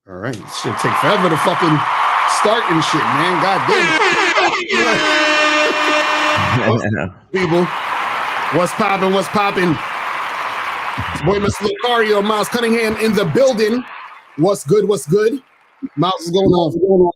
All right. Shit take forever to fucking start and shit, man. God damn it. People, what's popping? What's popping? Boy, Mr. Lucario, Miles Cunningham in the building. What's good? What's good? Miles, what's going on? What's going on?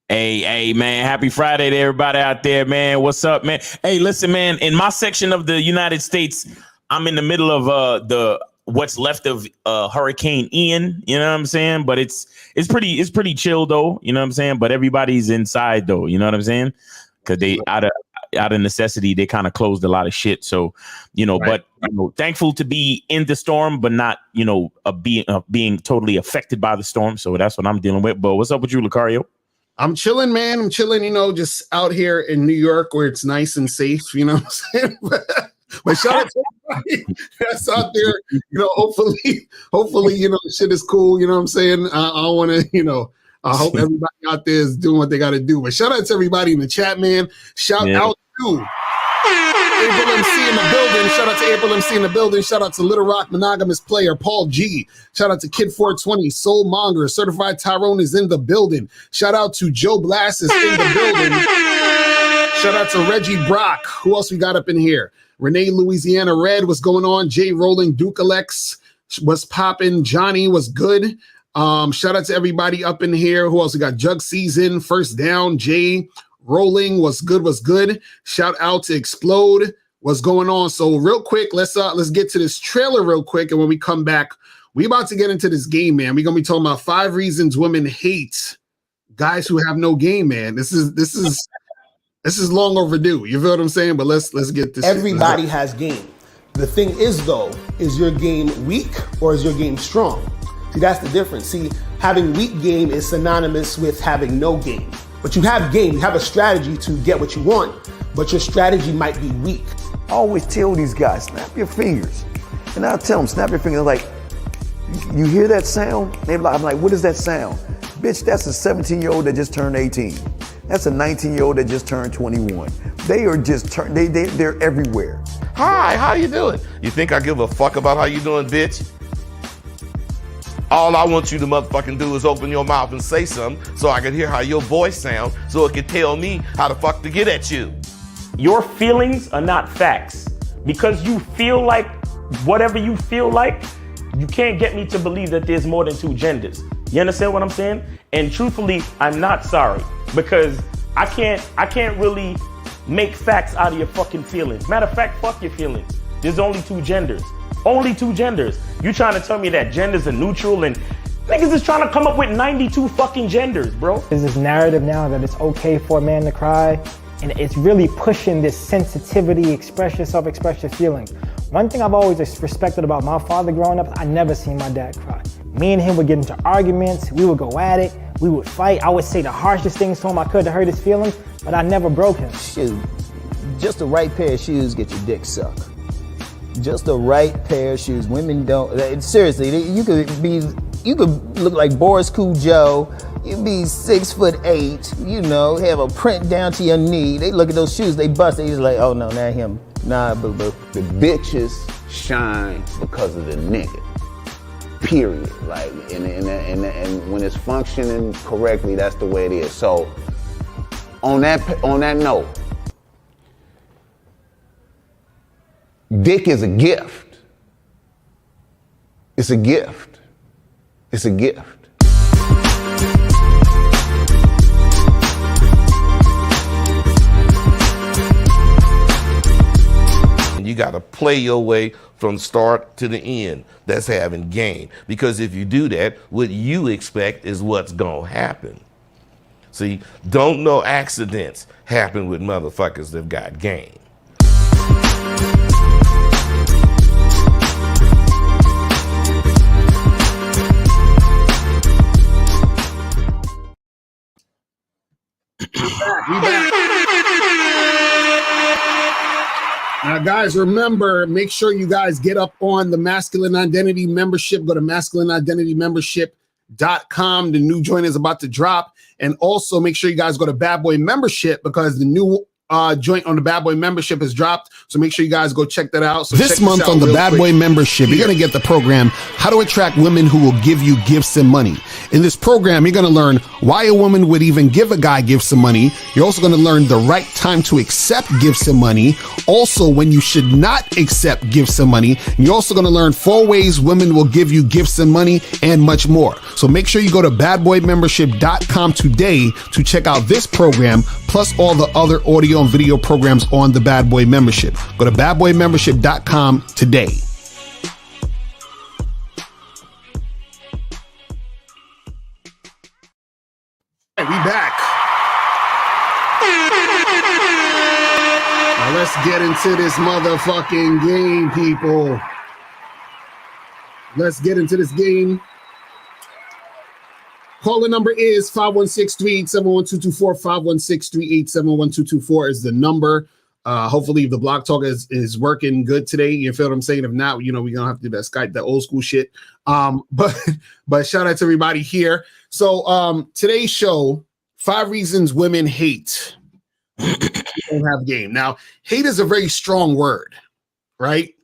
Hey, man. Happy Friday to everybody out there, man. What's up, man? Hey, listen, man. In my section of the United States, I'm in the middle of what's left of Hurricane Ian. You know what I'm saying? But it's pretty chill though. You know what I'm saying? But everybody's inside though. You know what I'm saying? Because they out of necessity, they kind of closed a lot of shit. So, right. But thankful to be in the storm, but not being totally affected by the storm. So that's what I'm dealing with. But what's up with you, Lucario? I'm chilling, man. I'm chilling, just out here in New York where it's nice and safe, you know what I'm saying? But shout out to everybody that's out there, hopefully, shit is cool, you know what I'm saying? I want to, I hope everybody out there is doing what they got to do. But shout out to everybody in the chat, man. Shout out to April MC in the building. Shout out to April MC in the building. Shout out to Little Rock Monogamous Player, Paul G. Shout out to Kid 420, Soul Monger, Certified Tyrone is in the building. Shout out to Joe Blass is in the building. Shout out to Reggie Brock. Who else we got up in here? Renee Louisiana Red, what's going on? Jay Rolling, Duke Alex, what's popping? Johnny, was good? Shout out to everybody up in here. Who else we got? Jug Season, First Down, Jay Rolling, what's good? What's good? Shout out to Explode, what's going on? So real quick, let's get to this trailer real quick, and when we come back, we about to get into this game, man. We're gonna be talking about 5 reasons women hate guys who have no game, man. This is long overdue. You feel what I'm saying? But let's get this. Everybody has game. The thing is, though, is your game weak or is your game strong? See, that's the difference. See, having weak game is synonymous with having no game. But you have game, you have a strategy to get what you want, but your strategy might be weak. I always tell these guys, snap your fingers. And I'll tell them, snap your fingers. Like, you hear that sound? I'm like, what is that sound? Bitch, that's a 17-year-old that just turned 18. That's a 19-year-old that just turned 21. They are just they're everywhere. Hi, how you doing? You think I give a fuck about how you doing, bitch? All I want you to motherfucking do is open your mouth and say something so I can hear how your voice sounds so it can tell me how the fuck to get at you. Your feelings are not facts. Because you feel like whatever you feel like, you can't get me to believe that there's more than 2 genders. You understand what I'm saying? And truthfully, I'm not sorry because I can't really make facts out of your fucking feelings. Matter of fact, fuck your feelings. There's only 2 genders. Only 2 genders. You trying to tell me that genders are neutral and niggas is trying to come up with 92 fucking genders, bro. There's this narrative now that it's okay for a man to cry, and it's really pushing this sensitivity, express yourself, express your feelings. One thing I've always respected about my father growing up, I never seen my dad cry. Me and him would get into arguments, we would go at it, we would fight. I would say the harshest things to him I could to hurt his feelings, but I never broke him. Shoot, just the right pair of shoes get your dick sucked. Just the right pair of shoes. Women don't, seriously, you could look like Boris Cujo, you'd be 6'8", have a print down to your knee. They look at those shoes, they bust, they just like, oh no, not him. Nah, boo-boo. The bitches shine because of the nigga. Period. Like, and when it's functioning correctly, that's the way it is. So, on that note, dick is a gift. It's a gift. It's a gift. You got to play your way from start to the end. That's having game. Because if you do that, what you expect is what's going to happen. See, don't no accidents happen with motherfuckers that got game. We back. Now, guys, remember, make sure you guys get up on the Masculine Identity membership. Go to masculineidentitymembership.com. The new joint is about to drop. And also make sure you guys go to Bad Boy Membership because the new joint on the Bad Boy membership has dropped, so make sure you guys go check that out. So This month on the Bad Boy membership, you're going to get the program, How to Attract Women Who Will Give You Gifts and Money. In this program, you're going to learn why a woman would even give a guy gifts and money. You're also going to learn the right time to accept gifts and money. Also, when you should not accept gifts and money. And you're also going to learn 4 ways women will give you gifts and money and much more. So make sure you go to badboymembership.com today to check out this program, plus all the other audio and video programs on the Bad Boy membership. Go to badboymembership.com today. All right, we back. Now let's get into this motherfucking game, people. Let's get into this game. Caller number is 516-387-1224. 516-387-1224 is the number. Hopefully the Block Talk is working good today. You feel what I'm saying? If not, we're gonna have to do that Skype, that old school shit. But shout out to everybody here. So today's show, 5 reasons women hate don't have game. Now, hate is a very strong word, right?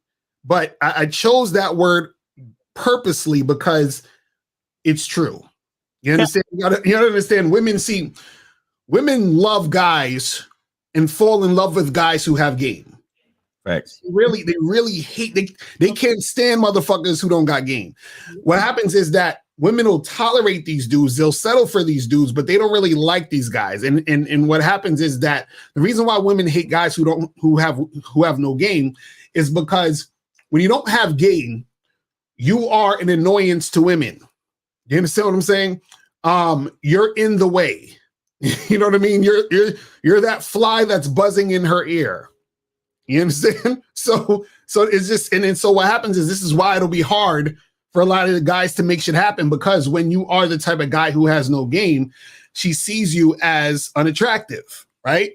But I chose that word purposely because it's true. You understand? You gotta understand. Women love guys and fall in love with guys who have game. Facts. They really hate. They can't stand motherfuckers who don't got game. What happens is that women will tolerate these dudes. They'll settle for these dudes, but they don't really like these guys. And what happens is that the reason why women hate guys who have no game is because when you don't have game, you are an annoyance to women. You understand what I'm saying? You're in the way. You know what I mean? You're that fly that's buzzing in her ear. You understand? So it's just, and so what happens is this is why it'll be hard for a lot of the guys to make shit happen, because when you are the type of guy who has no game, she sees you as unattractive, right?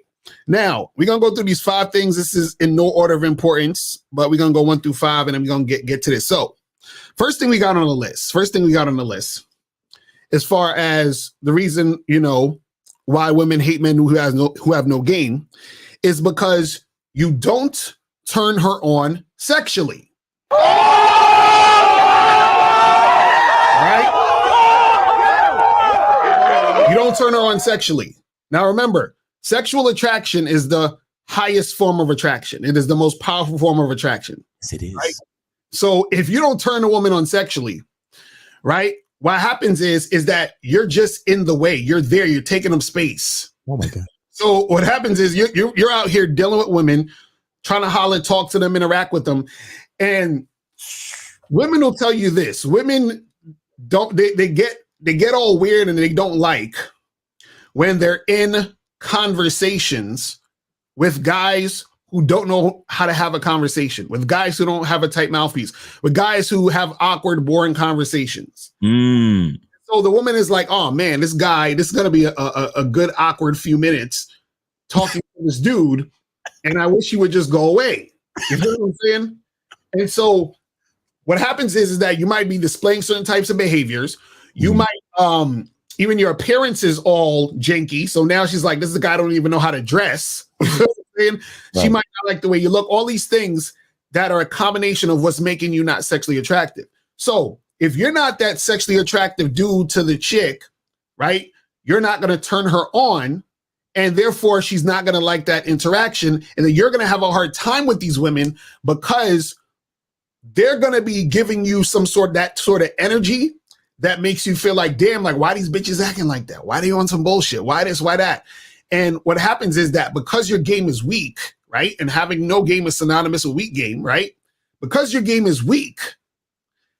Now, we're going to go through these 5 things. This is in no order of importance, but we're going to go 1 through 5 and then we're going to get to this. So first thing we got on the list, as far as the reason, why women hate men who have no game, is because you don't turn her on sexually. Right? You don't turn her on sexually. Now remember, sexual attraction is the highest form of attraction. It is the most powerful form of attraction. Yes, it is. Right? So if you don't turn a woman on sexually, right? What happens is that you're just in the way. You're there. You're taking up space. Oh my God. So what happens is you're out here dealing with women, trying to holler, talk to them, interact with them, and women will tell you this. Women they get all weird and they don't like when they're in conversations with guys who don't know how to have a conversation, with guys who don't have a tight mouthpiece, with guys who have awkward, boring conversations. So the woman is like, oh man, this is going to be a good, awkward few minutes talking to this dude. And I wish he would just go away. You know what I'm saying? And so what happens is that you might be displaying certain types of behaviors. You might, even your appearance is all janky. So now she's like, this is a guy I don't even know how to dress. You know what I'm saying? Right. She might not like the way you look. All these things that are a combination of what's making you not sexually attractive. So if you're not that sexually attractive dude to the chick, right, you're not going to turn her on, and therefore she's not going to like that interaction, and then you're going to have a hard time with these women because they're going to be giving you that sort of energy that makes you feel like, damn, like, why these bitches acting like that? Why they on some bullshit? Why this, why that? And what happens is that because your game is weak, right, and having no game is synonymous with weak game, right? Because your game is weak,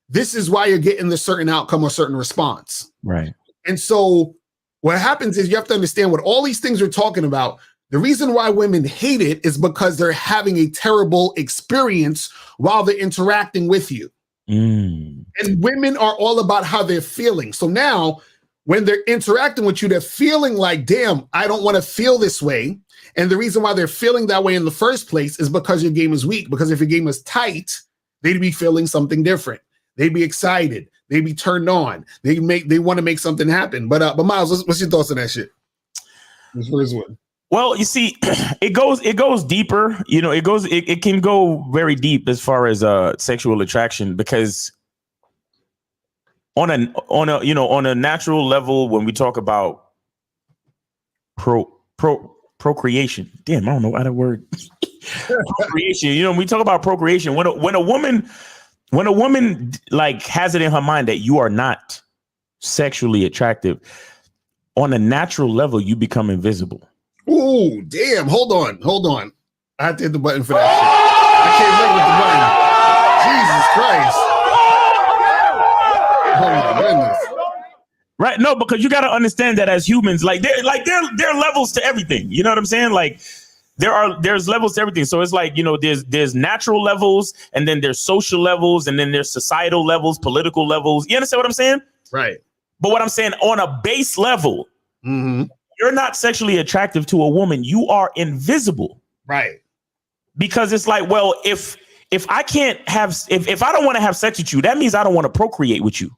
this is why you're getting the certain outcome or certain response. Right. And so what happens is you have to understand what all these things we're talking about. The reason why women hate it is because they're having a terrible experience while they're interacting with you. And women are all about how they're feeling. So now when they're interacting with you, they're feeling like, damn, I don't want to feel this way. And the reason why they're feeling that way in the first place is because your game is weak. Because if your game is tight, they'd be feeling something different. They'd be excited. They'd be turned on. They want to make something happen. But Miles, what's your thoughts on that shit? This first one. Well, you see, it goes deeper. You know, it can go very deep as far as sexual attraction, because on a natural level, when we talk about procreation, damn, I don't know why that word procreation. You know, when we talk about procreation, when a woman like has it in her mind that you are not sexually attractive, on a natural level, you become invisible. Ooh, damn. Hold on. I have to hit the button for that shit. I can't remember the button. Jesus Christ. Oh my goodness. Right. No, because you got to understand that as humans, there are levels to everything. You know what I'm saying? Like there's levels to everything. So it's like, you know, there's natural levels, and then there's social levels, and then there's societal levels, political levels. You understand what I'm saying? Right. But what I'm saying, on a base level, you're not sexually attractive to a woman. You are invisible. Right. Because it's like, well, if I can't have, if I don't want to have sex with you, that means I don't want to procreate with you.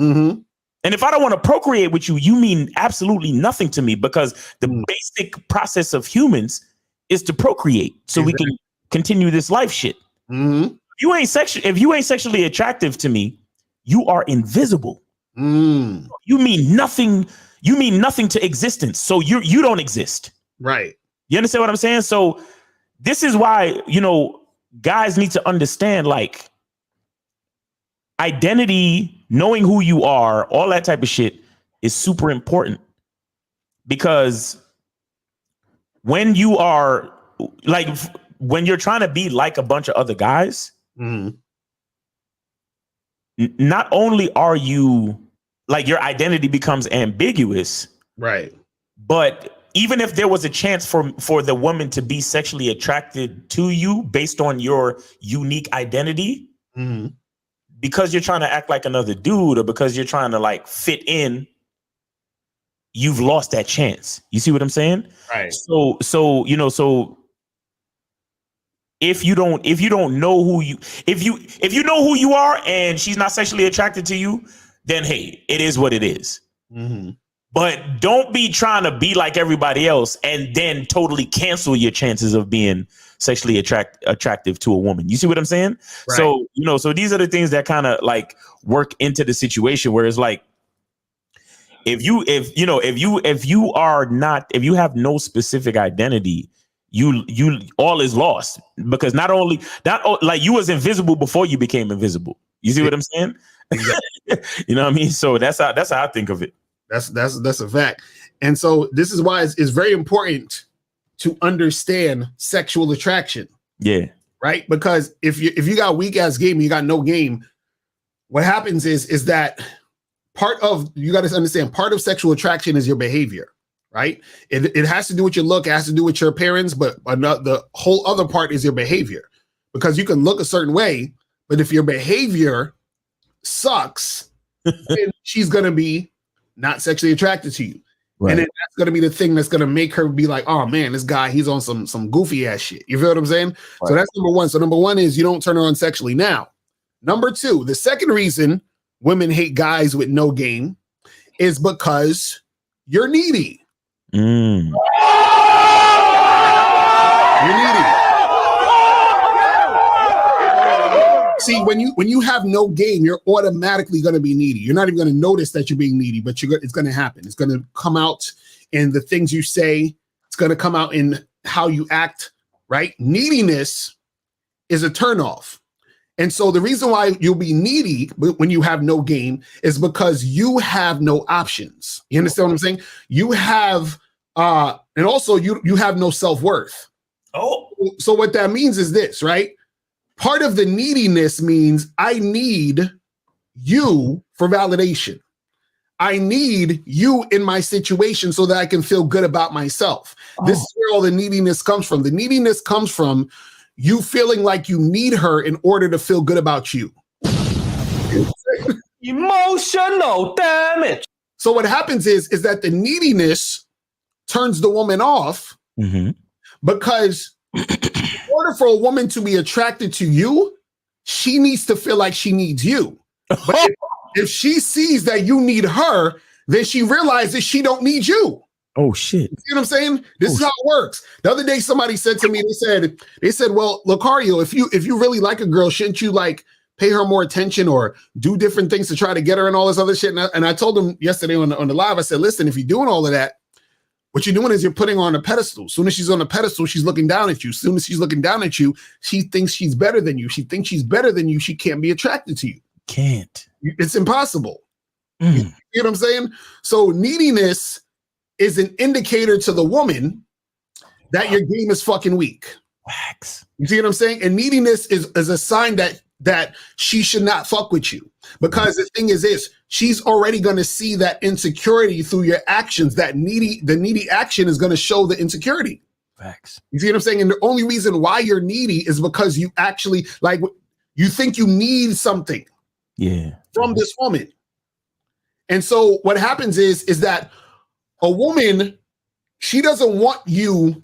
Mm-hmm. And if I don't want to procreate with you, you mean absolutely nothing to me, because the basic process of humans is to procreate so we can continue this life shit. Mm-hmm. If you ain't sexually attractive to me, you are invisible. Mm. You mean nothing. You mean nothing to existence. So you don't exist. Right. You understand what I'm saying? So this is why, you know, guys need to understand, like, identity, knowing who you are, all that type of shit is super important. Because when you are like, when you're trying to be like a bunch of other guys, not only are you like, your identity becomes ambiguous, right? But even if there was a chance for the woman to be sexually attracted to you based on your unique identity, because you're trying to act like another dude, or because you're trying to like fit in, you've lost that chance. You see what I'm saying? Right. So you know, so if you don't know who you, if you know who you are and she's not sexually attracted to you, then hey, it is what it is. But don't be trying to be like everybody else and then totally cancel your chances of being sexually attractive to a woman. You see what I'm saying? Right. So, you know, so these are the things that kind of like work into the situation where it's like, if you have no specific identity, you all is lost, because not like you was invisible before you became invisible. You see what I'm saying? Exactly. You know what I mean? So that's how I think of it. That's a fact. And so this is why it's very important to understand sexual attraction. Yeah. Right? Because if you got weak ass game, you got no game, what happens is that you got to understand, part of sexual attraction is your behavior, right? It has to do with your look, it has to do with your appearance, but the whole other part is your behavior. Because you can look a certain way, but if your behavior sucks, then she's going to be not sexually attracted to you. Right. And then that's going to be the thing that's going to make her be like, oh man, this guy, he's on some goofy ass shit. You feel what I'm saying? Right. So that's number one. So number one is you don't turn her on sexually. Now, number two, the second reason women hate guys with no game is because you're needy. You're needy. See, when you have no game, you're automatically going to be needy. You're not even going to notice that you're being needy, but it's going to happen. It's going to come out in the things you say. It's going to come out in how you act, right? Neediness is a turnoff. And so the reason why you'll be needy when you have no game is because you have no options. You understand what I'm saying? You have, and also you have no self-worth. Oh. So what that means is this, right? Part of the neediness means I need you for validation. I need you in my situation so that I can feel good about myself. Oh. This is where all the neediness comes from. The neediness comes from you feeling like you need her in order to feel good about you. Emotional damage. So what happens is that the neediness turns the woman off because in order for a woman to be attracted to you, she needs to feel like she needs you. But if she sees that you need her, then she realizes she don't need you. Oh shit. You see what I'm saying? This is how it works. The other day, somebody said to me, they said, well, Lucario, if you really like a girl, shouldn't you like pay her more attention or do different things to try to get her and all this other shit? And I told them yesterday on the live, I said, listen, if you're doing all of that, what you're doing is you're putting her on a pedestal. As soon as she's on a pedestal, she's looking down at you. As soon as she's looking down at you, she thinks she's better than you. She thinks she's better than you. She can't be attracted to you. Can't. It's impossible. You know what I'm saying? So neediness is an indicator to the woman that your game is fucking weak. Wax. You see what I'm saying? And neediness is a sign that she should not fuck with you. Because the thing is this, she's already going to see that insecurity through your actions. The needy action is going to show the insecurity. Facts. You see what I'm saying? And the only reason why you're needy is because you actually, like, you think you need something from this woman. And so what happens is that a woman, she doesn't want you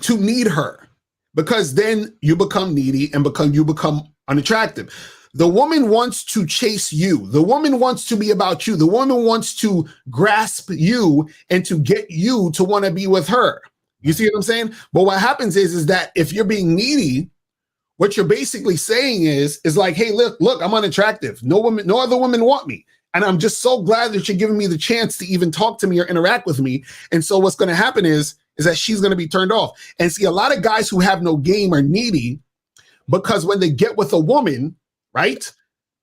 to need her, because then you become needy and you become unattractive. The woman wants to chase you. The woman wants to be about you. The woman wants to grasp you and to get you to want to be with her. You see what I'm saying? But what happens is that if you're being needy, what you're basically saying is like, hey, look, I'm unattractive. No other women want me. And I'm just so glad that you're giving me the chance to even talk to me or interact with me. And so what's going to happen is that she's going to be turned off. And see, a lot of guys who have no game are needy because when they get with a woman, right,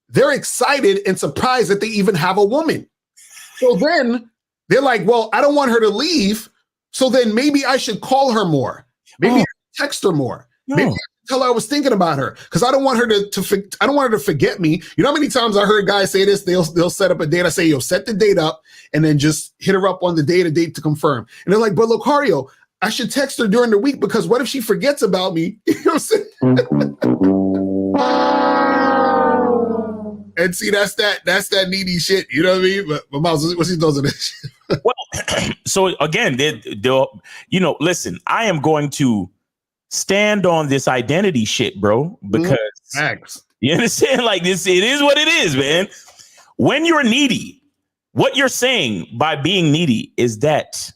they're excited and surprised that they even have a woman. So then they're like, well, I don't want her to leave. So then maybe I should call her more. Maybe I should text her more. Maybe I should tell her I was thinking about her, because I don't want her I don't want her to forget me. You know how many times I heard guys say this? They'll set up a date. I say, yo, set the date up and then just hit her up on the date to confirm. And they're like, but Lucario, I should text her during the week, because what if she forgets about me? You know what I'm saying? And see, that's that needy shit. You know what I mean? But Miles, what's he does with this shit? Well, so again, listen, I am going to stand on this identity shit, bro, because you understand, like, this, it is what it is, man. When you're needy, what you're saying by being needy is that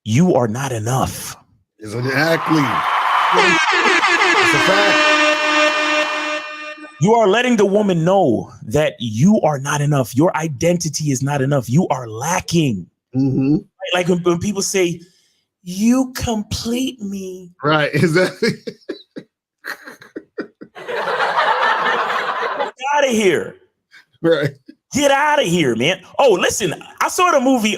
you are not enough. Exactly. It's a fact. You are letting the woman know that you are not enough. Your identity is not enough. You are lacking. Mm-hmm. Like when people say, you complete me. Right, exactly. Get out of here. Right. Get out of here, man. Oh, listen, I saw the movie,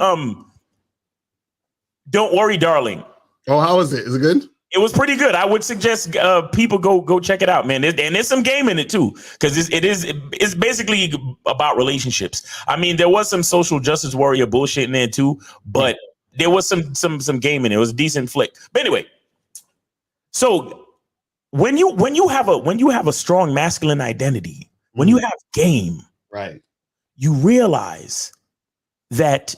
Don't Worry, Darling. Oh, how is it? Is it good? It was pretty good. I would suggest people go check it out, man. And there's some game in it too, because it's basically about relationships. I mean, there was some social justice warrior bullshit in there too, but there was some game in it. It was a decent flick. But anyway, so when you have a strong masculine identity, when you have game, right, you realize that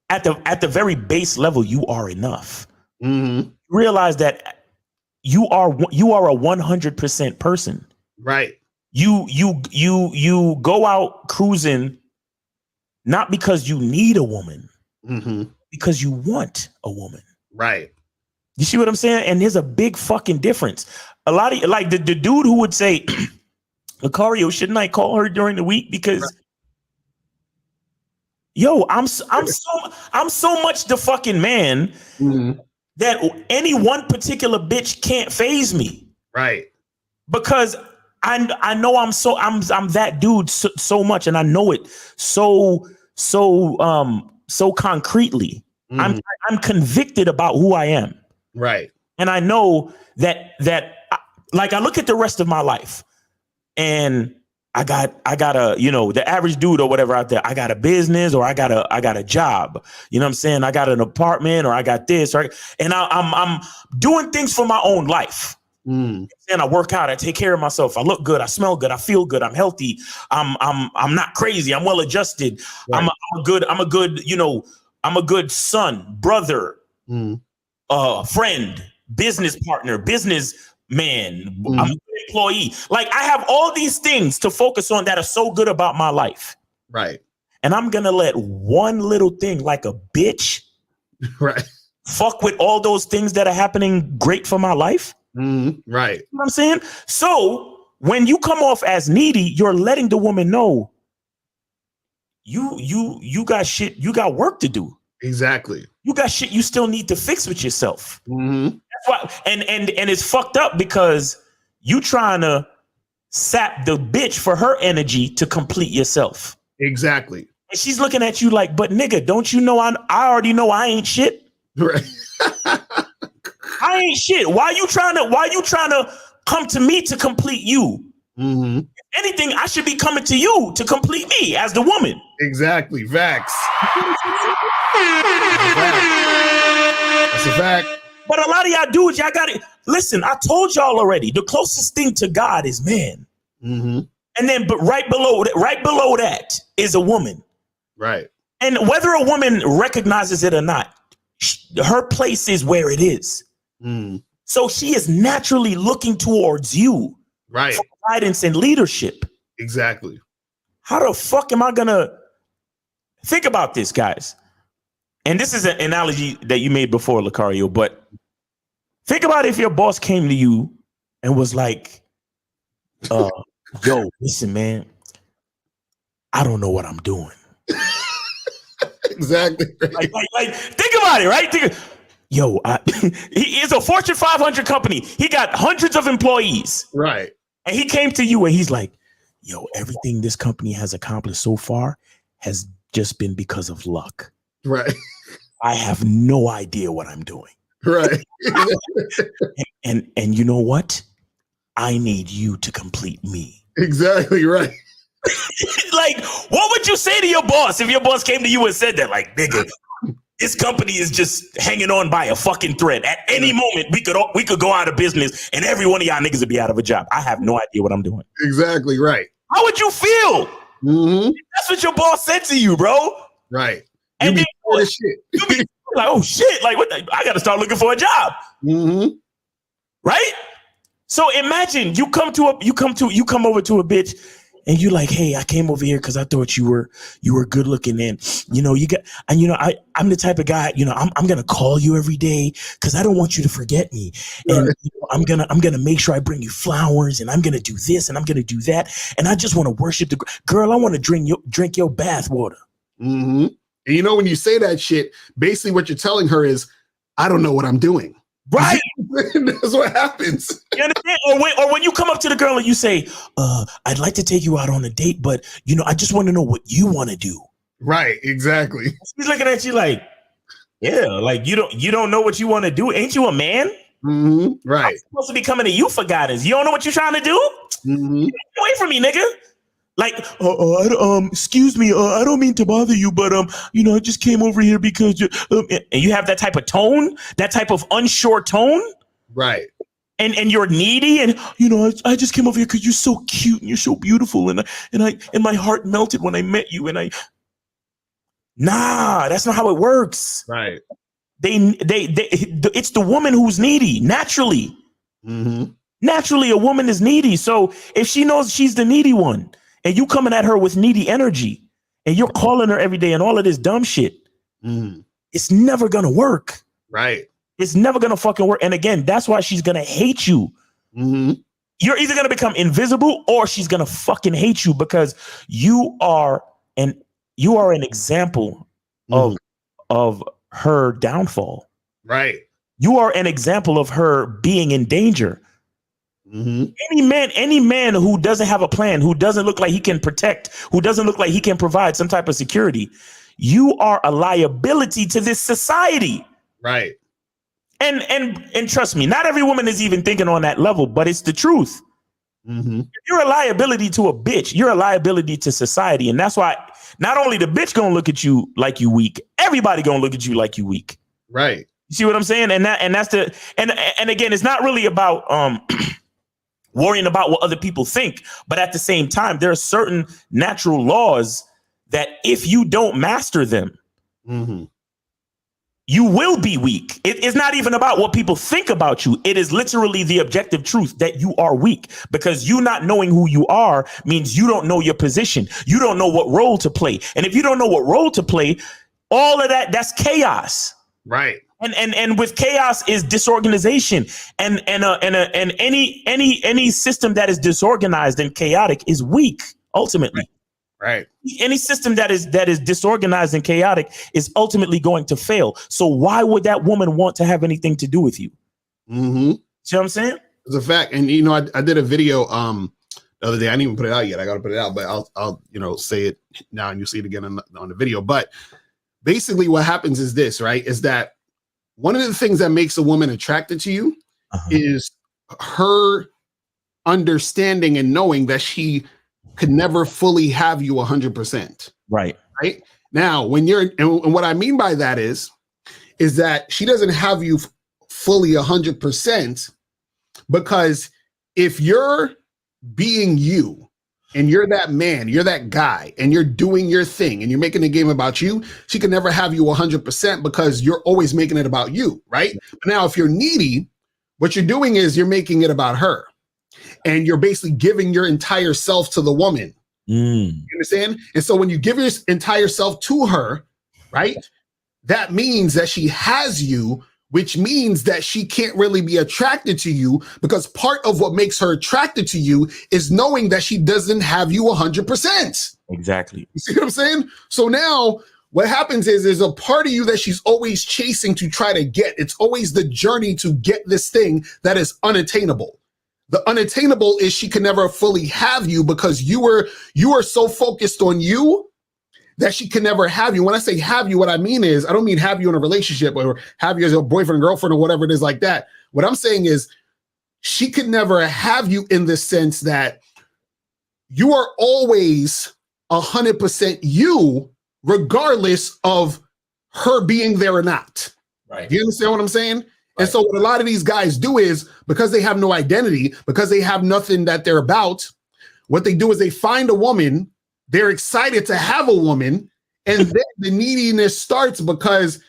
at the very base level, you are enough. Mm-hmm. Realize that you are a 100% person. Right. You go out cruising not because you need a woman, because you want a woman. Right. You see what I'm saying? And there's a big fucking difference. A lot of, like, the dude who would say, Lucario, shouldn't I call her during the week? Because yo, I'm so much the fucking man that any one particular bitch can't phase me. Right. Because I know I'm that dude so much, and I know it so concretely. I'm convicted about who I am. Right. And I know that like, I look at the rest of my life, and I got a, the average dude or whatever out there, I got a business, or I got a job. You know what I'm saying? I got an apartment, or I got this, right? And I'm doing things for my own life. And I work out, I take care of myself. I look good, I smell good, I feel good, I'm healthy. I'm not crazy, I'm well adjusted. Right. I'm a good son, brother, friend, business partner, business man. I'm a good employee. Like, I have all these things to focus on that are so good about my life. Right. and I'm gonna let one little thing like a bitch Right. fuck with all those things that are happening great for my life. Right. You know what I'm saying? So when you come off as needy, you're letting the woman know you got shit, you got work to do. Exactly. You got shit you still need to fix with yourself. Mm-hmm. That's why, and it's fucked up because you trying to sap the bitch for her energy to complete yourself. Exactly. And she's looking at you like, but nigga, don't you know I already know I ain't shit. Right. I ain't shit. Why you trying to come to me to complete you? Mm-hmm. If anything, I should be coming to you to complete me as the woman. Exactly. Facts. That's a fact. But a lot of y'all dudes, y'all got it. Listen, I told y'all already, the closest thing to God is man. Mm-hmm. And then, but right below that is a woman. Right. And whether a woman recognizes it or not, her place is where it is. Mm. So she is naturally looking towards you. Right. For guidance and leadership. Exactly. How the fuck am I gonna think about this, guys? And this is an analogy that you made before, Lucario, but think about if your boss came to you and was like, yo, listen, man, I don't know what I'm doing. Exactly. Like, think about it, right? Yo, he is a Fortune 500 company. He got hundreds of employees. Right. And he came to you and he's like, yo, everything this company has accomplished so far has just been because of luck. Right. I have no idea what I'm doing. Right. and you know what? I need you to complete me. Exactly right. Like, what would you say to your boss if your boss came to you and said that? Like, nigga, this company is just hanging on by a fucking thread. At any moment, we could go out of business and every one of y'all niggas would be out of a job. I have no idea what I'm doing. Exactly right. How would you feel? Mm-hmm. That's what your boss said to you, bro. Right. And then shit. you be like, oh shit, like what I gotta start looking for a job. Mm-hmm. Right? So imagine you come over to a bitch and you like, hey, I came over here because I thought you were good looking, and I'm the type of guy, I'm gonna call you every day because I don't want you to forget me. And I'm gonna make sure I bring you flowers, and I'm gonna do this and I'm gonna do that. And I just want to worship the girl. I want to drink your bath water. Mm-hmm. And when you say that shit, basically what you're telling her is, I don't know what I'm doing. Right. That's what happens. You understand? Or when you come up to the girl and you say, I'd like to take you out on a date, but I just want to know what you want to do. Right, exactly. She's looking at you like, yeah, like you don't know what you want to do. Ain't you a man? Mm-hmm. Right. I'm supposed to be coming to you for guidance. You don't know what you're trying to do? Mm-hmm. Get away from me, nigga. Like, excuse me, I don't mean to bother you, but I just came over here because and you have that type of tone, that type of unsure tone, right? And you're needy, and I just came over here because you're so cute and you're so beautiful, and my heart melted when I met you, nah, that's not how it works. Right? It's the woman who's needy naturally. Mm-hmm. Naturally, a woman is needy, so if she knows she's the needy one, and you coming at her with needy energy, and you're calling her every day and all of this dumb shit, it's never gonna work. Right. It's never gonna fucking work. And again, that's why she's gonna hate you. Mm-hmm. You're either gonna become invisible or she's gonna fucking hate you because you are an example of her downfall. Right. You are an example of her being in danger. Mm-hmm. Any man who doesn't have a plan, who doesn't look like he can protect, who doesn't look like he can provide some type of security, you are a liability to this society. Right. And trust me, not every woman is even thinking on that level, but it's the truth. Mm-hmm. If you're a liability to a bitch, you're a liability to society. And that's why not only the bitch gonna look at you like you weak, everybody gonna look at you like you weak. Right. You see what I'm saying? And again, it's not really about worrying about what other people think, but at the same time, there are certain natural laws that if you don't master them, you will be weak. It's not even about what people think about you. It is literally the objective truth that you are weak, because you not knowing who you are means you don't know your position. You don't know what role to play. And if you don't know what role to play, all of that's chaos. Right. And with chaos is disorganization, and any system that is disorganized and chaotic is weak ultimately. Right. Any system that is disorganized and chaotic is ultimately going to fail. So why would that woman want to have anything to do with you? Mm-hmm. See what I'm saying? It's a fact. And you know, I did a video the other day. I didn't even put it out yet. I got to put it out, but I'll say it now, and you'll see it again on the video. But basically, what happens is this, right? Is that one of the things that makes a woman attracted to you is her understanding and knowing that she could never fully have you 100%. Right. Right. Now, when you're, and what I mean by that is that she doesn't have you fully 100%, because if you're being you and you're that man, you're that guy, and you're doing your thing and you're making the game about you, she can never have you 100% because you're always making it about you. Right. But now, if you're needy, what you're doing is you're making it about her. And you're basically giving your entire self to the woman. You understand? And so when you give your entire self to her, right, that means that she has you, which means that she can't really be attracted to you, because part of what makes her attracted to you is knowing that she doesn't have you 100%. Exactly. You see what I'm saying? So now what happens is there's a part of you that she's always chasing to try to get. It's always the journey to get this thing that is unattainable. The unattainable is she can never fully have you because you are so focused on you that she can never have you. When I say have you, what I mean is, I don't mean have you in a relationship or have you as a boyfriend, girlfriend, or whatever it is like that. What I'm saying is she could never have you in the sense that you are always 100% you, regardless of her being there or not. Right. Do you understand what I'm saying? Right. And so what a lot of these guys do is, because they have no identity, because they have nothing that they're about, what they do is they find a woman, they're excited to have a woman, and then the neediness starts because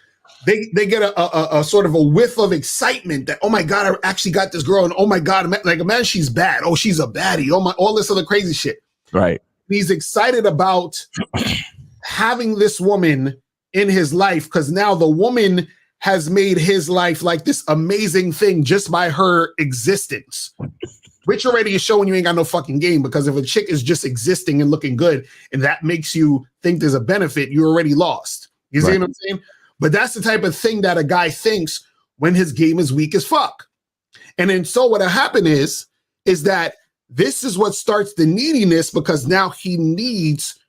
they get a sort of a whiff of excitement that, oh my God, I actually got this girl, and oh my God, like, imagine she's bad. Oh, she's a baddie. Oh my, all this other crazy shit. Right. He's excited about having this woman in his life because now the woman has made his life like this amazing thing just by her existence, which already is showing you ain't got no fucking game, because if a chick is just existing and looking good and that makes you think there's a benefit, you're already lost. You see what I'm saying? But that's the type of thing that a guy thinks when his game is weak as fuck. And then so what'll happen is that this is what starts the neediness, because now he needs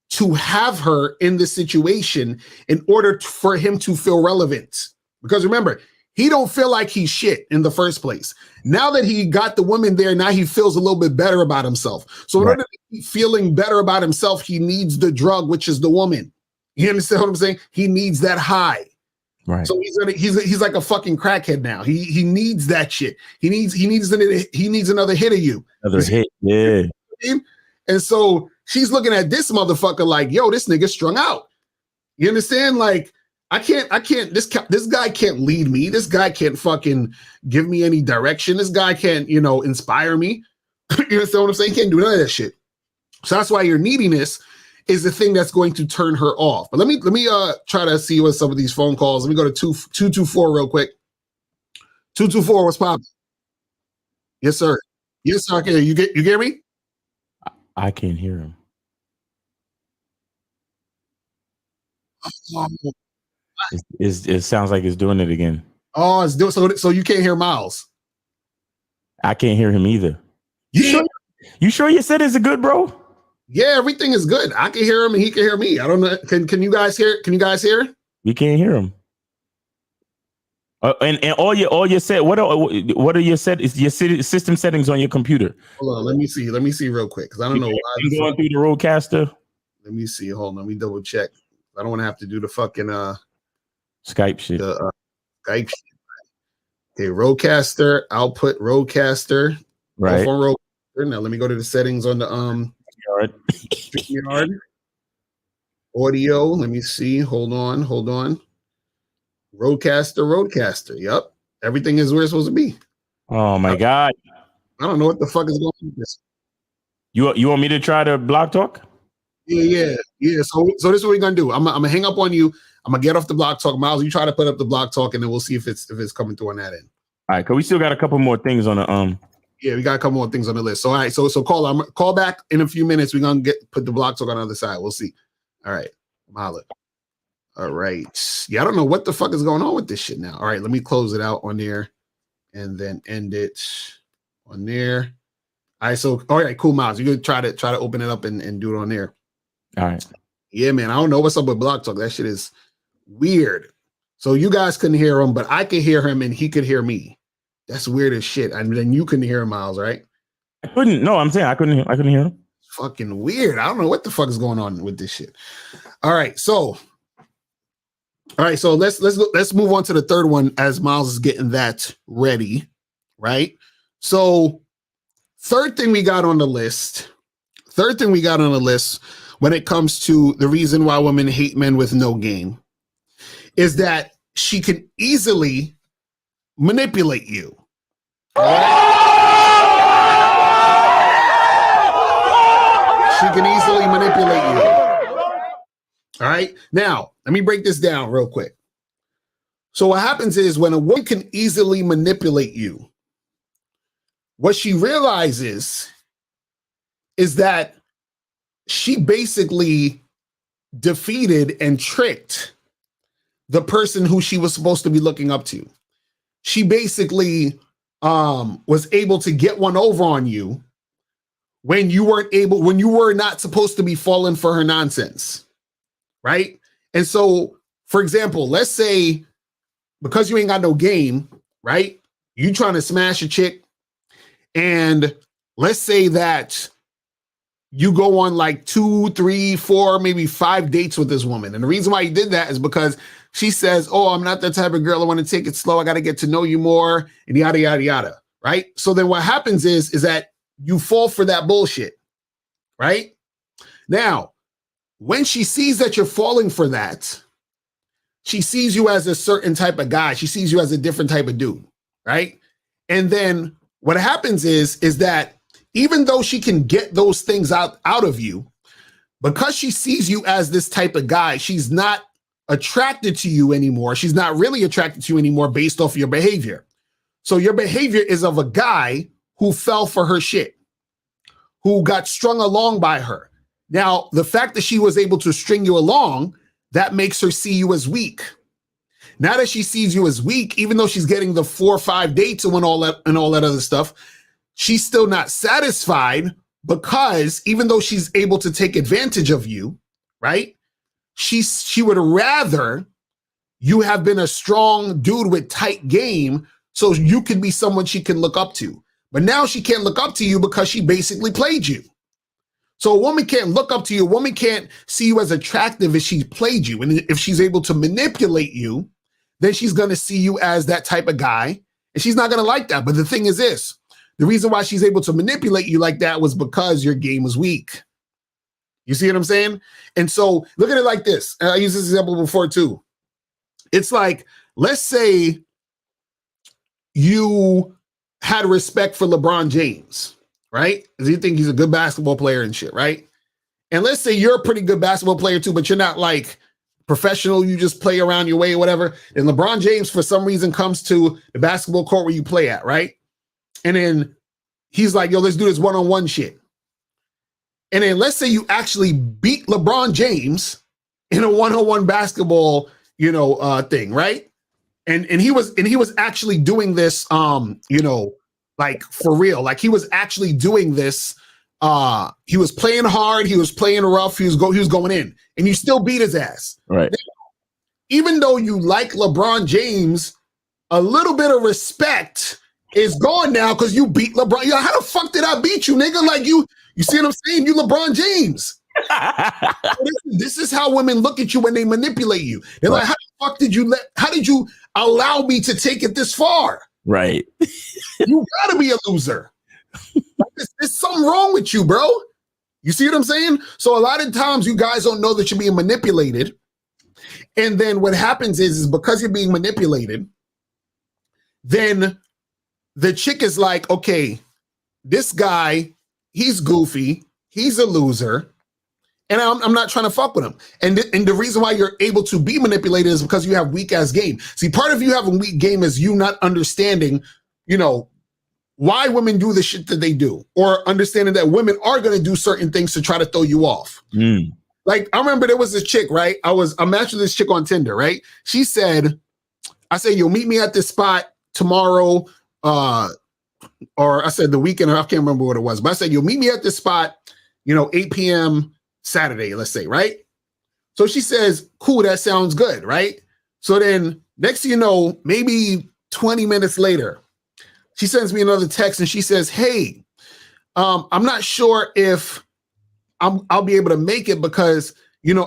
to have her in this situation in order for him to feel relevant. Because remember, he don't feel like he's shit in the first place. Now that he got the woman there, now he feels a little bit better about himself. So in order to be feeling better about himself, he needs the drug, which is the woman. You understand what I'm saying? He needs that high. Right. So he's like a fucking crackhead now. He needs that shit. He needs another hit of you. Another hit. Yeah. And so she's looking at this motherfucker like, yo, this nigga strung out. You understand? Like, I can't, this guy can't lead me. This guy can't fucking give me any direction. This guy can't, inspire me. You understand what I'm saying? He can't do none of that shit. So that's why your neediness is the thing that's going to turn her off. But let me try to see what some of these phone calls. Let me go to 224 real quick. 224, what's poppin'? Yes, sir. Yes, sir. Okay, you get me? I can't hear him. It sounds like it's doing it again. Oh, it's doing so you can't hear Miles. I can't hear him either. You sure your set is good, bro? Yeah, everything is good. I can hear him and he can hear me. I don't know. Can you guys hear? Can you guys hear? We can't hear him. And all your set. What are your system settings on your computer? Hold on, let me see real quick, because I don't know why I'm going through the Rodecaster. Let me see. Hold on, let me double check. I don't want to have to do the fucking Skype shit. The Skype shit. Okay, Rodecaster output. Rodecaster. Right. Rodecaster. Now let me go to the settings on the StreamYard. Audio. Let me see. Hold on. Roadcaster. Yep. Everything is where it's supposed to be. Oh my God. I don't know what the fuck is going on with this. You want me to try to block talk? Yeah. So this is what we're gonna do. I'm gonna hang up on you. I'm gonna get off the block talk. Miles, you try to put up the block talk, and then we'll see if it's coming through on that end. All right, cause we still got a couple more things on the Yeah, we got a couple more things on the list. So all right, so call back in a few minutes. We're gonna put the block talk on the other side. We'll see. All right, Mala. All right. Yeah, I don't know what the fuck is going on with this shit now. All right, let me close it out on there and then end it on there. All right, so all right, cool, Miles. You're gonna try to open it up and do it on there. All right. Yeah, man. I don't know what's up with block talk. That shit is weird. So you guys couldn't hear him, but I could hear him and he could hear me. That's weird as shit. And then you couldn't hear him, Miles, right? I couldn't. No, I'm saying I couldn't hear him. Fucking weird. I don't know what the fuck is going on with this shit. All right, so let's move on to the third one as Miles is getting that ready, right? So third thing we got on the list when it comes to the reason why women hate men with no game is that she can easily manipulate you. She can easily manipulate you. All right. Now, let me break this down real quick. So what happens is when a woman can easily manipulate you, what she realizes is that she basically defeated and tricked the person who she was supposed to be looking up to. She basically was able to get one over on you when you were not supposed to be falling for her nonsense, right? And so, for example, let's say because you ain't got no game, right? You trying to smash a chick, and let's say that you go on like 2, 3, 4, maybe 5 dates with this woman. And the reason why you did that is because she says, oh, I'm not that type of girl. I want to take it slow. I got to get to know you more and yada, yada, yada. Right. So then what happens is that you fall for that bullshit. Right. Now, when she sees that you're falling for that, she sees you as a certain type of guy. She sees you as a different type of dude. Right. And then what happens is that even though she can get those things out of you, because she sees you as this type of guy, she's not attracted to you anymore. She's not really attracted to you anymore based off your behavior. So your behavior is of a guy who fell for her shit, who got strung along by her. Now, the fact that she was able to string you along, that makes her see you as weak. Now that she sees you as weak, even though she's getting the 4 or 5 dates and all that other stuff, she's still not satisfied because even though she's able to take advantage of you, right? She would rather you have been a strong dude with tight game so you could be someone she can look up to. But now she can't look up to you because she basically played you. So a woman can't look up to you. A woman can't see you as attractive if she played you. And if she's able to manipulate you, then she's going to see you as that type of guy. And she's not going to like that. But the thing is this. The reason why she's able to manipulate you like that was because your game was weak. You see what I'm saying? And so look at it like this. I used this example before too. It's like, let's say you had respect for LeBron James, right? Because you think he's a good basketball player and shit, right? And let's say you're a pretty good basketball player too, but you're not like professional. You just play around your way or whatever. And LeBron James, for some reason, comes to the basketball court where you play at, right? And then he's like, yo, let's do this one-on-one shit. And then let's say you actually beat LeBron James in a one-on-one basketball, thing, right? And he was actually doing this, like for real. Like he was actually doing this. He was playing hard. He was playing rough. He was going in, and you still beat his ass. Right. Now, even though you like LeBron James, a little bit of respect is gone now because you beat LeBron. Yo, how the fuck did I beat you, nigga? Like you see what I'm saying? You LeBron James. This is how women look at you when they manipulate you. They're like, how the fuck did you allow me to take it this far? Right. You gotta be a loser. There's something wrong with you, bro. You see what I'm saying? So a lot of times you guys don't know that you're being manipulated. And then what happens is because you're being manipulated, then the chick is like, okay, this guy, he's goofy, he's a loser, and I'm not trying to fuck with him. And the reason why you're able to be manipulated is because you have weak ass game. See, part of you having weak game is you not understanding, why women do the shit that they do, or understanding that women are going to do certain things to try to throw you off. Like, I remember there was this chick, right? I matched with this chick on Tinder, right? She said, I said, you'll meet me at this spot tomorrow, or I said the weekend, I can't remember what it was, but I said, you'll meet me at this spot, 8 p.m. Saturday, let's say, right? So she says, cool, that sounds good, right? So then next thing you know, maybe 20 minutes later, she sends me another text and she says, hey, I'm not sure if I'll be able to make it because,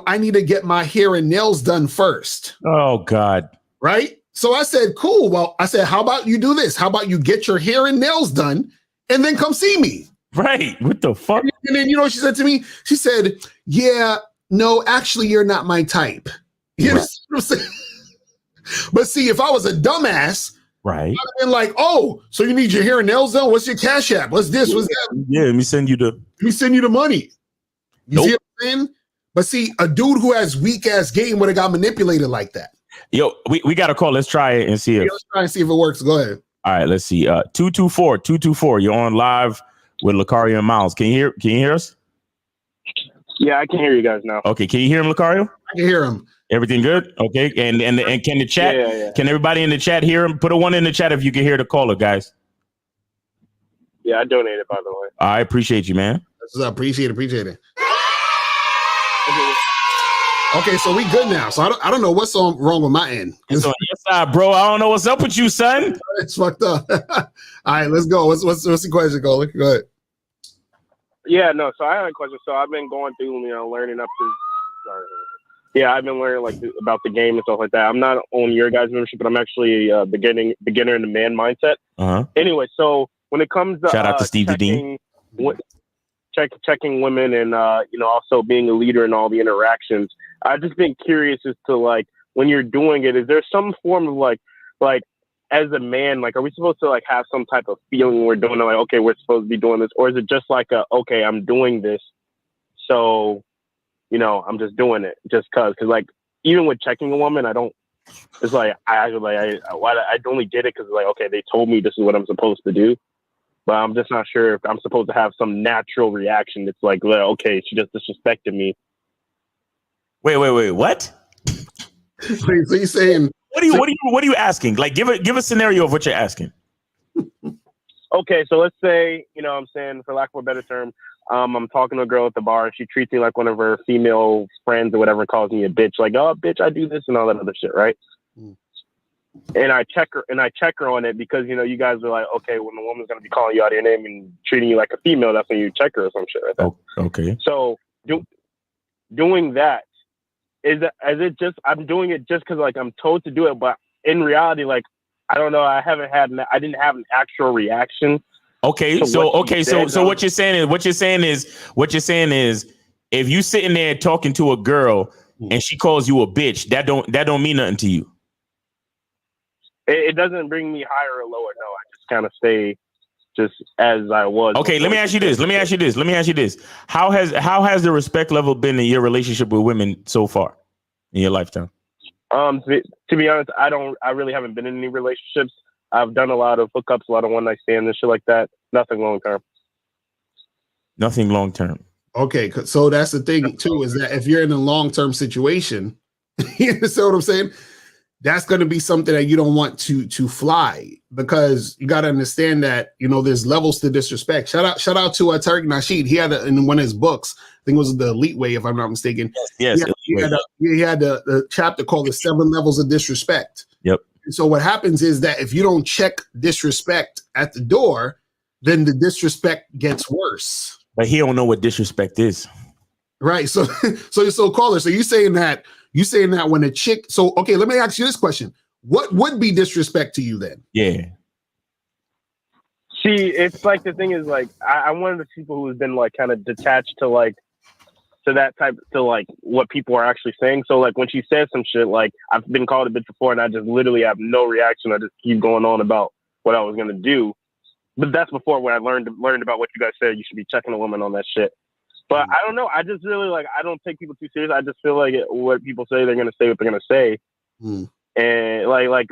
I need to get my hair and nails done first. Oh, God. Right? So I said, cool. Well, I said, how about you do this? How about you get your hair and nails done and then come see me? Right. What the fuck? And then, what she said to me? She said, yeah, no, actually, you're not my type. You know what I'm saying? But see, if I was a dumbass, right, I'd have been like, oh, so you need your hair and nails done? What's your Cash App? What's this? What's that? Yeah, let me send you the money. You see what I'm saying? But see, a dude who has weak ass game would have got manipulated like that. Yo, we got a call. Let's try it and see if let's try and see if it works. Go ahead. All right, let's see. 224. You're on live with Lucario and Miles. Can you hear us? Yeah, I can hear you guys now. Okay, can you hear him, Lucario? I can hear him. Everything good? Okay, and can the chat? Yeah. Can everybody in the chat hear him? Put a 1 in the chat if you can hear the caller, guys. Yeah, I donated, by the way. I appreciate you, man. I appreciate it. Okay, so we good now. So I don't know what's wrong with my end. It's on your side, bro. I don't know what's up with you, son. It's fucked up. All right, let's go. What's the question, Cole? Go ahead. Yeah, no. So I had a question. So I've been going through, learning up to. Yeah, I've been learning about the game and stuff like that. I'm not on your guys' membership, but I'm actually a beginner in the man mindset. Anyway, so when it comes to shout out to Steve Dean. Checking women and also being a leader in all the interactions, I've just been curious as to when you're doing it, is there some form of like as a man, are we supposed to have some type of feeling we're doing it, okay, we're supposed to be doing this, or is it just okay, I'm doing this, so I'm just doing it just because even with checking a woman, I don't. It's I only did it because okay, they told me this is what I'm supposed to do. But I'm just not sure if I'm supposed to have some natural reaction. It's okay, she just disrespected me. Wait, what? So you're saying what are you asking? Give a scenario of what you're asking. Okay, so let's say, I'm saying, for lack of a better term, I'm talking to a girl at the bar and she treats me like one of her female friends or whatever, calls me a bitch, oh bitch, I do this and all that other shit, right? And I check her on it because, you guys are okay, when the woman's going to be calling you out of your name and treating you like a female, that's when you check her or some shit, right? Oh, okay. So doing that, I'm doing it just because I'm told to do it, but in reality, I don't know, I didn't have an actual reaction. Okay, so what you're saying is if you sitting there talking to a girl and she calls you a bitch, that don't mean nothing to you. It doesn't bring me higher or lower. No, I just kind of stay just as I was. Okay, let me ask you this. How has the respect level been in your relationship with women so far in your lifetime? To be honest, I really haven't been in any relationships. I've done a lot of hookups, a lot of one night stands and shit like that. Nothing long term. Nothing long term. Okay, so that's the thing too, is that if you're in a long term situation, you understand what I'm saying? That's going to be something that you don't want to fly, because you got to understand that, there's levels to disrespect. Shout out to Tariq Nasheed. He had in one of his books, I think it was The Elite Way, if I'm not mistaken. Yes. He had a chapter called The 7 Levels of Disrespect. Yep. And so what happens is that if you don't check disrespect at the door, then the disrespect gets worse. But he don't know what disrespect is. Right. So caller, so you saying that when a chick, so okay, let me ask you this question. What would be disrespect to you then? Yeah. See, it's the thing is I'm one of the people who's been kind of detached to to that type, to like what people are actually saying. So like when she says some shit, like I've been called a bitch before and I just literally have no reaction. I just keep going on about what I was going to do. But that's before when I learned about what you guys said. You should be checking a woman on that shit. But I don't know. I just really like, I don't take people too serious. I just feel like what people say, they're going to say what they're going to say. And like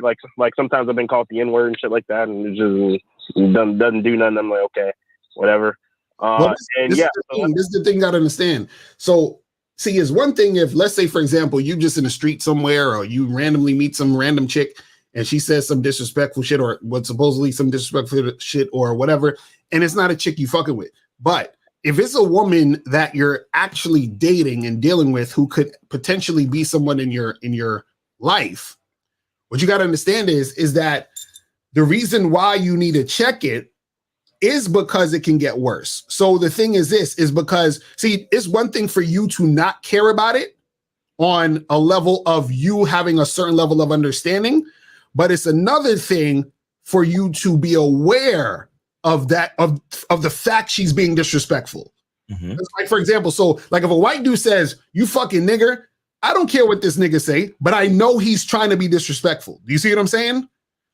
sometimes I've been called the N-word and shit like that. And it just doesn't do nothing. I'm like, okay, whatever. This is the thing you got to understand. So see, it's one thing if, let's say, for example, you just in the street somewhere or you randomly meet some random chick and she says some disrespectful shit or what supposedly some disrespectful shit or whatever, and it's not a chick you fucking with. But if it's a woman that you're actually dating and dealing with who could potentially be someone in your life, what you got to understand is that the reason why you need to check it is because it can get worse. So the thing is because, see, it's one thing for you to not care about it on a level of you having a certain level of understanding, but it's another thing for you to be aware of that, of the fact she's being disrespectful. Like, for example, so like if a white dude says, "You fucking nigger," I don't care what this nigga say, but I know he's trying to be disrespectful. Do you see what I'm saying?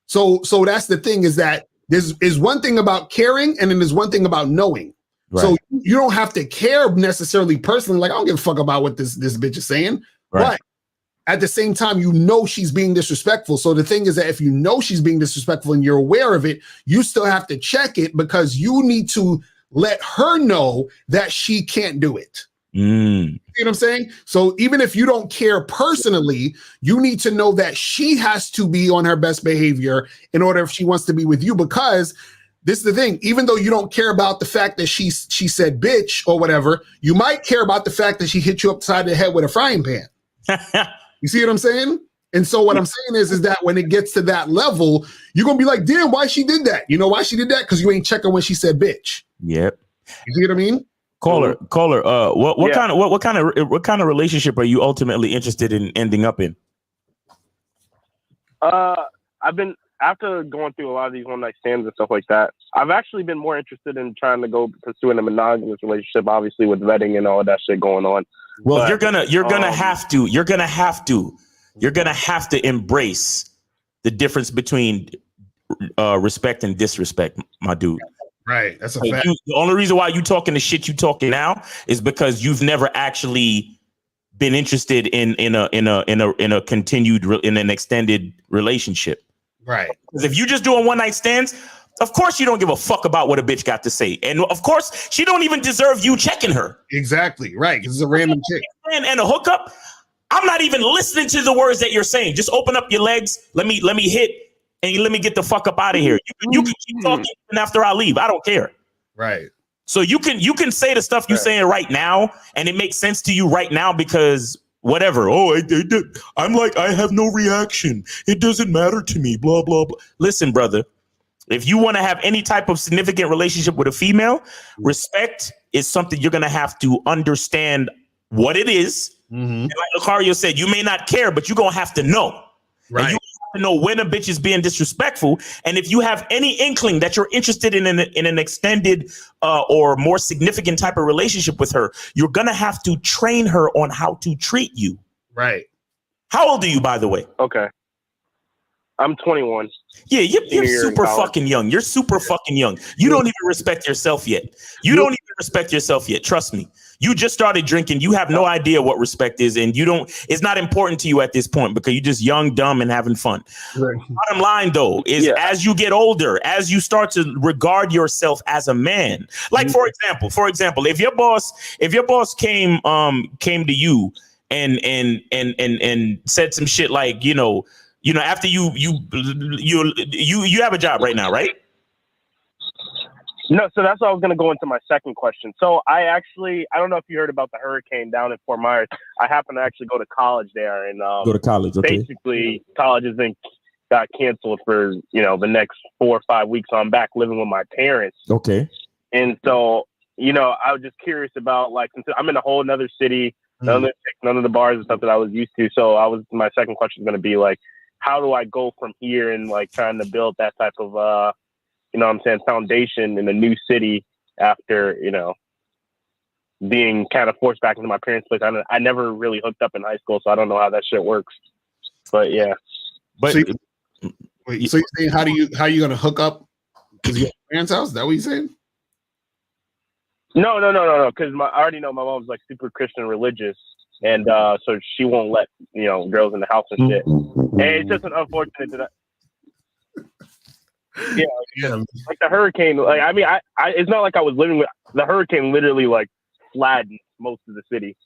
So that's the thing, is that there's one thing about caring and then there's one thing about knowing. Right. So you don't have to care necessarily personally. Like, I don't give a fuck about what this bitch is saying. Right. But at the same time, you know she's being disrespectful. So the thing is that if you know she's being disrespectful and you're aware of it, you still have to check it because you need to let her know that she can't do it. You know what I'm saying? So even if you don't care personally, you need to know that she has to be on her best behavior in order if she wants to be with you, because this is the thing, even though you don't care about the fact that she said bitch or whatever, you might care about the fact that she hit you upside the head with a frying pan. You see what I'm saying? And so what I'm saying is that when it gets to that level, you're going to be like, damn, why she did that? You know why she did that? Because you ain't checking when she said bitch. Yep. You see what I mean? Caller. What kind of relationship are you ultimately interested in ending up in? I've been, after going through a lot of these one night stands and stuff like that, I've actually been more interested in trying to go pursuing a monogamous relationship, obviously with vetting and all of that shit going on. Well, but, you're gonna have to embrace the difference between respect and disrespect, my dude. Right, that's a fact. The only reason why you talking the shit you talking now is because you've never actually been interested in a continued in an extended relationship. Right. Because if you just doing one night stands, of course you don't give a fuck about what a bitch got to say, and of course she don't even deserve you checking her. Exactly right. This is a random chick and a hookup. I'm not even listening to the words that you're saying. Just open up your legs. Let me hit. And let me get the fuck up out of here. You can keep talking after I leave. I don't care. Right. So you can say the stuff you're saying right now, and it makes sense to you right now because whatever. Oh, I'm like, I have no reaction. It doesn't matter to me. Blah, blah, blah. Listen, brother, if you want to have any type of significant relationship with a female, respect is something you're going to have to understand what it is. And like Lucario said, you may not care, but you're going to have to know. Right. And you to know when a bitch is being disrespectful, and if you have any inkling that you're interested in an extended or more significant type of relationship with her, you're gonna have to train her on how to treat you. Right. How old are you, by the way? Okay, I'm 21. Yeah, you're super fucking young. You're super fucking young. You don't even respect yourself yet. You don't even respect yourself yet. Trust me. You just started drinking. You have no idea what respect is, and it's not important to you at this point because you're just young, dumb, and having fun. Right. Bottom line, though, is as you get older, as you start to regard yourself as a man, like for example, if your boss came to you and said some shit like, after you have a job right now, right? No, so that's why I was going to go into my second question. So I don't know if you heard about the hurricane down in Fort Myers. I happen to actually go to college there, and go to college. Okay. Basically, college has got canceled for the next 4 or 5 weeks. So I'm back living with my parents. Okay. And so I was just curious about, like, since I'm in a whole other city, none of the bars and stuff that I was used to. So my second question is going to be like, how do I go from here and like trying to build that type of foundation in a new city after, being kind of forced back into my parents' place. I never really hooked up in high school, so I don't know how that shit works. But yeah. But So you're saying how you gonna hook up? Because your parents' house? Is that what you're saying? No. Because I already know my mom's like super Christian religious, and so she won't let girls in the house and shit. And it's just an unfortunate that. Yeah, like the hurricane. Like I mean, I it's not like I was living with the hurricane. Literally, like flattened most of the city.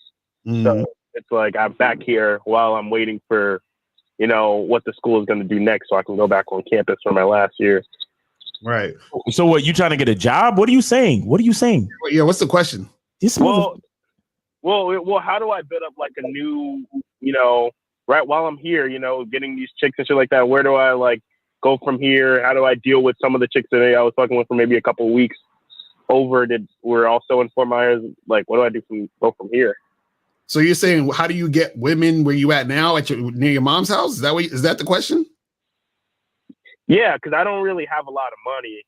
So it's like I'm back here while I'm waiting for what the school is going to do next, so I can go back on campus for my last year. Right. So what? You trying to get a job? What are you saying? Yeah. What's the question? Well, how do I build up like a new, right while I'm here, getting these chicks and shit like that? Where do I like go from here? How do I deal with some of the chicks that I was fucking with for maybe a couple of weeks over that were also in Fort Myers? Like, what do I do go from here? So you're saying, how do you get women where you at now near your mom's house? Is that the question? Yeah, because I don't really have a lot of money,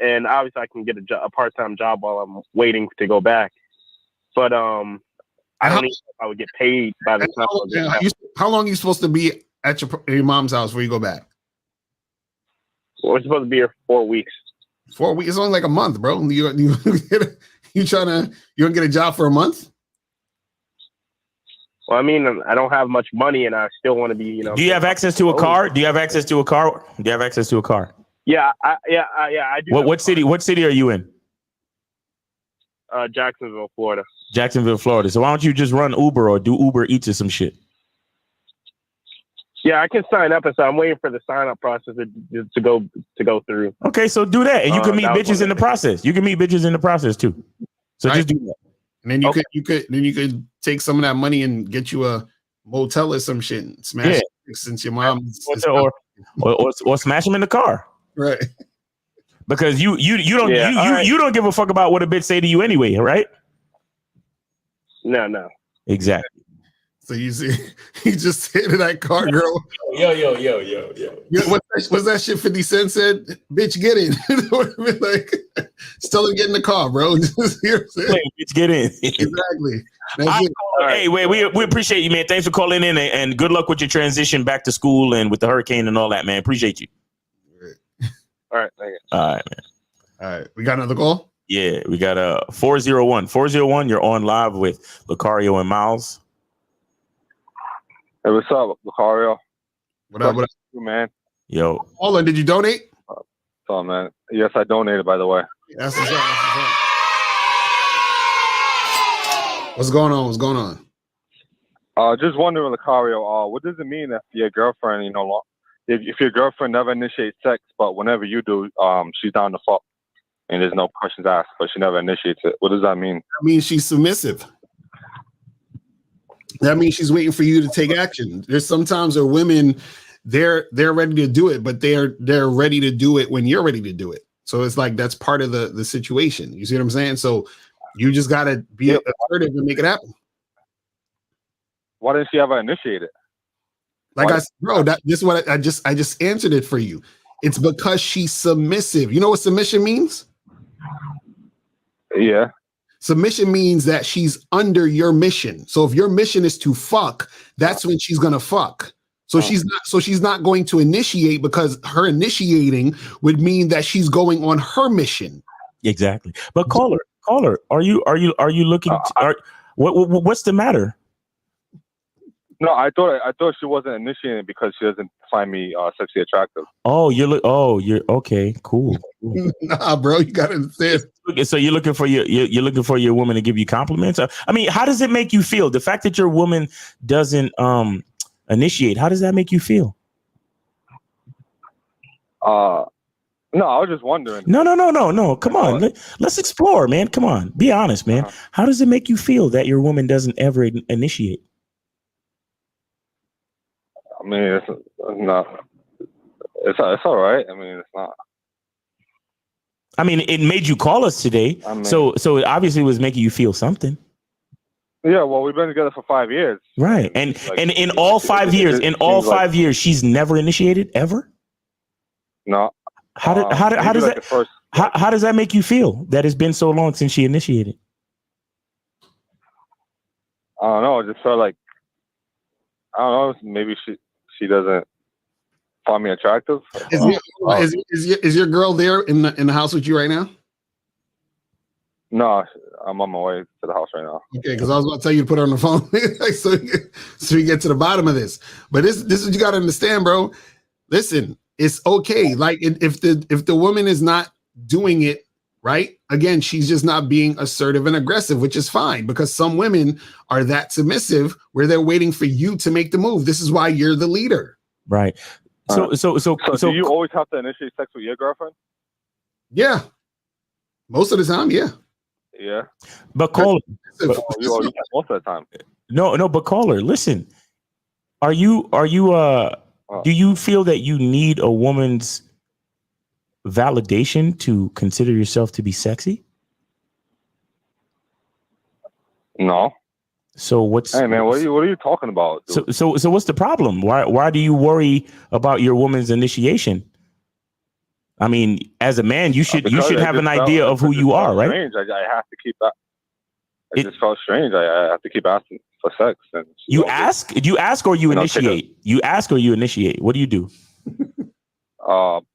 and obviously I can get a part-time job while I'm waiting to go back. But I don't know if I would get paid by the time. How long are you supposed to be at your mom's house before you go back? Well, we're supposed to be here for 4 weeks. 4 weeks? It's only like a month, bro. You gonna get a job for a month? Well, I mean, I don't have much money, and I still want to be, Do you have access to a car? Yeah, I do. What city? What city are you in? Jacksonville, Florida. Jacksonville, Florida. So why don't you just run Uber or do Uber Eats or some shit? Yeah, I can sign up, and so I'm waiting for the sign up process to go through. Okay, so do that, and you can meet bitches in the process. You can meet bitches in the process too. So just do that. And then you could take some of that money and get you a motel or some shit and smash it since your mom or smash them in the car. Right. Because you don't give a fuck about what a bitch say to you anyway, right? No. Exactly. So you see, he just hit that car, girl. Yo. What's that shit 50 Cent said? Bitch, get in. Like, still get in the car, bro. Bitch, get in. Exactly. Hey, we appreciate you, man. Thanks for calling in, and good luck with your transition back to school and with the hurricane and all that, man. Appreciate you. All right, thank you. All right, man. All right, we got another call? Yeah, we got 401. 401, you're on live with Lucario and Miles. Hey, what's up, Lucario? What up, man? Yo. Hold on, did you donate? What's up, man? Yes, I donated, by the way. That's what's up. What's going on? Just wondering, Lucario, what does it mean if your girlfriend, if your girlfriend never initiates sex, but whenever you do, she's down to fuck, and there's no questions asked, but she never initiates it? What does that mean? That means she's submissive. That means she's waiting for you to take action. There's sometimes where women, they're ready to do it, but they're ready to do it when you're ready to do it. So it's like that's part of the situation. You see what I'm saying? So you just gotta be assertive and make it happen. Why didn't she ever initiate it? Like I said, bro, this is what I just answered it for you. It's because she's submissive. You know what submission means? Yeah. Submission means that she's under your mission. So if your mission is to fuck, that's when she's gonna fuck. So she's not going to initiate, because her initiating would mean that she's going on her mission. Exactly. But caller, are you looking? What's the matter? No, I thought she wasn't initiating because she doesn't find me sexually attractive. Oh, you're okay. Cool. Nah, bro, you gotta understand. So you're looking for your woman to give you compliments. I mean, how does it make you feel? The fact that your woman doesn't initiate, how does that make you feel? No, I was just wondering. No. Come on, let's explore, man. Come on, be honest, man. How does it make you feel that your woman doesn't ever initiate? I mean, it's not. It's all right. I mean, it's not. I mean, it made you call us today, so it obviously was making you feel something. Yeah, well, we've been together for 5 years. Right, and in all 5 years, years, she's never initiated ever. No. How does that make you feel that it's been so long since she initiated? I don't know. I just felt like, I don't know. Maybe she doesn't find me attractive. Is your girl there in the house with you right now? No, I'm on my way to the house right now. Okay, because I was about to tell you to put her on the phone so you get to the bottom of this. But this is what you got to understand, bro. Listen, it's okay. Like if the woman is not doing it right, again, she's just not being assertive and aggressive, which is fine because some women are that submissive where they're waiting for you to make the move. This is why you're the leader, right? So do you always have to initiate sex with your girlfriend? Yeah, most of the time, yeah. Yeah, but caller, you most of the time. No, but caller, listen. Are you do you feel that you need a woman's validation to consider yourself to be sexy? No. So what's Hey man, what are you talking about? Dude? So what's the problem? Why do you worry about your woman's initiation? I mean, as a man, you should have an idea of who you are, right? Strange. I have to keep that. It just felt strange. I have to keep asking for sex. And you ask? Do you ask or you initiate? You ask or you initiate? What do you do?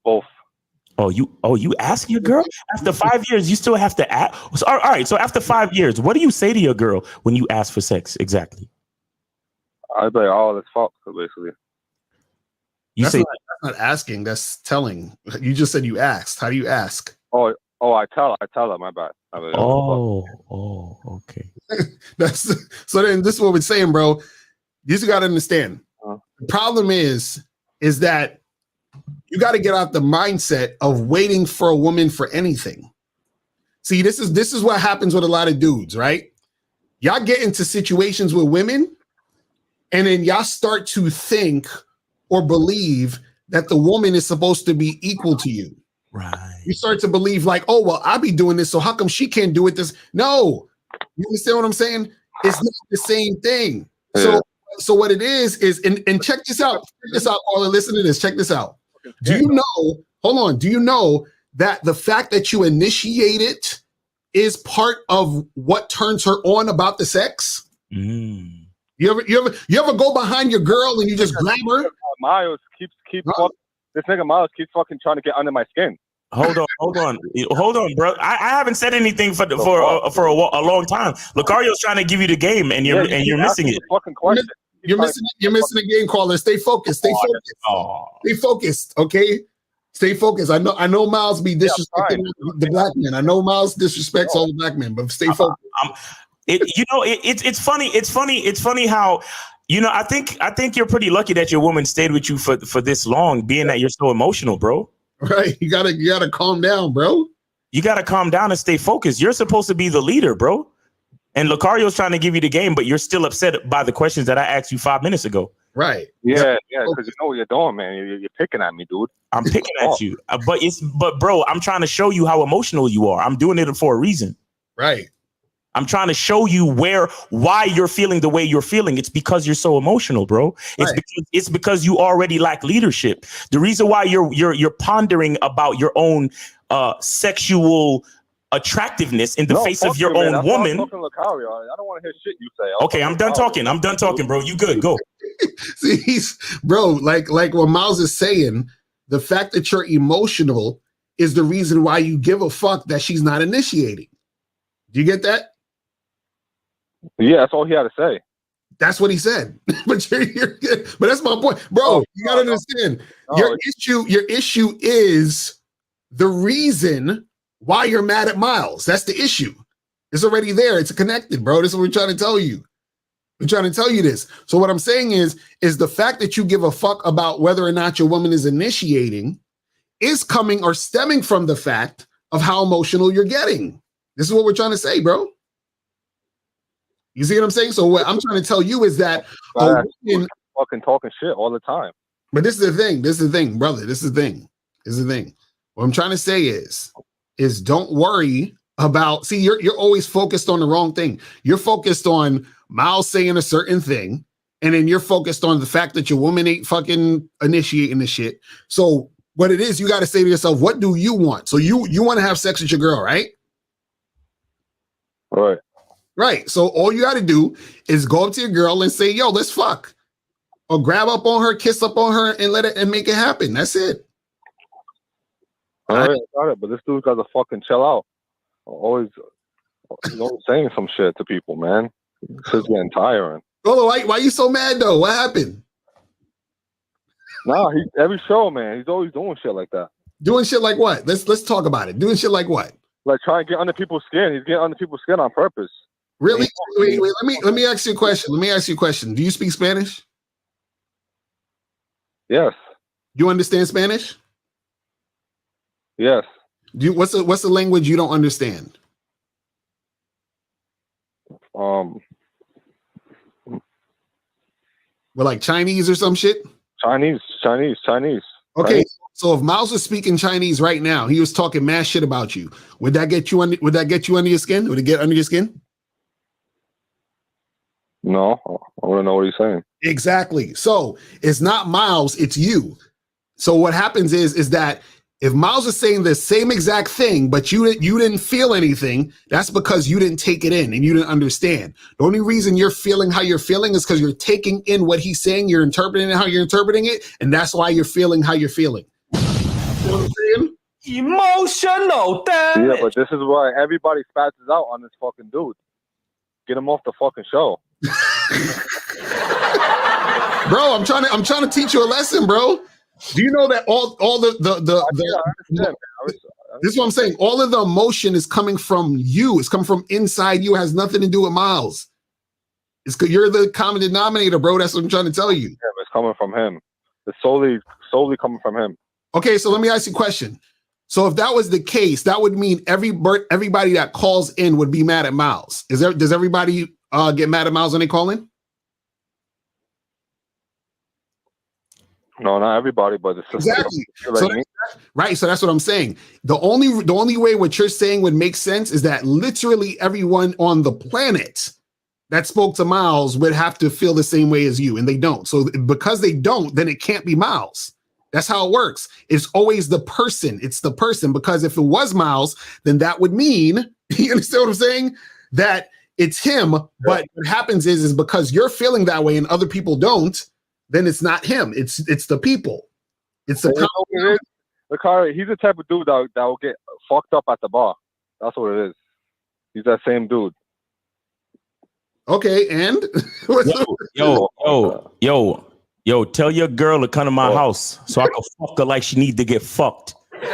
Both. Oh, you ask your girl? After 5 years, you still have to ask? So, all right, so after 5 years, what do you say to your girl when you ask for sex exactly? I'd be like, oh, let's fuck, basically. That's not asking, that's telling. You just said you asked. How do you ask? Oh, I tell her, my bad. Okay. So then this is what we're saying, bro. You just gotta understand. The problem is that you got to get out the mindset of waiting for a woman for anything. See, this is what happens with a lot of dudes, right? Y'all get into situations with women, and then y'all start to think or believe that the woman is supposed to be equal to you. Right. You start to believe like, oh, well, I'll be doing this, so how come she can't do it? No. You understand what I'm saying? It's not the same thing. So what it is, and check this out. Check this out, Paula. Listen to this. Check this out. Do you know that the fact that you initiate it is part of what turns her on about the sex? Mm. You ever go behind your girl and you just grab her? Miles keeps this nigga Miles keeps fucking trying to get under my skin. Hold on, bro. I haven't said anything for a long time. Lucario's trying to give you the game, and you're missing it. You're missing the game, caller. Stay focused. Stay focused. Okay, stay focused. I know Miles be disrespecting the black men. I know Miles disrespects all the black men, but stay focused. It's funny. It's funny how. I think you're pretty lucky that your woman stayed with you for this long, being that you're so emotional, bro. Right. You gotta calm down, bro. You gotta calm down and stay focused. You're supposed to be the leader, bro. And Lucario's trying to give you the game, but you're still upset by the questions that I asked you 5 minutes ago. Right. Yeah, because you know what you're doing, man. You're picking at me, dude. I'm picking at you. But bro, I'm trying to show you how emotional you are. I'm doing it for a reason. Right. I'm trying to show you why you're feeling the way you're feeling. It's because you're so emotional, bro. It's because you already lack leadership. The reason why you're pondering about your own sexual attractive-ness in the face of your own woman. I don't want to hear shit you say. Okay, I'm done talking, bro. You good? Go. See, bro, like what Miles is saying, the fact that you're emotional is the reason why you give a fuck that she's not initiating. Do you get that? Yeah, that's all he had to say. That's what he said. But but that's my point, bro. You gotta understand. Your issue is the reason why you're mad at Miles. That's the issue. It's already there. It's connected, bro. This is what we're trying to tell you. We're trying to tell you this. So what I'm saying is the fact that you give a fuck about whether or not your woman is initiating is coming or stemming from the fact of how emotional you're getting. This is what we're trying to say, bro. You see what I'm saying? So what I'm trying to tell you is that fucking talking shit all the time. But this is the thing. This is the thing, brother. This is the thing. This is the thing. What I'm trying to say is don't worry about. See, you're always focused on the wrong thing. You're focused on Miles saying a certain thing, and then you're focused on the fact that your woman ain't fucking initiating the shit. So what it is, you got to say to yourself, what do you want? So you want to have sex with your girl, right? Right. Right. So all you got to do is go up to your girl and say, yo, let's fuck. Or grab up on her, kiss up on her, and let it and make it happen. That's it. All right, got it. But this dude got to fucking chill out. Always saying some shit to people, man. It's just getting tiring. Golo, why you so mad though? What happened? Nah, every show, man, he's always doing shit like that. Doing shit like what? Let's talk about it. Doing shit like what? Like trying to get under people's skin. He's getting under people's skin on purpose. Really? Wait. Let me ask you a question. Do you speak Spanish? Yes. Do you understand Spanish? Yes. What's the language you don't understand? Well, like Chinese or some shit? Chinese. Okay, right? so if Miles was speaking Chinese right now, he was talking mad shit about you. Would that get you under your skin? Would it get under your skin? No, I wouldn't know what he's saying. Exactly. So it's not Miles, it's you. So what happens is that if Miles is saying the same exact thing, but you didn't feel anything, that's because you didn't take it in and you didn't understand. The only reason you're feeling how you're feeling is because you're taking in what he's saying, you're interpreting it how you're interpreting it, and that's why you're feeling how you're feeling. You know what I'm saying? Emotional damage. Yeah, but this is why everybody spazzes out on this fucking dude. Get him off the fucking show. Bro, I'm trying to teach you a lesson, bro. Do you know that all the this is what I'm saying. All of the emotion is coming from you. It's coming from inside you. It has nothing to do with Miles. It's because you're the common denominator, bro. That's what I'm trying to tell you. Yeah, it's coming from him. It's solely coming from him. Okay, so let me ask you a question. So if that was the case, that would mean everybody that calls in would be mad at Miles. Does everybody get mad at Miles when they call in? No, not everybody, but it's just exactly. Like Right. So that's what I'm saying. The only way what you're saying would make sense is that literally everyone on the planet that spoke to Miles would have to feel the same way as you, and they don't. So because they don't, then it can't be Miles. That's how it works. It's always the person. It's the person, because if it was Miles, then that would mean, you understand what I'm saying? That it's him. But what happens is because you're feeling that way and other people don't, then it's not him. It's the people. It's the he's the type of dude that will get fucked up at the bar. That's what it is. He's that same dude. Okay, and yo, tell your girl to come to my house so I can fuck her like she need to get fucked. You know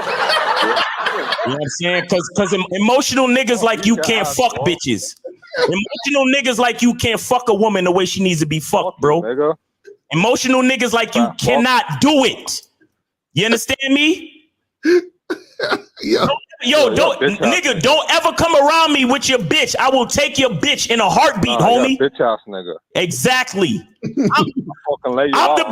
what I'm saying? Because emotional niggas like you can't fuck bitches. Emotional niggas like you can't fuck a woman the way she needs to be fucked, bro. Emotional niggas like you cannot do it. You understand me? Don't ever come around me with your bitch. I will take your bitch in a heartbeat, homie. Bitch ass nigga. Exactly. I'm the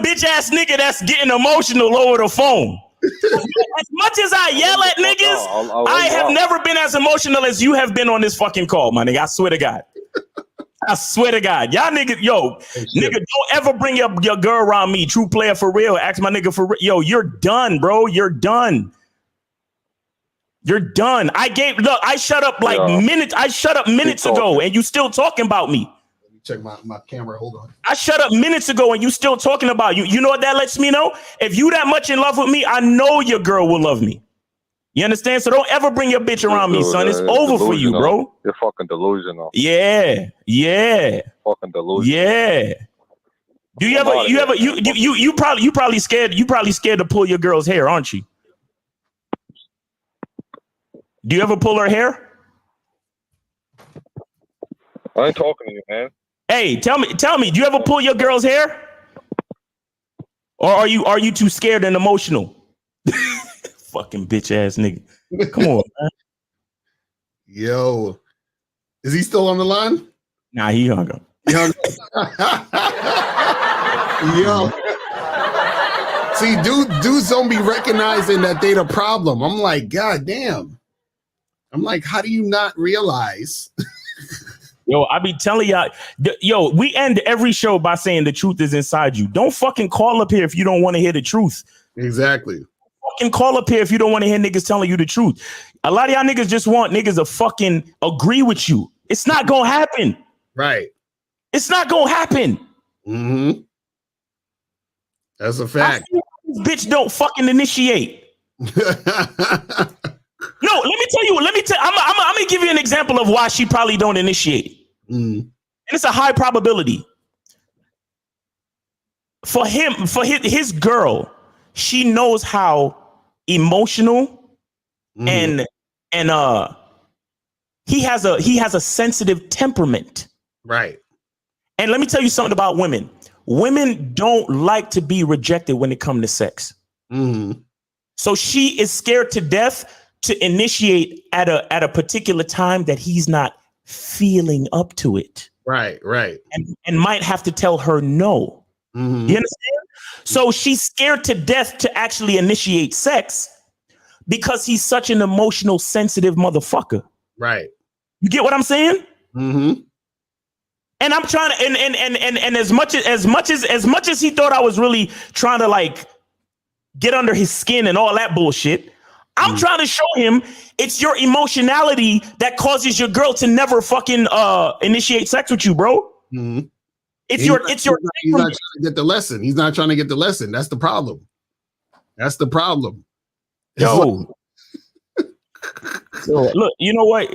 bitch ass nigga that's getting emotional over the phone. As much as I yell at niggas, I have never been as emotional as you have been on this fucking call, my nigga. I swear to God. I swear to God, y'all niggas, nigga, don't ever bring your girl around me. True player for real. Ask my nigga for real. Yo, you're done, bro. You're done. You're done. I shut up minutes ago, and you still talking about me. Let me check my camera. Hold on. I shut up minutes ago, and you still talking about you. You know what that lets me know? If you that much in love with me, I know your girl will love me. You understand? So don't ever bring your bitch around me, son. It's over for you, bro. You're fucking delusional. Yeah. Fucking delusional. Yeah. Do you probably scared to pull your girl's hair, aren't you? Do you ever pull her hair? I ain't talking to you, man. Hey, tell me, do you ever pull your girl's hair? Or are you too scared and emotional? Fucking bitch ass nigga. Come on, man. Yo. Is he still on the line? Nah, he hung up. Yo. See, dudes don't be recognizing that they the problem. I'm like, God damn. I'm like, how do you not realize? Yo, I be telling y'all, we end every show by saying the truth is inside you. Don't fucking call up here if you don't want to hear the truth. Exactly. Fucking call up here if you don't want to hear niggas telling you the truth. A lot of y'all niggas just want niggas to fucking agree with you. It's not gonna happen. Right. It's not gonna happen. Mm-hmm. That's a fact. This bitch don't fucking initiate. No, let me tell. I'm gonna give you an example of why she probably don't initiate. And it's a high probability. For his girl, she knows how emotional and he has a sensitive temperament. Right. And let me tell you something about women. Women don't like to be rejected when it comes to sex. So she is scared to death to initiate at a particular time that he's not feeling up to it. Right. And might have to tell her no. You understand? So she's scared to death to actually initiate sex because he's such an emotional, sensitive motherfucker. Right. You get what I'm saying? And I'm trying to, and as much as he thought I was really trying to like get under his skin and all that bullshit, I'm trying to show him it's your emotionality that causes your girl to never fucking initiate sex with you, bro. He's not trying to get the lesson. He's not trying to get the lesson. That's the problem. Yo. So, look, you know what?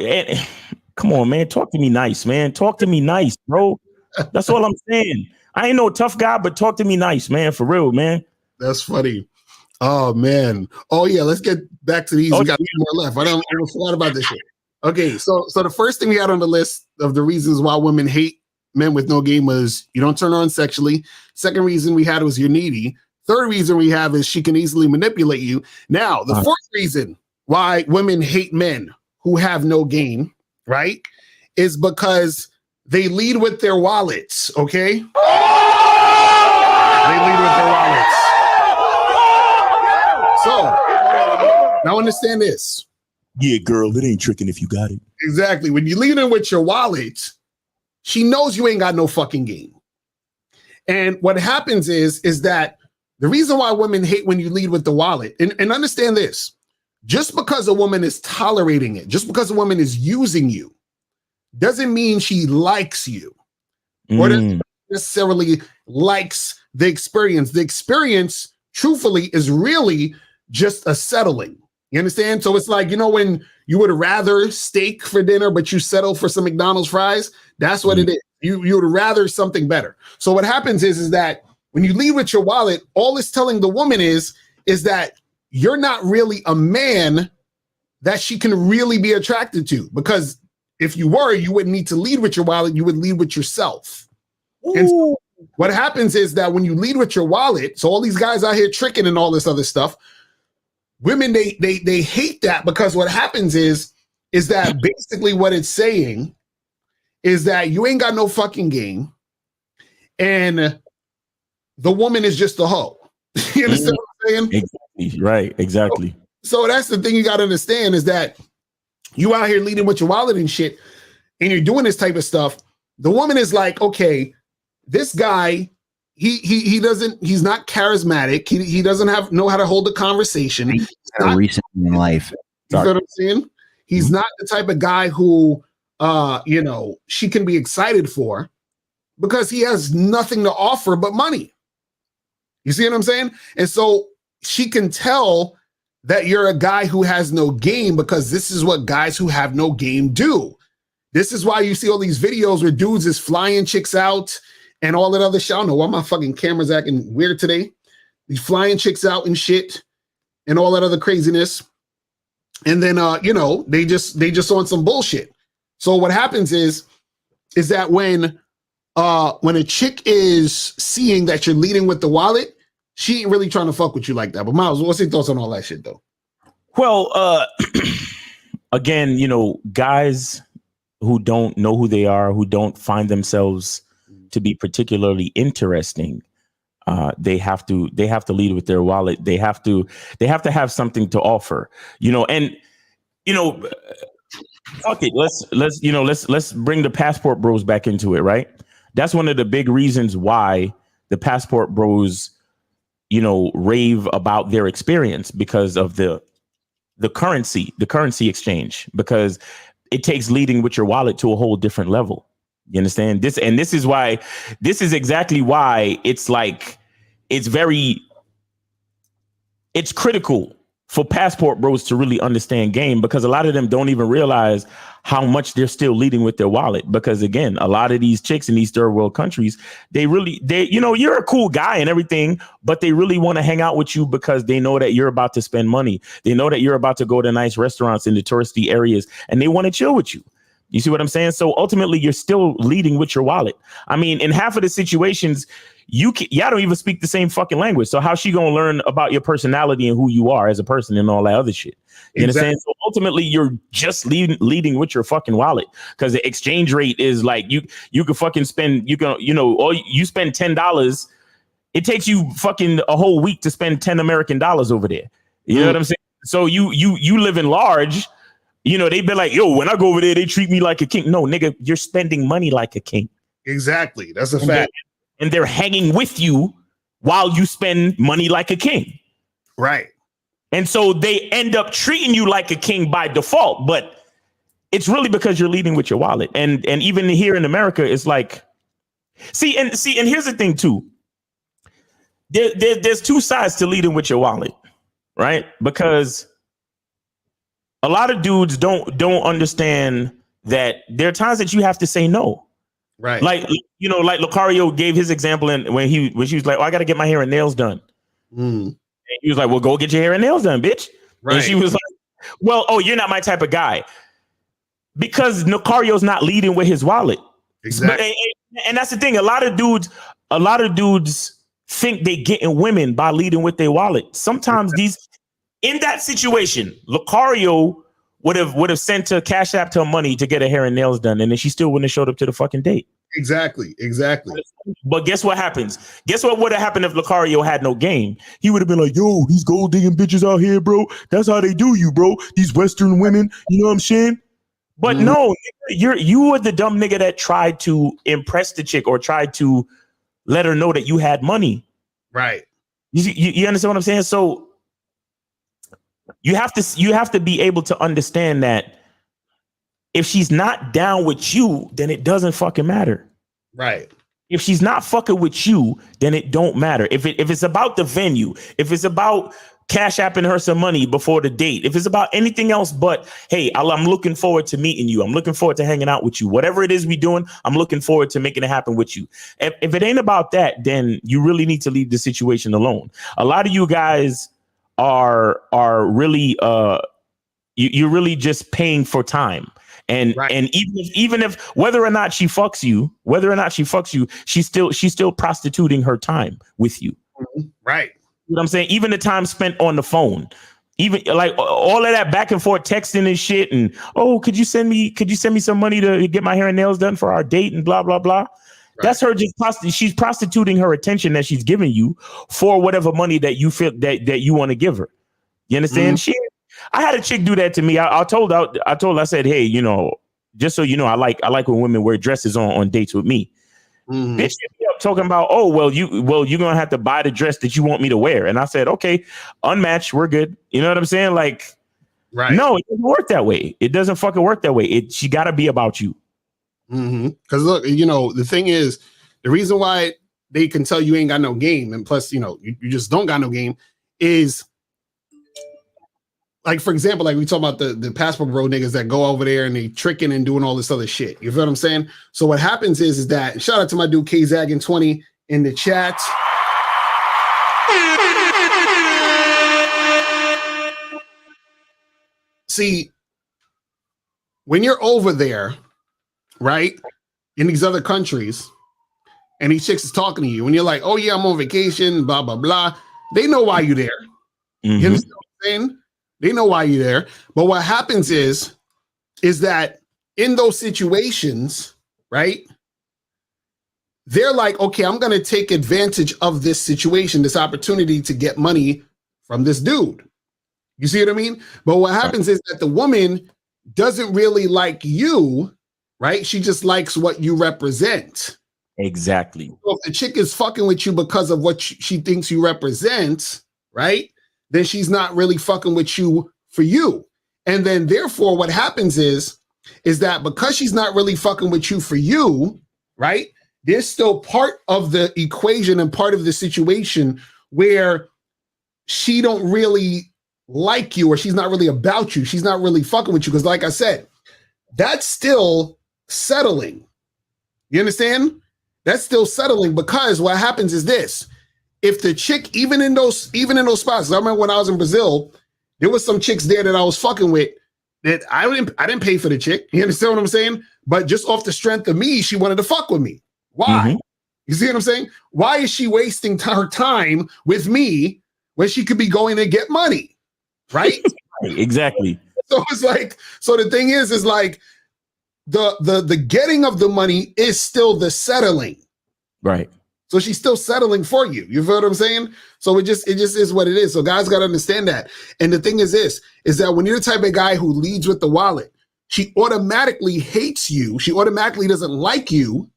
Come on, man. Talk to me nice, man. Talk to me nice, bro. That's all I'm saying. I ain't no tough guy, but talk to me nice, man. For real, man. That's funny. Oh, man. Oh, yeah. Let's get back to these. We got more left. I almost forgot about this shit. Okay. So the first thing we had on the list of the reasons why women hate men with no game was you don't turn on sexually. Second reason we had was you're needy. Third reason we have is she can easily manipulate you. Now, the fourth reason why women hate men who have no game, right, is because they lead with their wallets, okay? They lead with their wallets. So, now understand this. Yeah, girl, it ain't tricking if you got it. Exactly. When you lead in with your wallet, she knows you ain't got no fucking game. And what happens is that the reason why women hate when you lead with the wallet, and understand this, just because a woman is tolerating it, just because a woman is using you, doesn't mean she likes you or doesn't necessarily likes the experience. The experience, truthfully, is really just a settling. You understand? So it's like, you know, when you would rather steak for dinner, but you settle for some McDonald's fries, that's what it is. You would rather something better. So what happens is that when you leave with your wallet, all it's telling the woman is that you're not really a man that she can really be attracted to, because if you were, you wouldn't need to lead with your wallet. You would lead with yourself. And so what happens is that when you lead with your wallet, so all these guys out here tricking and all this other stuff, women, they hate that, because what happens is that basically what it's saying is that you ain't got no fucking game and the woman is just a hoe. You understand what I'm saying? Exactly. Right. Exactly. So that's the thing you got to understand, is that you out here leading with your wallet and shit, and you're doing this type of stuff. The woman is like, okay, this guy, he's not charismatic. He doesn't know how to hold a conversation. He's not recent in life. You know what I'm saying? He's not the type of guy who, she can be excited for, because he has nothing to offer but money. You see what I'm saying? And so she can tell that you're a guy who has no game, because this is what guys who have no game do. This is why you see all these videos where dudes is flying chicks out and all that other shit. I don't know why my fucking camera's acting weird today. These flying chicks out and shit and all that other craziness. And then, they just on some bullshit. So what happens is that when a chick is seeing that you're leading with the wallet, she ain't really trying to fuck with you like that. But Miles, what's your thoughts on all that shit, though? Well, again, guys who don't know who they are, who don't find themselves to be particularly interesting, they have to lead with their wallet. They have to have something to offer, and fuck it. Let's bring the passport bros back into it, right? That's one of the big reasons why the passport bros, rave about their experience, because of the currency exchange, because it takes leading with your wallet to a whole different level. You understand this? And this is exactly why it's like, it's critical for passport bros to really understand game, because a lot of them don't even realize how much they're still leading with their wallet. Because again, a lot of these chicks in these third world countries, they you're a cool guy and everything, but they really want to hang out with you because they know that you're about to spend money. They know that you're about to go to nice restaurants in the touristy areas, and they want to chill with you. You see what I'm saying? So ultimately, you're still leading with your wallet. I mean, in half of the situations, y'all don't even speak the same fucking language. So how's she gonna learn about your personality and who you are as a person and all that other shit? You understand? So ultimately, you're just leading with your fucking wallet, because the exchange rate is like you could fucking spend you spend $10. It takes you fucking a whole week to spend $10 American over there. You know what I'm saying? So you live in large. They be like, yo, when I go over there, they treat me like a king. No, nigga, you're spending money like a king. Exactly. That's a fact. And they're hanging with you while you spend money like a king. Right. And so they end up treating you like a king by default, but it's really because you're leading with your wallet. And even here in America, it's like, and here's the thing too. There's two sides to leading with your wallet, right? Because a lot of dudes don't understand that there are times that you have to say no. Right. Like Lucario gave his example, and when she was like, oh, I got to get my hair and nails done. And he was like, well, go get your hair and nails done, bitch. Right. And she was like, well, oh, you're not my type of guy. Because Lucario's not leading with his wallet. Exactly. And that's the thing. A lot of dudes think they getting women by leading with their wallet. Sometimes in that situation, Lucario would have sent her Cash App to her money to get her hair and nails done, and then she still wouldn't have showed up to the fucking date. Exactly. But guess what happens? Guess what would have happened if Lucario had no game? He would have been like, yo, these gold digging bitches out here, bro. That's how they do you, bro. These Western women, you know what I'm saying? But no, you were the dumb nigga that tried to impress the chick or tried to let her know that you had money. Right. You understand what I'm saying? So you have to be able to understand that if she's not down with you, then it doesn't fucking matter. Right. If she's not fucking with you, then it don't matter. If it's about the venue, if it's about Cash Apping her some money before the date, if it's about anything else but, hey, I'm looking forward to meeting you. I'm looking forward to hanging out with you. Whatever it is we doing, I'm looking forward to making it happen with you. If it ain't about that, then you really need to leave the situation alone. A lot of you guys are really you're really just paying for time. And even if whether or not she fucks you, she's still prostituting her time with you. Right. You know what I'm saying? Even the time spent on the phone, even like all of that back and forth texting and shit. And, oh, could you send me some money to get my hair and nails done for our date and blah, blah, blah. Right. That's her she's prostituting her attention that she's giving you for whatever money that you feel that you want to give her. You understand? I had a chick do that to me. I told her, I said, hey, just so you know, I like when women wear dresses on dates with me. Bitch hit me up talking about, oh, well, you're gonna have to buy the dress that you want me to wear. And I said, okay, unmatched, we're good. You know what I'm saying? Like, right. No, it doesn't work that way. It doesn't fucking work that way. She gotta be about you. Because look, the thing is, the reason why they can tell you ain't got no game, and plus, you just don't got no game, is like, for example, like we talk about the passport bro niggas that go over there and they tricking and doing all this other shit. You feel what I'm saying? So what happens is that, shout out to my dude KZaggin20 in the chat. See, when you're over there, right, in these other countries, and these chicks is talking to you, and you're like, oh yeah, I'm on vacation, blah, blah, blah. They know why you're there. You understand what I'm saying? They know why you're there. But what happens is that in those situations, right, they're like, okay, I'm going to take advantage of this situation, this opportunity to get money from this dude. You see what I mean? But what happens is that the woman doesn't really like you, right? She just likes what you represent. Exactly. So if the chick is fucking with you because of what she thinks you represent, right, then she's not really fucking with you for you. And then therefore what happens is is that because she's not really fucking with you for you, right? There's still part of the equation and part of the situation where she don't really like you, or she's not really about you. She's not really fucking with you. Because like I said, that's still settling. You understand? That's still settling, because what happens is this. If the chick, even in those spots, I remember when I was in Brazil, there was some chicks there that I was fucking with that I didn't pay for the chick. You understand what I'm saying? But just off the strength of me, she wanted to fuck with me. Why? Mm-hmm. You see what I'm saying? Why is she wasting her time with me when she could be going to get money? Right? Exactly. So it's like, so the thing is like the getting of the money is still the settling. Right. So she's still settling for you. You feel what I'm saying? So it just is what it is. So guys got to understand that. And the thing is this, is that when you're the type of guy who leads with the wallet, she automatically hates you. She automatically doesn't like you.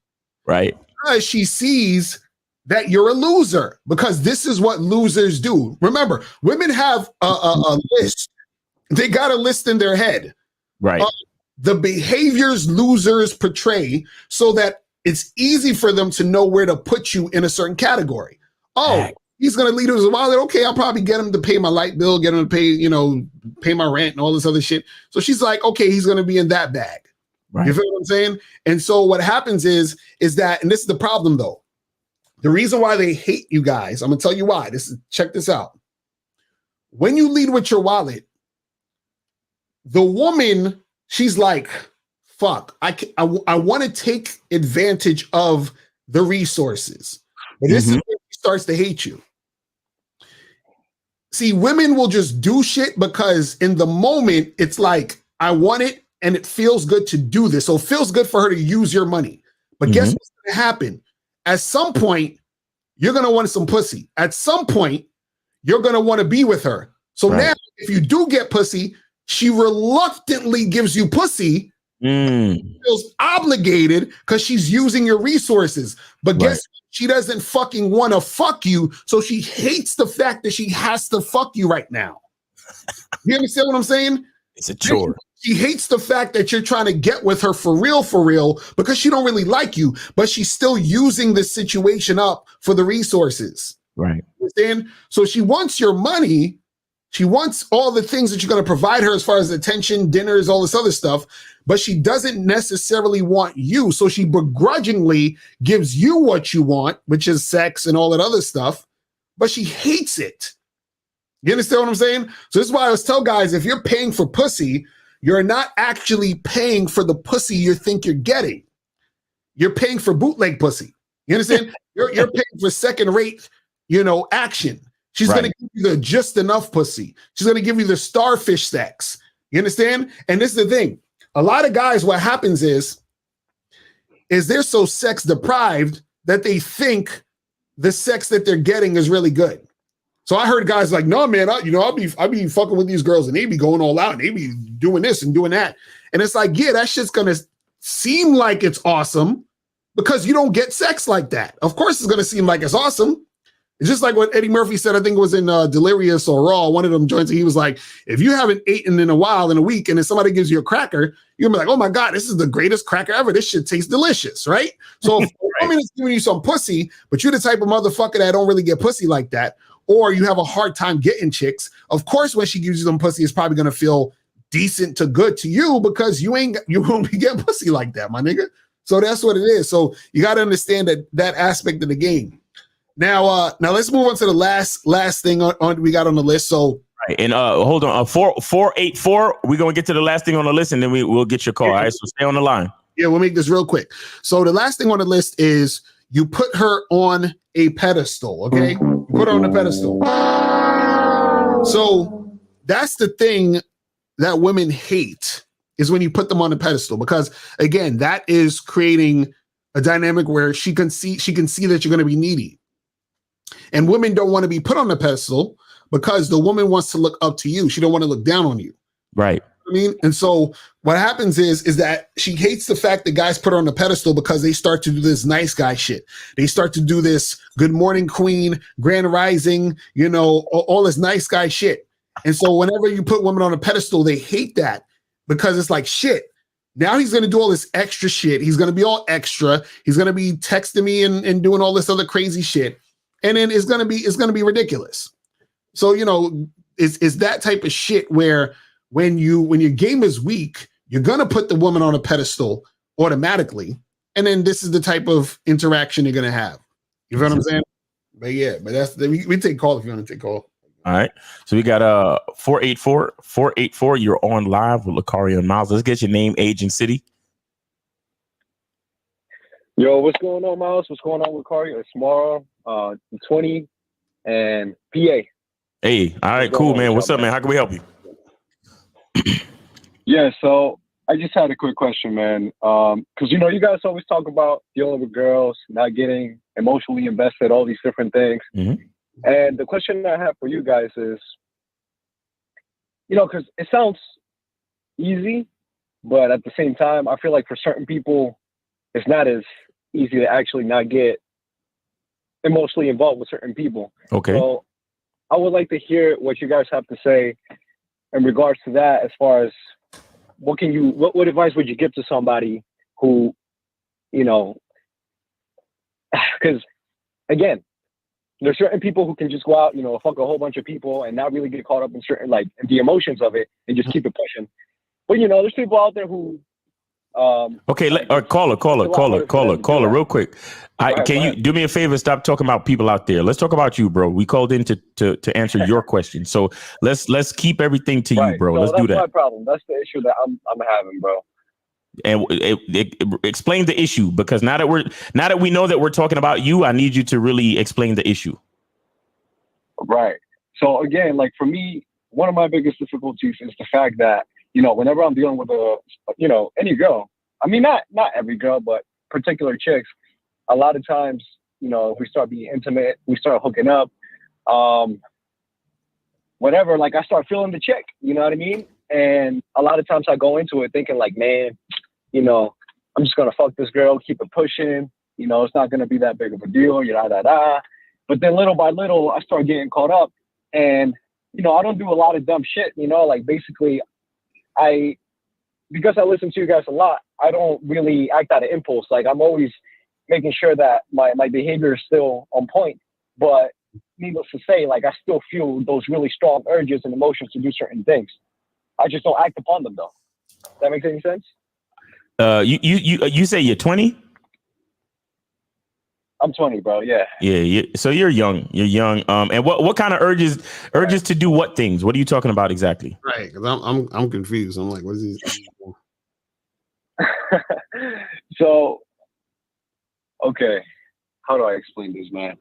Right. Because she sees that you're a loser, because this is what losers do. Remember, women have a list. They got a list in their head. Right. The behaviors losers portray, so that it's easy for them to know where to put you in a certain category. Oh, he's going to lead us a wallet. Okay, I'll probably get him to pay my light bill, get him to pay, pay my rent and all this other shit. So she's like, okay, he's going to be in that bag. Right. You feel what I'm saying? And so what happens is that, and this is the problem though, the reason why they hate you guys, I'm going to tell you why. Check this out. When you lead with your wallet, the woman, she's like, fuck, I want to take advantage of the resources. But this is when she starts to hate you. See, women will just do shit because in the moment, it's like, I want it and it feels good to do this. So it feels good for her to use your money. But guess what's going to happen? At some point, you're going to want some pussy. At some point, you're going to want to be with her. So now, if you do get pussy, she reluctantly gives you pussy. Feels obligated because she's using your resources. But guess what? She doesn't fucking want to fuck you. So she hates the fact that she has to fuck you right now. You understand what I'm saying? It's a chore. She hates the fact that you're trying to get with her for real, because she don't really like you, but she's still using the situation up for the resources. Right. You understand? So she wants your money. She wants all the things that you're going to provide her as far as attention, dinners, all this other stuff, but she doesn't necessarily want you. So she begrudgingly gives you what you want, which is sex and all that other stuff, but she hates it. You understand what I'm saying? So this is why I always tell guys, if you're paying for pussy, you're not actually paying for the pussy you think you're getting. You're paying for bootleg pussy. You understand? You're paying for second-rate, action. She's going to give you the just enough pussy. She's going to give you the starfish sex. You understand? And this is the thing. A lot of guys, what happens is they're so sex deprived that they think the sex that they're getting is really good. So I heard guys like, no, man, I'll be fucking with these girls and they be going all out and they be doing this and doing that. And it's like, yeah, that shit's going to seem like it's awesome because you don't get sex like that. Of course it's going to seem like it's awesome. It's just like what Eddie Murphy said, I think it was in Delirious or Raw, one of them joints. He was like, if you haven't eaten in a week, and then somebody gives you a cracker, you're gonna be like, oh my God, this is the greatest cracker ever. This shit tastes delicious, right? So if a woman is giving you some pussy, but you're the type of motherfucker that don't really get pussy like that, or you have a hard time getting chicks, of course, when she gives you some pussy, it's probably gonna feel decent to good to you because you won't be getting pussy like that, my nigga. So that's what it is. So you got to understand that aspect of the game. Now let's move on to the last thing on we got on the list. So and hold on, 484. We're gonna get to the last thing on the list, and then we'll get your call. All right, so stay on the line. Yeah, we'll make this real quick. So the last thing on the list is you put her on a pedestal. Okay, you put her on a pedestal. So that's the thing that women hate is when you put them on a pedestal, because again, that is creating a dynamic where she can see that you're going to be needy. And women don't want to be put on a pedestal because the woman wants to look up to you. She don't want to look down on you. Right. I mean, and so what happens is that she hates the fact that guys put her on the pedestal because they start to do this nice guy shit. They start to do this good morning queen, grand rising, all this nice guy shit. And so whenever you put women on a pedestal, they hate that because it's like, shit, Now he's going to do all this extra shit. He's going to be all extra. He's going to be texting me and doing all this other crazy shit. And then it's going to be ridiculous. So, you know, it's that type of shit where when your game is weak, you're going to put the woman on a pedestal automatically. And then this is the type of interaction you're going to have. You know what I'm saying? But yeah, but that's we take call if you want to take call. All right. So we got 484. You're on live with Lucario and Miles. Let's get your name, age, and city. Yo, what's going on, Miles? What's going on, Lucario? It's Mara, 20, and PA. Hey, all right, cool, man. What's up, man? How can we help you? Yeah, so I just had a quick question, man. Because, you know, you guys always talk about dealing with girls, not getting emotionally invested, all these different things. Mm-hmm. And the question I have for you guys is, you know, because it sounds easy, but at the same time, I feel like for certain people, it's not as easy to actually not get emotionally involved with certain people. Okay. So I would like to hear what you guys have to say in regards to that, as far as what advice would you give to somebody who, you know, because again, there's certain people who can just go out, you know, fuck a whole bunch of people and not really get caught up in certain, like, the emotions of it and just keep it pushing. But, you know, there's people out there who, okay, caller, real quick. Can you do me a favor? Stop talking about people out there. Let's talk about you, bro. We called in to answer your question. So let's keep everything to you, bro. So let's do that. That's my problem. That's the issue that I'm having, bro. And explain the issue, because now that we know that we're talking about you, I need you to really explain the issue. Right. So again, like for me, one of my biggest difficulties is the fact that, you know, whenever I'm dealing with any girl, I mean, not every girl, but particular chicks, a lot of times, you know, if we start being intimate, we start hooking up, whatever, like I start feeling the chick, you know what I mean? And a lot of times I go into it thinking like, man, you know, I'm just going to fuck this girl, keep it pushing, you know, it's not going to be that big of a deal, But then little by little, I start getting caught up, and, you know, I don't do a lot of dumb shit, you know, like basically because I listen to you guys a lot, I don't really act out of impulse. Like I'm always making sure that my behavior is still on point, but needless to say, like I still feel those really strong urges and emotions to do certain things. I just don't act upon them though. Does that make any sense? You say you're 20? I'm 20, bro. Yeah. Yeah. So you're young. And what kind of urges to do what things? What are you talking about exactly? Right. Because I'm confused. I'm like, what is this? So, okay. How do I explain this, man?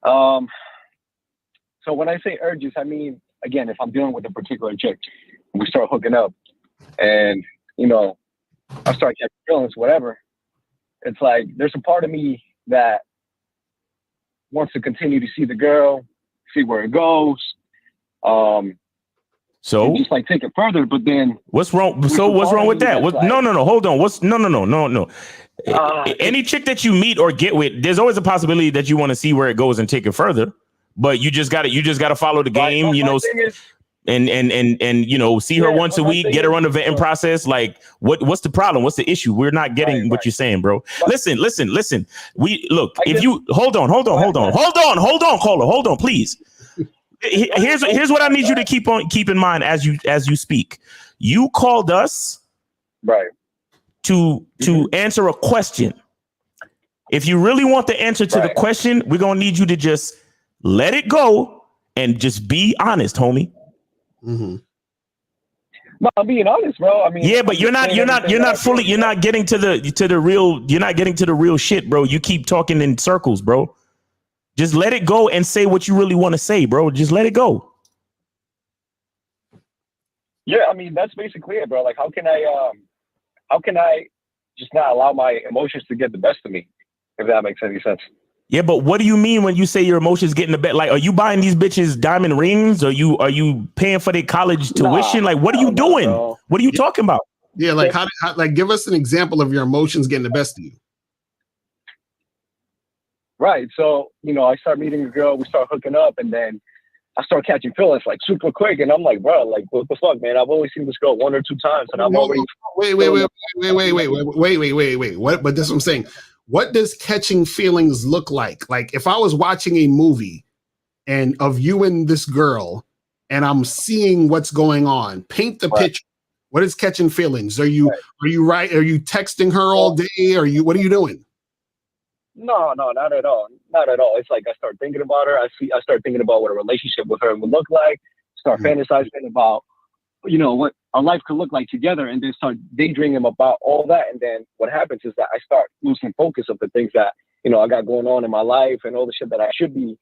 So when I say urges, I mean, again, if I'm dealing with a particular chick, we start hooking up, and, you know, I start catching feelings, whatever. It's like there's a part of me that wants to continue to see the girl, see where it goes. So just like take it further, but then what's wrong? So what's wrong with that? No. Hold on. No. Any chick that you meet or get with, there's always a possibility that you want to see where it goes and take it further. But you just gotta follow the game, you know, and you know, see her once a week, get her on the vetting process. Like, what's the problem? What's the issue? We're not getting what you're saying, bro. Listen. We look. If you hold on, caller, hold on, please. Here's what I need you to keep in mind as you speak. You called us right to answer a question. If you really want the answer to the question, we're gonna need you to just let it go and just be honest, homie. Mm-hmm. No, I'm being honest, bro. I mean, yeah, but you're not getting to the real shit, bro. You keep talking in circles, bro. Just let it go and say what you really want to say, bro. Just let it go. Yeah, I mean, that's basically it, bro. Like, how can I just not allow my emotions to get the best of me, if that makes any sense? Yeah, but what do you mean when you say your emotions getting the best? Like, are you buying these bitches diamond rings? Are you paying for their college tuition? Like, what are you doing? What are you talking about? Yeah, like how like give us an example of your emotions getting the best of you. Right. So, you know, I start meeting a girl, we start hooking up, and then I start catching feelings like super quick, and I'm like, bro, like what the fuck, man? I've only seen this girl 1 or 2 times, and I'm already wait. What? But this is what I'm saying. What does catching feelings look like? Like if I was watching a movie and of you and this girl, and I'm seeing what's going on, paint the picture. What is catching feelings? Are you right? Are you texting her all day? What are you doing? No, not at all. Not at all. It's like I start thinking about her. I start thinking about what a relationship with her would look like. Start fantasizing about, what our life could look like together, and then start daydreaming about all that. And then what happens is that I start losing focus of the things that I got going on in my life and all the shit that I should be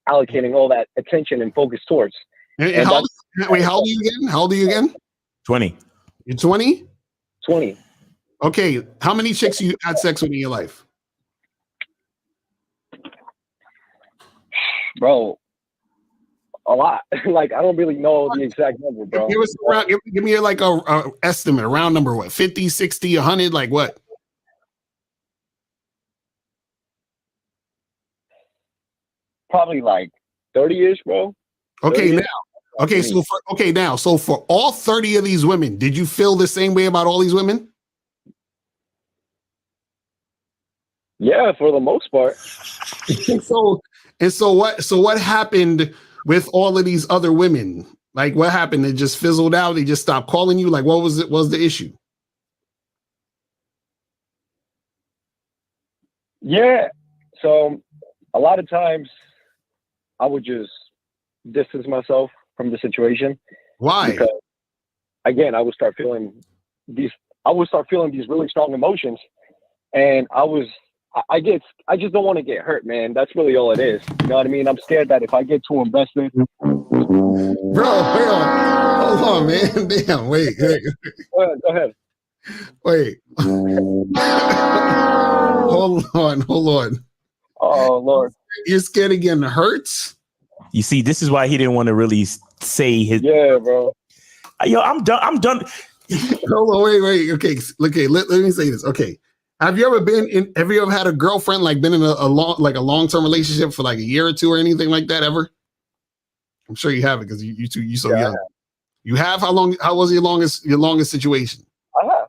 allocating all that attention and focus towards. And how old are you again? How old are you again? 20. You're 20? 20. Okay. How many chicks you had sex with in your life? Bro, a lot. Like, I don't really know the exact number, bro. Give me like a estimate, a round number. What, 50, 60, 100? Like what? Probably like 30-ish, bro. Okay, now. So for all 30 of these women, did you feel the same way about all these women? Yeah, for the most part. So what happened with all of these other women? Like what happened? It just fizzled out. They just stopped calling you. Like what was it? Was the issue? Yeah. So a lot of times I would just distance myself from the situation. Why? Because again, I would start feeling these really strong emotions, and I just don't want to get hurt, man. That's really all it is. You know what I mean? I'm scared that if I get too invested. Bro, hold on, man. Damn, wait. Go ahead. Wait. Hold on. Oh, Lord. You're scared of getting hurt? You see, this is why he didn't want to really say his. Yeah, bro. Yo, I'm done. Hold on, wait. Okay, let me say this. Okay. Have you ever had a girlfriend, like been in a long-term relationship for like a year or two or anything like that ever? I'm sure you have it because you so young. You have? How was your longest situation? I have.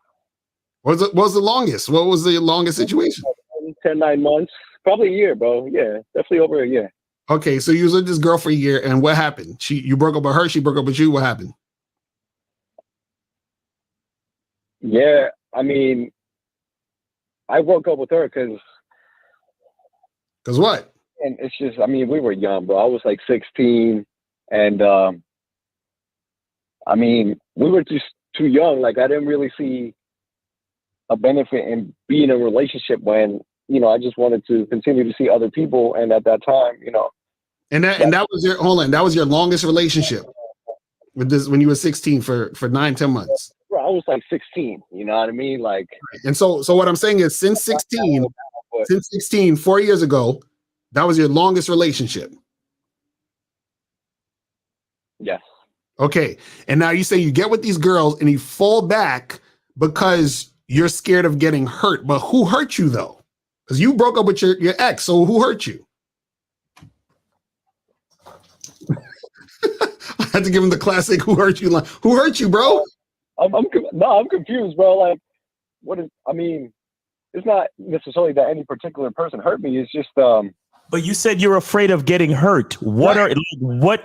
What was the longest? What was the longest situation? 9 months, probably a year, bro. Yeah, definitely over a year. Okay, so you was with this girl for a year, and what happened? You broke up with her, she broke up with you. What happened? Yeah, I mean, I broke up with her because what? And it's just, I mean, we were young, bro. I was like 16, and I mean, we were just too young. Like, I didn't really see a benefit in being in a relationship when, I just wanted to continue to see other people. And at that time, And that was your longest relationship with this when you were 16 for 9-10 months. Bro, I was like 16, you know what I mean? Like, and so what I'm saying is since 16, 4 years ago, that was your longest relationship. Yes. Okay. And now you say you get with these girls and you fall back because you're scared of getting hurt. But who hurt you though? Because you broke up with your ex. So who hurt you? I had to give him the classic "Who hurt you?" line. Who hurt you, bro? I'm confused, bro. Like, it's not necessarily that any particular person hurt me. It's just But you said you're afraid of getting hurt. Where does that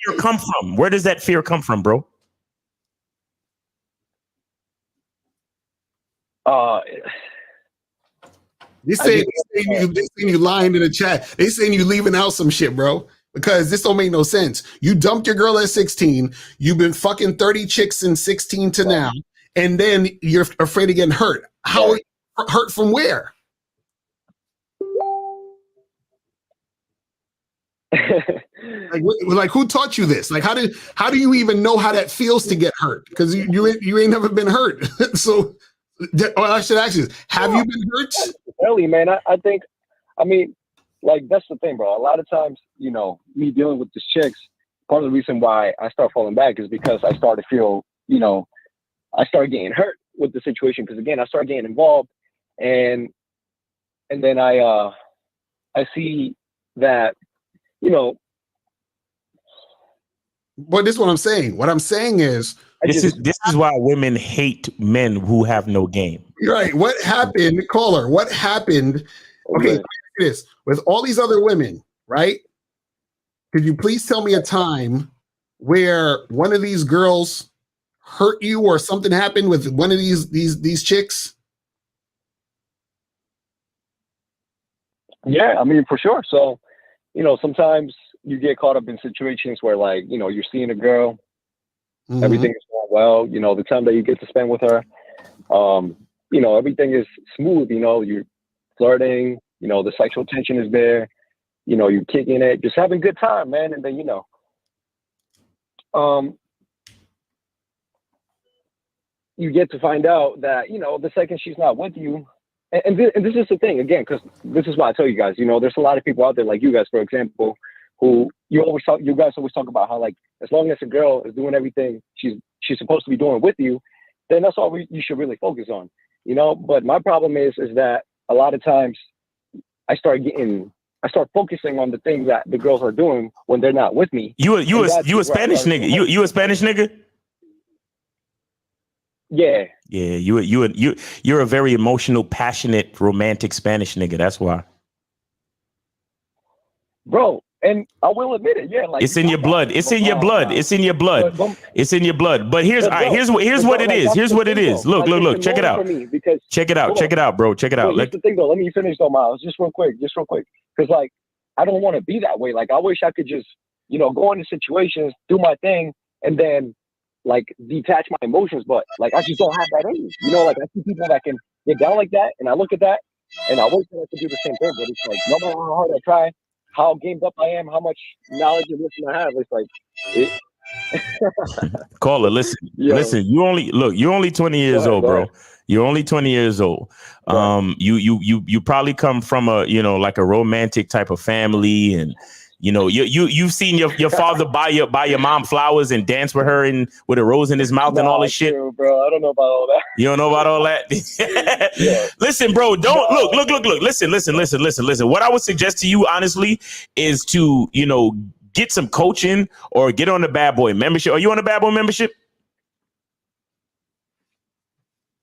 fear come from? Where does that fear come from, bro? They saying you lying in the chat. They saying you leaving out some shit, bro. Because this don't make no sense. You dumped your girl at 16. You've been fucking 30 chicks since 16 to now, and then you're afraid of getting hurt. How hurt from where? like who taught you this? Like how do you even know how that feels to get hurt? Because you ain't never been hurt. So I should ask you this. Have you been hurt? Really, man. I think, like, that's the thing, bro. A lot of times, me dealing with these chicks, part of the reason why I start falling back is because I start to feel, I start getting hurt with the situation. Because again, I start getting involved, and then I see that, But this is what I'm saying. What I'm saying is this is why women hate men who have no game. Right. What happened, caller? What happened? Okay, look at this with all these other women, right? Could you please tell me a time where one of these girls hurt you or something happened with one of these chicks? Yeah, I mean, for sure. So, sometimes you get caught up in situations where, like, you're seeing a girl, everything is going well, the time that you get to spend with her, everything is smooth, you're flirting, the sexual tension is there, you're kicking it, just having a good time, man. And then, you get to find out that, the second she's not with you, and this is the thing, again, because this is why I tell you guys, there's a lot of people out there like you guys, for example, who you guys always talk about how, like, as long as a girl is doing everything she's supposed to be doing with you, then that's all you should really focus on, But my problem is that a lot of times I start focusing on the things that the girls are doing when they're not with me. You a Spanish nigga? You a Spanish nigga? Yeah. Yeah, you're a very emotional, passionate, romantic Spanish nigga. That's why. Bro, and I will admit it, yeah. Like, it's in your blood. It's in your blood. It's in your blood. It's in your blood. But here's what it is. Here's what it is. Look. Check it out. Check it out. Check it out, bro. Check it out. Here's the thing, though. Let me finish, though, Miles. Just real quick. Because, like, I don't want to be that way. Like, I wish I could just, go into situations, do my thing, and then, like, detach my emotions. But, like, I just don't have that in me. Like, I see people that can get down like that, and I look at that, and I wish that I could do the same thing. But it's like, no matter how hard I try, how gamed up I am, how much knowledge and wisdom I have, it's like Caller, listen. You're only 20 years old, bro. You're only 20 years old. You probably come from a, like a romantic type of family, and you've seen your father buy your mom flowers and dance with her and with a rose in his mouth and all this shit. True, bro. I don't know about all that. You don't know about all that? Yeah. Listen, bro, look. Listen. What I would suggest to you, honestly, is to, get some coaching or get on the Bad Boy membership. Are you on the Bad Boy membership?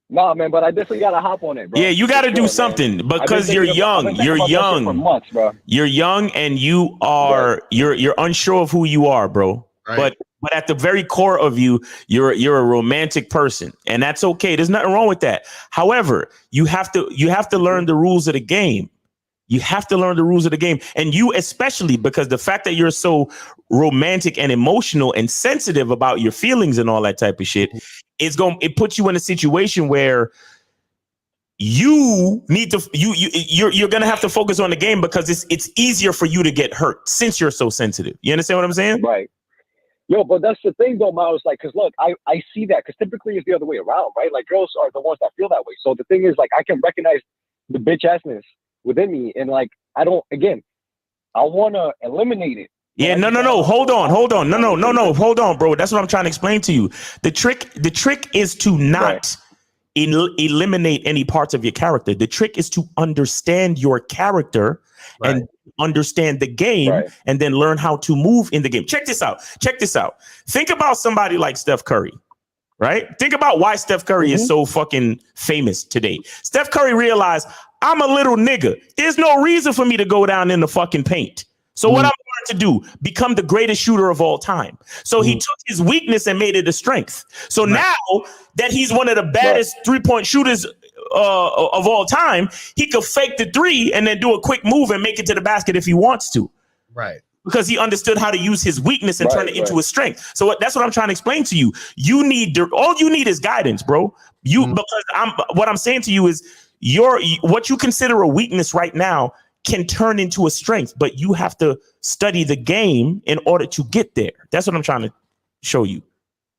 Nah, man, but I definitely gotta hop on it, bro. Yeah, you gotta do something, man. Because you're young. You're young. For months, bro. You're young, and you are you're unsure of who you are, bro. Right. But at the very core of you, you're a romantic person, and that's okay. There's nothing wrong with that. However, you have to learn the rules of the game. You have to learn the rules of the game, and you especially, because the fact that you're so romantic and emotional and sensitive about your feelings and all that type of shit, it puts you in a situation where you need to you're gonna have to focus on the game, because it's easier for you to get hurt since you're so sensitive. You understand what I'm saying? Right. Yo, but that's the thing, though, Miles. Like, because look, I see that, because typically it's the other way around, right? Like, girls are the ones that feel that way. So the thing is, like, I can recognize the bitch assness within me, and like, I want to eliminate it. Yeah, no. Hold on. No. Hold on, bro. That's what I'm trying to explain to you. The trick is to not eliminate any parts of your character. The trick is to understand your character and understand the game, and then learn how to move in the game. Check this out. Think about somebody like Steph Curry. Right? Think about why Steph Curry is so fucking famous today. Steph Curry realized, I'm a little nigga. There's no reason for me to go down in the fucking paint. So what I'm going to do, become the greatest shooter of all time. So he took his weakness and made it a strength. So now that he's one of the baddest 3-point shooters of all time, he could fake the three and then do a quick move and make it to the basket if he wants to. Right. Because he understood how to use his weakness and turn it into a strength. So that's what I'm trying to explain to you. All you need is guidance, bro. Because what I'm saying to you is what you consider a weakness right now can turn into a strength, but you have to study the game in order to get there. That's what I'm trying to show you.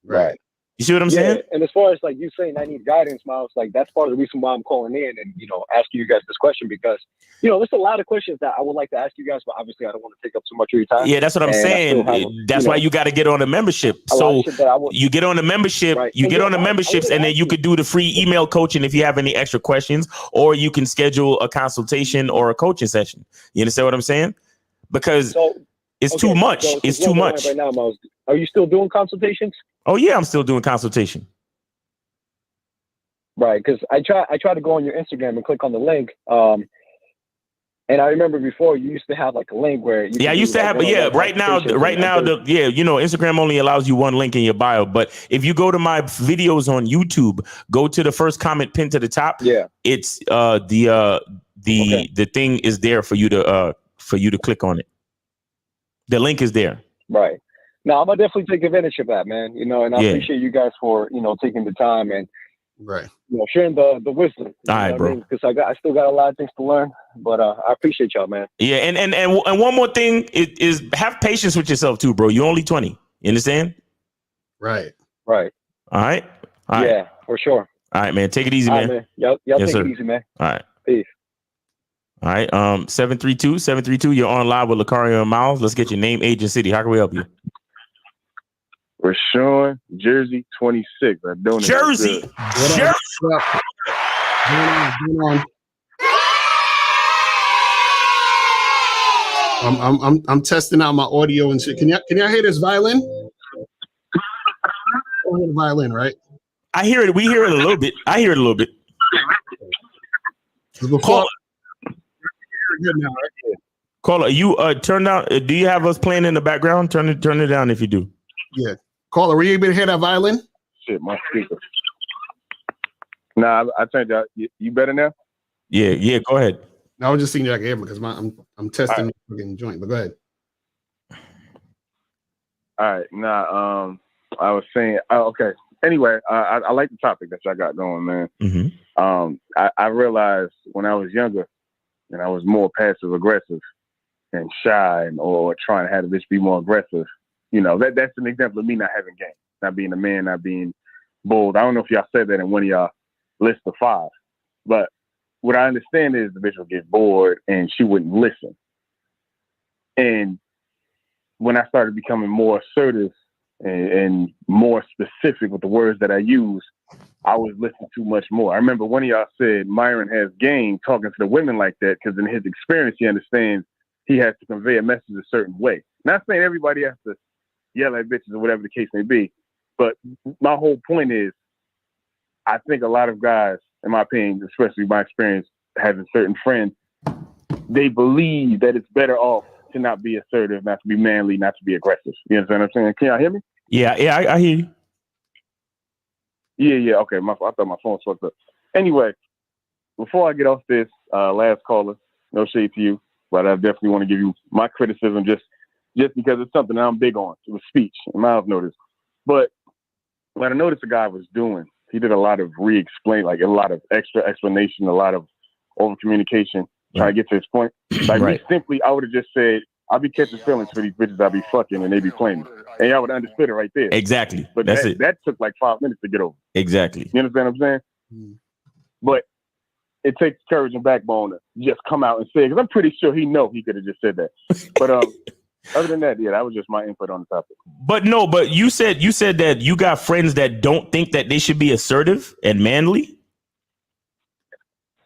Right. You see what I'm saying? And as far as like you saying I need guidance, Miles, like that's part of the reason why I'm calling in and, asking you guys this question, because, there's a lot of questions that I would like to ask you guys, but obviously I don't want to take up too much of your time. Yeah, that's what I'm saying. That's why you got to get on a membership. So you get on the membership, memberships, and then you could do the free email coaching if you have any extra questions, or you can schedule a consultation or a coaching session. You understand what I'm saying? Because It's too much. So it's too much. Right now, Miles, are you still doing consultations? Oh yeah, I'm still doing consultation. Right, because I try to go on your Instagram and click on the link. And I remember before you used to have like a link where I used to have, but yeah, right now, Instagram only allows you one link in your bio. But if you go to my videos on YouTube, go to the first comment pinned to the top. Yeah, it's the thing is there for you to click on it. The link is there. Right. Now I'm gonna definitely take advantage of that, man. And I appreciate you guys for taking the time and sharing the wisdom. All right, bro. Because I still got a lot of things to learn, but I appreciate y'all, man. Yeah, and one more thing is have patience with yourself too, bro. You're only 20. You understand? Right. Right. All right. Yeah, for sure. All right, man. Take it easy, man. Y'all Yes, take sir. it easy, man. All right. Peace. All right. 732. You're on live with Lucario and Miles. Let's get your name, age, and city. How can we help you? Rashawn, Jersey, 26. I don't know. Jersey. Going on. I'm testing out my audio and shit. Can y'all hear this violin? I hear the violin, right? I hear it. We hear it a little bit. I hear it a little bit. Caller. Good now, right? Caller, you turn down. Do you have us playing in the background? Turn it down if you do. Yeah. Caller, were you able to hear that violin? Shit, my speaker. Nah, I turned out. You better now? Yeah. Go ahead. I was just seeing if I can hear because I'm testing the fucking joint. But go ahead. All right. Nah. I was saying. Okay. Anyway, I like the topic that y'all got going, man. Mm-hmm. I realized when I was younger, and I was more passive aggressive and shy, or trying to have a bitch be more aggressive. That's an example of me not having game, not being a man, not being bold. I don't know if y'all said that in one of y'all list of 5, but what I understand is the bitch would get bored and she wouldn't listen. And when I started becoming more assertive and more specific with the words that I use, I was listening too much more. I remember one of y'all said Myron has game talking to the women like that because in his experience, he understands he has to convey a message a certain way. Not saying everybody has to yell at bitches or whatever the case may be, but my whole point is I think a lot of guys, in my opinion, especially my experience having certain friends, they believe that it's better off to not be assertive, not to be manly, not to be aggressive. You understand what I'm saying? Can y'all hear me? Yeah, I hear you. Yeah. Okay, I thought my phone was fucked up. Anyway, before I get off this, last caller, no shade to you, but I definitely want to give you my criticism just because it's something that I'm big on. It was speech, and Miles noticed. But what I noticed the guy was doing, he did a lot of re-explain, like a lot of extra explanation, a lot of over communication, trying to get to his point. Like me, simply, I would have just said, I'll be catching feelings for these bitches I be fucking and they be playing me. And y'all would have understood it right there. Exactly. But that took like 5 minutes to get over. Exactly. You understand what I'm saying? But it takes courage and backbone to just come out and say it, because I'm pretty sure he could have just said that. But other than that, that was just my input on the topic. But you said that you got friends that don't think that they should be assertive and manly.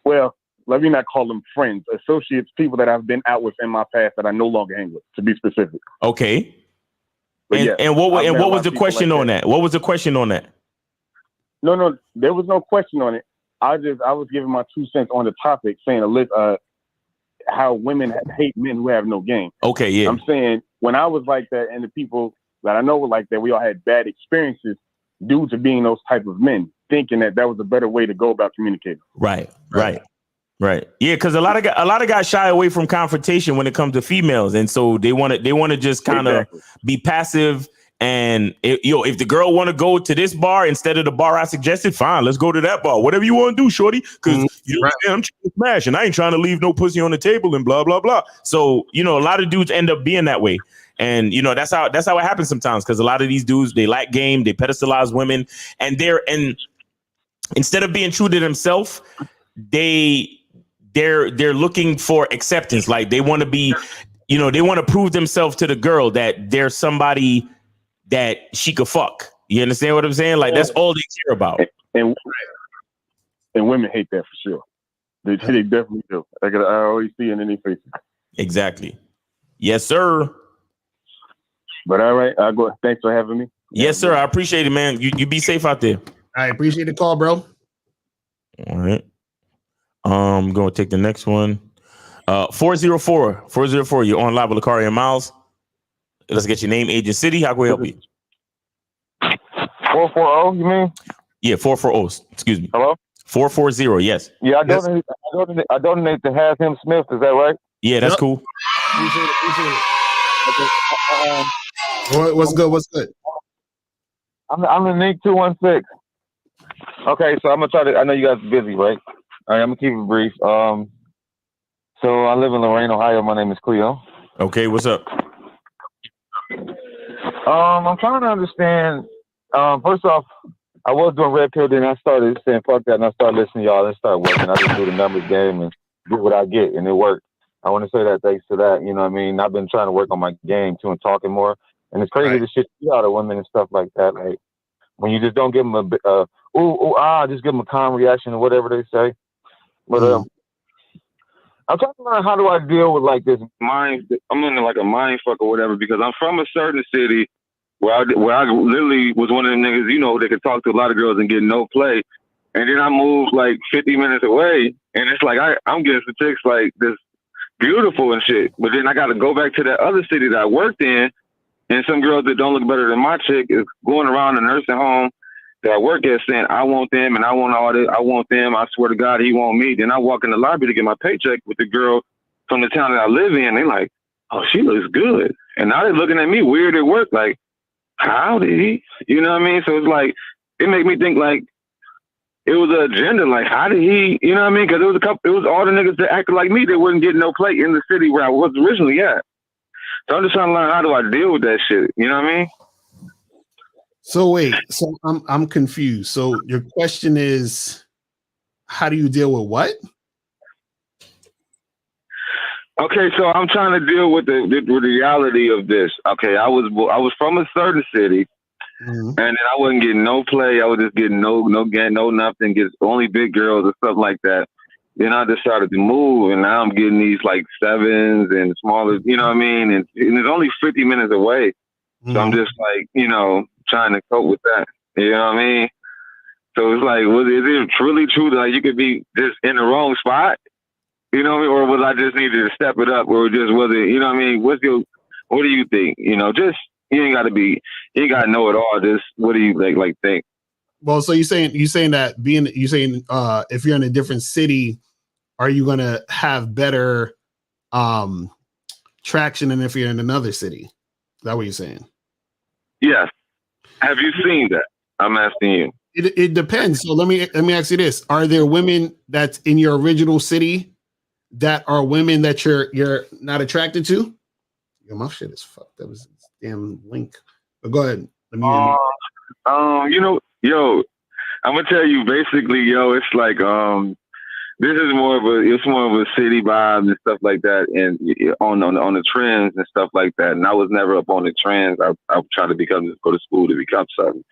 Well, let me not call them friends, associates, people that I've been out with in my past that I no longer hang with, to be specific. Okay. But and what was the question on that? What was the question on that? No, there was no question on it. I was giving my 2 cents on the topic, saying how women hate men who have no game. Okay, yeah. I'm saying when I was like that, and the people that I know were like that, we all had bad experiences due to being those type of men, thinking that was a better way to go about communicating. Right. Yeah, because a lot of guys shy away from confrontation when it comes to females, and so they want to just kind of be passive. And if the girl want to go to this bar instead of the bar I suggested, fine, let's go to that bar. Whatever you want to do, shorty. Because I'm trying to smash, and I ain't trying to leave no pussy on the table and blah blah blah. So a lot of dudes end up being that way, and that's how it happens sometimes. Because a lot of these dudes, they lack game, they pedestalize women, and instead of being true to themselves, they're looking for acceptance. Like they want to be, they want to prove themselves to the girl that they're somebody that she could fuck. You understand what I'm saying? Like that's all they care about. And women hate that for sure. They definitely do. I always see it in their faces. Exactly. Yes, sir. But all right, I'll go. Thanks for having me. Yes, sir. I appreciate it, man. You be safe out there. I appreciate the call, bro. All right. I'm going to take the next one. 404. You're on live with Lakari and Miles. Let's get your name, age, and city. How can we help you? 440, you mean? Yeah, 440. Excuse me. Hello? 440, yes. Yeah, I donate to Have Him Smith. Is that right? Yeah, that's cool. Appreciate it. Okay. What's good? I'm in Nick 216. Okay, so I'm gonna try to. I know you guys are busy, right? All right, I'm gonna keep it brief. So I live in Lorain, Ohio. My name is Cleo. Okay, what's up? I'm trying to understand. First off, I was doing red pill, then I started saying fuck that, and I started listening to y'all and started working. I just do the numbers game and get what I get, and it worked. I want to say that thanks to that, you know what I mean? I've been trying to work on my game too and talking more. And it's crazy to shit you out of women and stuff like that. Like when you just don't give them just give them a calm reaction or whatever they say. But I'm trying to learn how do I deal with like this mind. I'm in like a mind fuck or whatever because I'm from a certain city where I literally was one of them niggas, you know, they could talk to a lot of girls and get no play. And then I moved like 50 minutes away, and it's like I'm getting some chicks like this beautiful and shit. But then I got to go back to that other city that I worked in, and some girls that don't look better than my chick is going around the nursing home that I work at saying, I want them and I want all this. I want them. I swear to God, he want me. Then I walk in the lobby to get my paycheck with the girl from the town that I live in. They like, oh, she looks good. And now they're looking at me weird at work. Like, how did he? You know what I mean? So it's like, it made me think like, it was an agenda. Like, how did he, you know what I mean? Because it was all the niggas that acted like me that wouldn't get no play in the city where I was originally at. So I'm just trying to learn how do I deal with that shit. You know what I mean? So wait, so I'm confused. So your question is, how do you deal with what? Okay, so I'm trying to deal with the reality of this. Okay, I was from a certain city, and then I wasn't getting no play. I was just getting no nothing. Get only big girls and stuff like that. Then I decided to move, and now I'm getting these like sevens and smaller. You know what I mean? And it's only 50 minutes away, so I'm just like, you know, trying to cope with that. You know what I mean? So it's like, is it truly true that like, you could be just in the wrong spot? You know what I mean? Or was I just needed to step it up, or just was it? You know what I mean? What do you think? You know, just you ain't got to know it all. Just what do you like think? Well, so you're saying that if you're in a different city, are you gonna have better traction than if you're in another city? Is that what you're saying? Yes. Have you seen that? I'm asking you. It depends. So let me ask you this: are there women that's in your original city that are women that you're not attracted to? Yo, my shit is fucked. That was a damn link. But go ahead. Let me you know, yo, I'm gonna tell you basically, yo, it's like this is more of a city vibe and stuff like that, and on the trends and stuff like that. And I was never up on the trends. I tried to go to school to become something.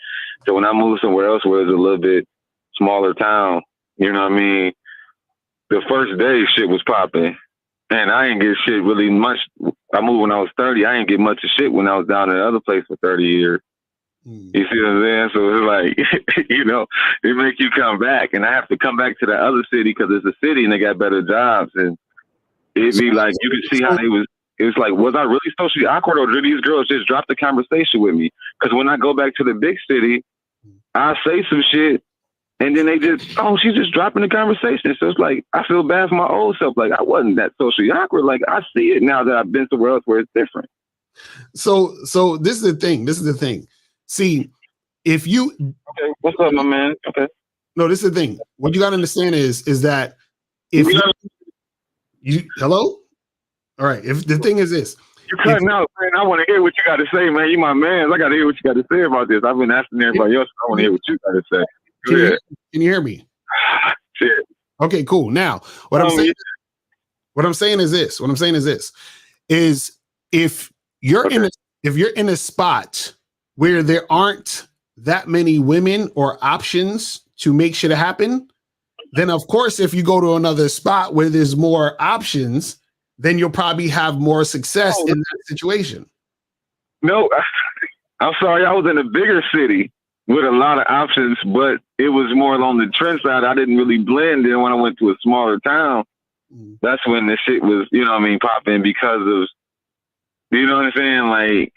So when I moved somewhere else where it's a little bit smaller town, you know what I mean? The first day shit was popping, and I didn't get shit really much. I moved when I was 30. I didn't get much of shit when I was down in the other place for 30 years. You see what I'm saying? So it's like, you know, it makes you come back, and I have to come back to that other city because it's a city and they got better jobs, and it'd be like you could see how they was. It was like, was I really socially awkward, or did these girls just drop the conversation with me? Because when I go back to the big city, I say some shit, and then they just, she's just dropping the conversation. So it's like, I feel bad for my old self. Like, I wasn't that socially awkward. Like, I see it now that I've been somewhere else where it's different. So this is the thing. See, if you... Okay, what's up, my man? Okay. No, this is the thing. What you got to understand is that if you... Hello? All right. If the thing is this... You're cutting out, man. I want to hear what you got to say, man. You my man. I got to hear what you got to say about this. I've been asking everybody else. I want to hear what you got to say. Can you hear me? Shit. Okay, cool. Now, what I'm saying is this. Is if you're in a spot where there aren't that many women or options to make shit happen, then of course, if you go to another spot where there's more options, then you'll probably have more success in that situation. No, I'm sorry. I was in a bigger city with a lot of options, but it was more on the trend side. I didn't really blend in. When I went to a smaller town, that's when the shit was, popping because of, you know what I'm saying? Like,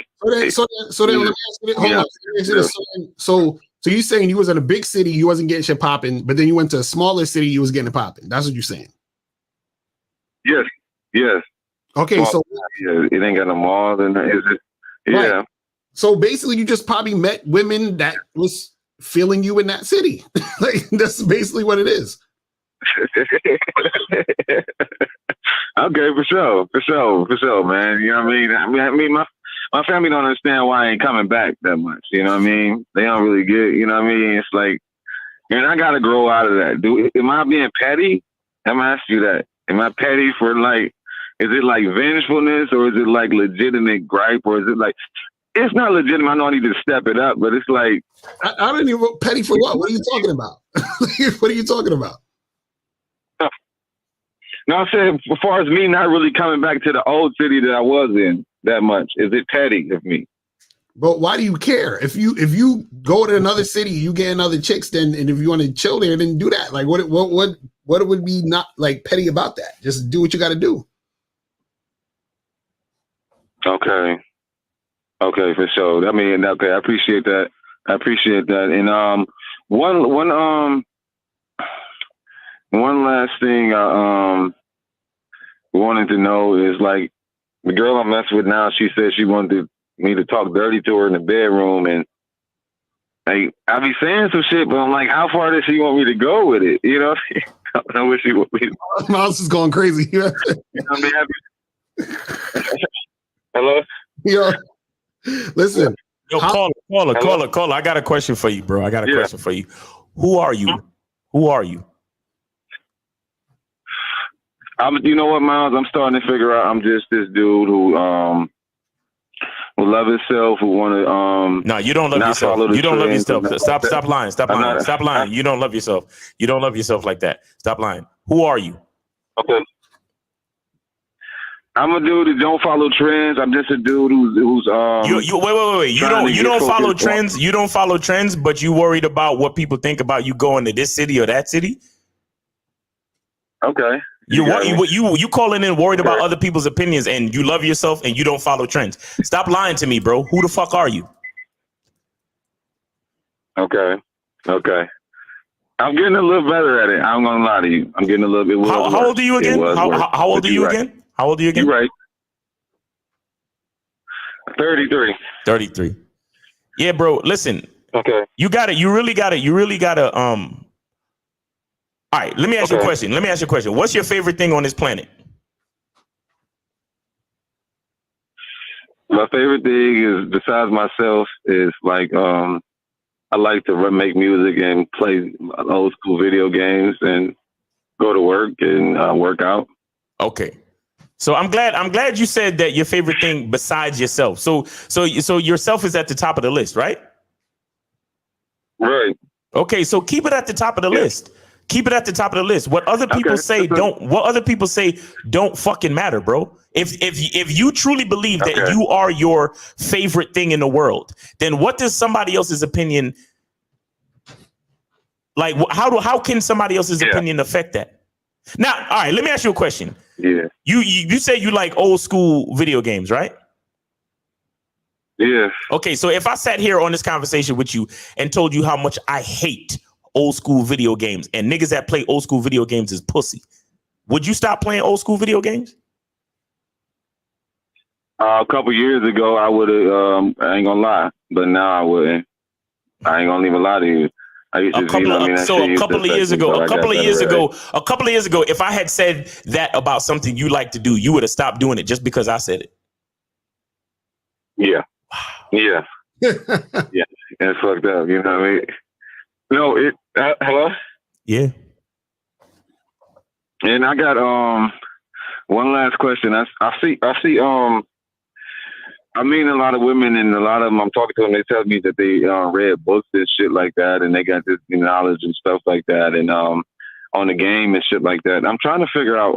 so then let me ask you this. Hold on. Let me ask you this. So you saying you was in a big city, you wasn't getting shit popping, but then you went to a smaller city, you was getting it popping. That's what you're saying. Yes. Okay, Well, so it ain't got no malls, and is it? Yeah. Right. So basically, you just probably met women that was feeling you in that city. Like that's basically what it is. Okay, for sure, man. You know what I mean? My family don't understand why I ain't coming back that much. You know what I mean? They don't really get. You know what I mean? It's like, and I gotta grow out of that. Am I being petty? I'm gonna ask you that. Am I petty for like? Is it like vengefulness, or is it like legitimate gripe, or is it like? It's not legitimate. I know I need to step it up, but it's like I don't even petty for what? What are you talking about? What are you talking about? No, I said as far as me not really coming back to the old city that I was in that much, is it petty of me? But why do you care? If you go to another city, you get another chicks, then and if you want to chill there, then do that. Like what would be not like petty about that? Just do what you got to do. Okay, for sure. I mean, okay, I appreciate that. And one last thing I wanted to know is like the girl I'm messing with now. She said she wanted me to talk dirty to her in the bedroom, and I be saying some shit, but I'm like, how far does she want me to go with it? You know, I don't know what she want me to. Mouse is going crazy. You know what I mean? Hello? Yo, listen. Yo, caller. I got a question for you, bro. I got a question for you. Who are you? You know what, Miles? I'm starting to figure out I'm just this dude who love himself, who want to No, you don't love yourself. You don't love yourself. Stop lying. Stop lying. You don't love yourself. You don't love yourself like that. Stop lying. Who are you? Okay. I'm a dude that don't follow trends. I'm just a dude who's wait. You don't follow trends. You don't follow trends, but you worried about what people think about you going to this city or that city. Okay. You calling in worried about other people's opinions, and you love yourself and you don't follow trends. Stop lying to me, bro. Who the fuck are you? Okay. I'm getting a little better at it. I'm gonna lie to you. I'm getting a little bit. How old are you again? How old are you again? How old are you again? You're right. 33. 33. Yeah, bro. Listen. Okay. You got it. You really got to. All right. Let me ask you a question. What's your favorite thing on this planet? My favorite thing is, besides myself, is like I like to make music and play old school video games and go to work and work out. Okay. So I'm glad you said that your favorite thing besides yourself. So yourself is at the top of the list, right? Right. Okay, so keep it at the top of the list. Keep it at the top of the list. What other people say don't fucking matter, bro. If you truly believe that you are your favorite thing in the world, then what does somebody else's opinion, like how can somebody else's opinion affect that? Now, all right, let me ask you a question. Yeah. You say you like old school video games, right? Yeah. Okay, so if I sat here on this conversation with you and told you how much I hate old school video games and niggas that play old school video games is pussy, would you stop playing old school video games? A couple years ago, I would have. I ain't gonna lie, but now I wouldn't. I ain't gonna even lie to you. A couple of years ago, if I had said that about something you like to do, you would have stopped doing it just because I said it. Yeah. Yeah. Yeah. It's fucked up. You know what I mean? No, hello? Yeah. And I got one last question. I see I mean, a lot of women and a lot of them I'm talking to them, they tell me that they read books and shit like that, and they got this knowledge and stuff like that, and on the game and shit like that. I'm trying to figure out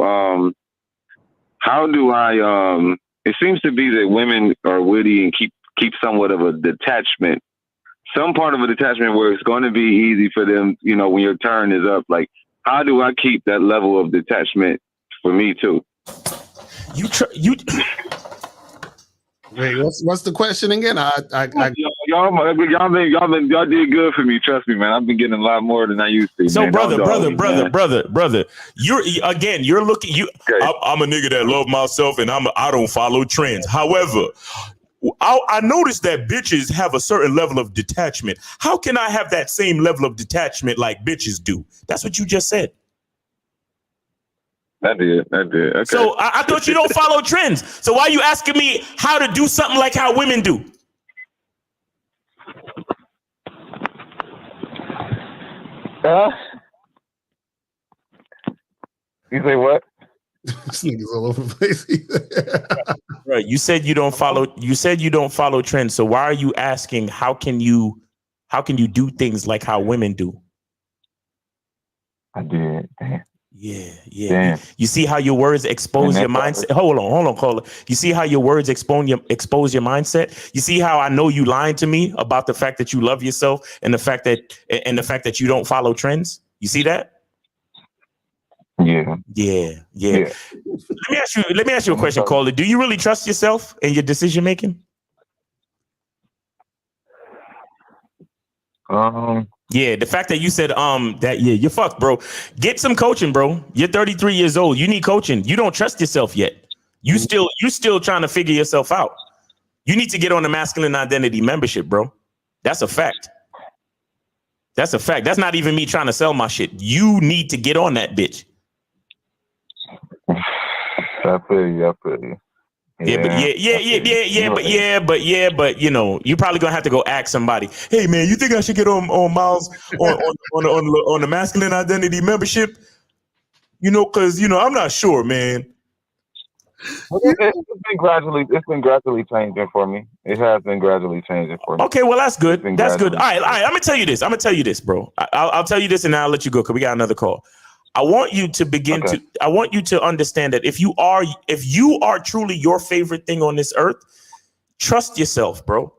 how do I it seems to be that women are witty and keep keep somewhat of a detachment, some part of a detachment where it's going to be easy for them, you know, when your turn is up. Like, how do I keep that level of detachment for me too? Wait, what's the question again? Y'all did good for me. Trust me, man. I've been getting a lot more than I used to. So, man. brother, Brother. You're looking. I'm a nigga that love myself, and I don't follow trends. However, I noticed that bitches have a certain level of detachment. How can I have that same level of detachment like bitches do? That's what you just said. I did. Okay. So I thought you don't follow trends. So why are you asking me how to do something like how women do? You say what? This nigga's all over the place. Right. You said you don't follow trends. So why are you asking how can you do things like how women do? I did. Damn. Yeah. Damn. You see how your words expose your mindset? Hold on, caller. You see how your words expose your mindset? You see how I know you lying to me about the fact that you love yourself and the fact that you don't follow trends? You see that? Yeah. Let me ask you a question, caller. Do you really trust yourself and your decision making? Yeah, the fact that you said you're fucked, bro. Get some coaching, bro. You're 33 years old. You need coaching. You don't trust yourself yet. You still trying to figure yourself out. You need to get on the masculine identity membership, bro. That's a fact. That's a fact. That's not even me trying to sell my shit. You need to get on that bitch. I feel you. But you know, you're probably gonna have to go ask somebody. Hey man, you think I should get on Miles on the masculine identity membership? You know, because you know, I'm not sure, man. It's been gradually changing for me. It has been gradually changing for me. Okay, well that's good. That's good. All right. I'm gonna tell you this, bro. I'll tell you this, and then I'll let you go because we got another call. I want you to I want you to understand that if you are truly your favorite thing on this earth, trust yourself, bro.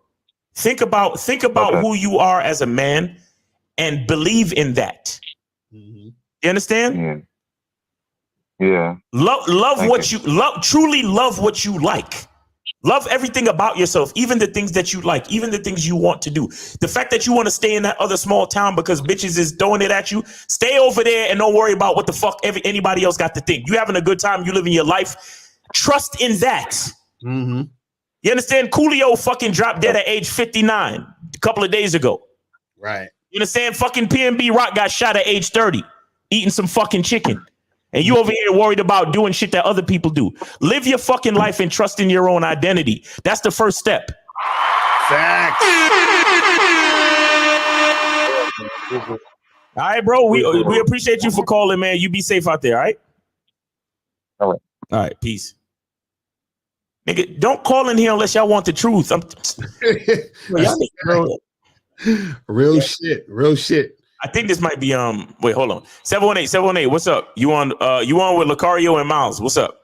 Think about who you are as a man and believe in that. You understand? Yeah. Truly love what you like. Love everything about yourself, even the things that you like, even the things you want to do. The fact that you want to stay in that other small town because bitches is throwing it at you, stay over there and don't worry about what the fuck anybody else got to think. You having a good time, you living your life. Trust in that. Mm-hmm. You understand? Coolio fucking dropped dead at age 59 a couple of days ago. Right. You understand? Fucking PNB Rock got shot at age 30, eating some fucking chicken. And you over here worried about doing shit that other people do. Live your fucking life and trust in your own identity. That's the first step. Facts. All right, bro. We appreciate you for calling, man. You be safe out there, all right? All right, peace. Nigga, don't call in here unless y'all want the truth. Real shit. I think this might be wait, hold on. 718, what's up? You on with Lucario and Miles. What's up?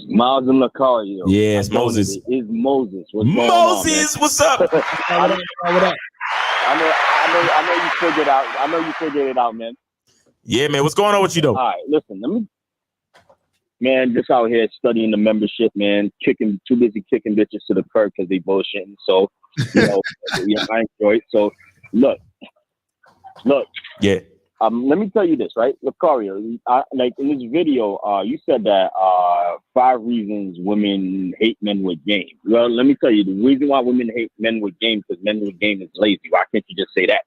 Miles and Lucario. Yes, Moses. It is Moses. What's up? I know you figured it out. I know you figured it out, man. Yeah, man. What's going on with you though? All right, listen, man, just out here studying the membership, man, too busy kicking bitches to the curb because they bullshitting. So, you know, I enjoy it. So, look. Yeah. Let me tell you this, right? Lucario, like in this video, you said that 5 reasons women hate men with game. Well, let me tell you, the reason why women hate men with game because men with game is lazy. Why can't you just say that?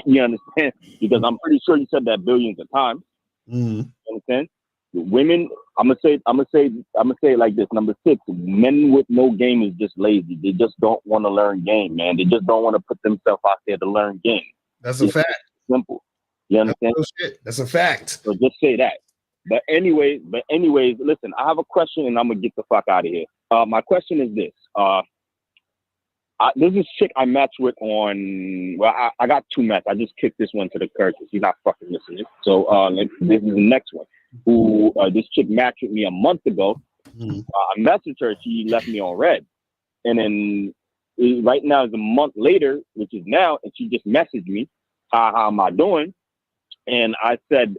You understand? Because I'm pretty sure you said that billions of times. Mm-hmm. You understand? Women, I'm gonna say it like this. Number 6, men with no game is just lazy. They just don't want to learn game, man. They just don't want to put themselves out there to learn game. That's a fact. Simple. You understand? That's a fact. So just say that. But anyways, listen, I have a question and I'm gonna get the fuck out of here. My question is this. There's this chick I matched with on, well, I got 2 matches. I just kicked this one to the curb because she's not fucking listening. So this is the next one. Who this chick matched with me a month ago, I messaged her. She left me on red. And then right now is a month later, which is now, and she just messaged me, how am I doing? And I said,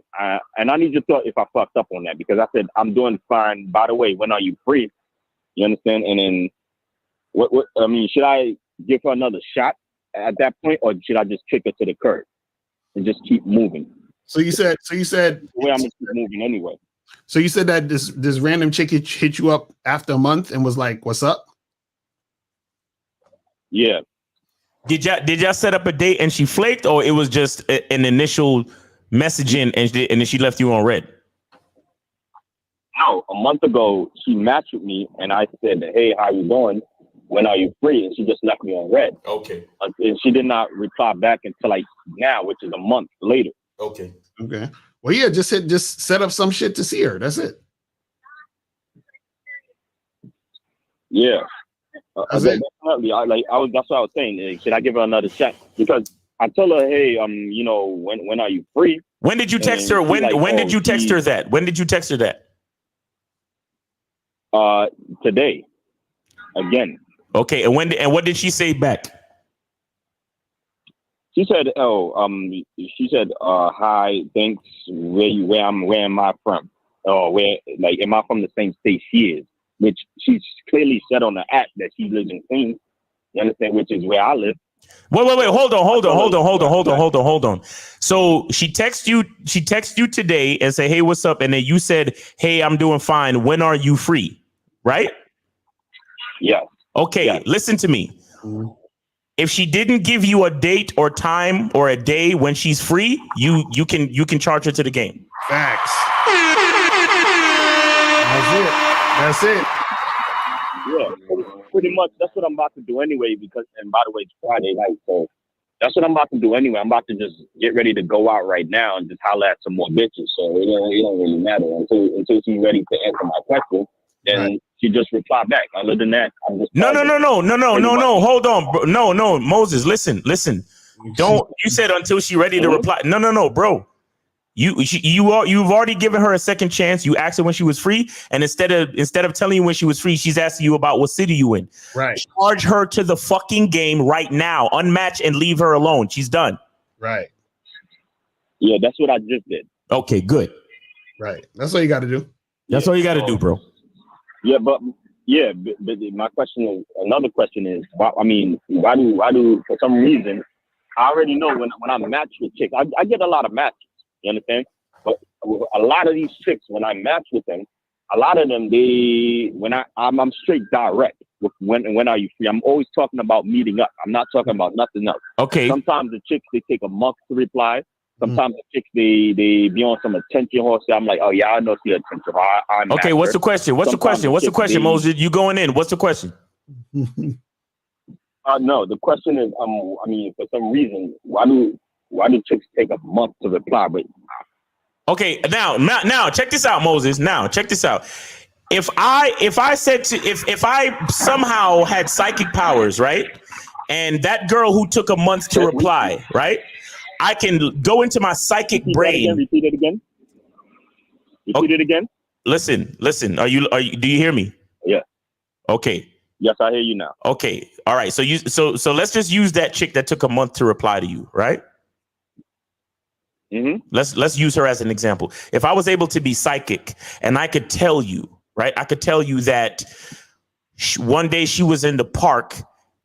and I need your thought if I fucked up on that, because I said, I'm doing fine. By the way, when are you free? You understand? And then I mean, should I give her another shot at that point, or should I just kick her to the curb and just keep moving? So you said the way I'm gonna keep moving anyway. So you said that this random chick hit you up after a month and was like, "What's up?" Yeah. Did y'all set up a date and she flaked, or it was just an initial messaging and then she left you on red? No, a month ago she matched with me and I said, "Hey, how you doing? When are you free?" And she just left me on red. Okay. And she did not reply back until like now, which is a month later. Okay. Okay. Well, yeah, just set up some shit to see her. That's it. Yeah. That's it. Definitely. That's what I was saying. Should I give her another shot? Because I told her, "Hey, you know, when are you free?" When did you text her? When did you text her that? When did you text her that? Today. Again. Okay, and what did she say back? She said, "Hi, thanks. Where am I from? Or where, like, am I from the same state she is?" Which she clearly said on the app that she lives in Queens. You understand? Which is where I live. Wait, hold on. So she texts you today and say, "Hey, what's up?" And then you said, "Hey, I'm doing fine. When are you free?" Right? Yeah. Okay, yeah. Listen to me. If she didn't give you a date or time or a day when she's free, you can charge her to the game. Facts. That's it. Yeah, pretty much. That's what I'm about to do anyway. Because, and by the way, it's Friday night, so that's what I'm about to do anyway. I'm about to just get ready to go out right now and just holler at some more bitches. So it don't really matter until she's ready to answer my question. Then she just reply back. Other than that, I'm just no. Hold on, bro. No, Moses. Listen. Don't. You said until she ready to reply. No, bro. You've already given her a second chance. You asked her when she was free, and instead of telling you when she was free, she's asking you about what city you in. Right. Charge her to the fucking game right now. Unmatch and leave her alone. She's done. Right. Yeah, that's what I just did. Okay, good. Right. That's all you got to do. That's all you got to do, bro. Yeah, but my another question is, why do for some reason, I already know when I match with chicks, I get a lot of matches. You understand? But a lot of these chicks, when I match with them, a lot of them, I'm straight direct. When are you free? I'm always talking about meeting up. I'm not talking about nothing else. Okay. Sometimes the chicks, they take a month to reply. Sometimes the chicks, they be on some attention horse. I'm like, oh yeah, I know she attention. Okay, what's the question? What's the question, Moses? You going in? What's the question? No, the question is, for some reason, why do chicks take a month to reply? But okay, now check this out, Moses. Now check this out. If I somehow had psychic powers, right, and that girl who took a month to reply, right, I can go into my psychic brain. Repeat it again. Repeat it again. Listen. Do you hear me? Yeah. Okay. Yes, I hear you now. Okay. All right. So let's just use that chick that took a month to reply to you, right? Mm-hmm. Let's use her as an example. If I was able to be psychic and I could tell you, right? I could tell you that one day she was in the park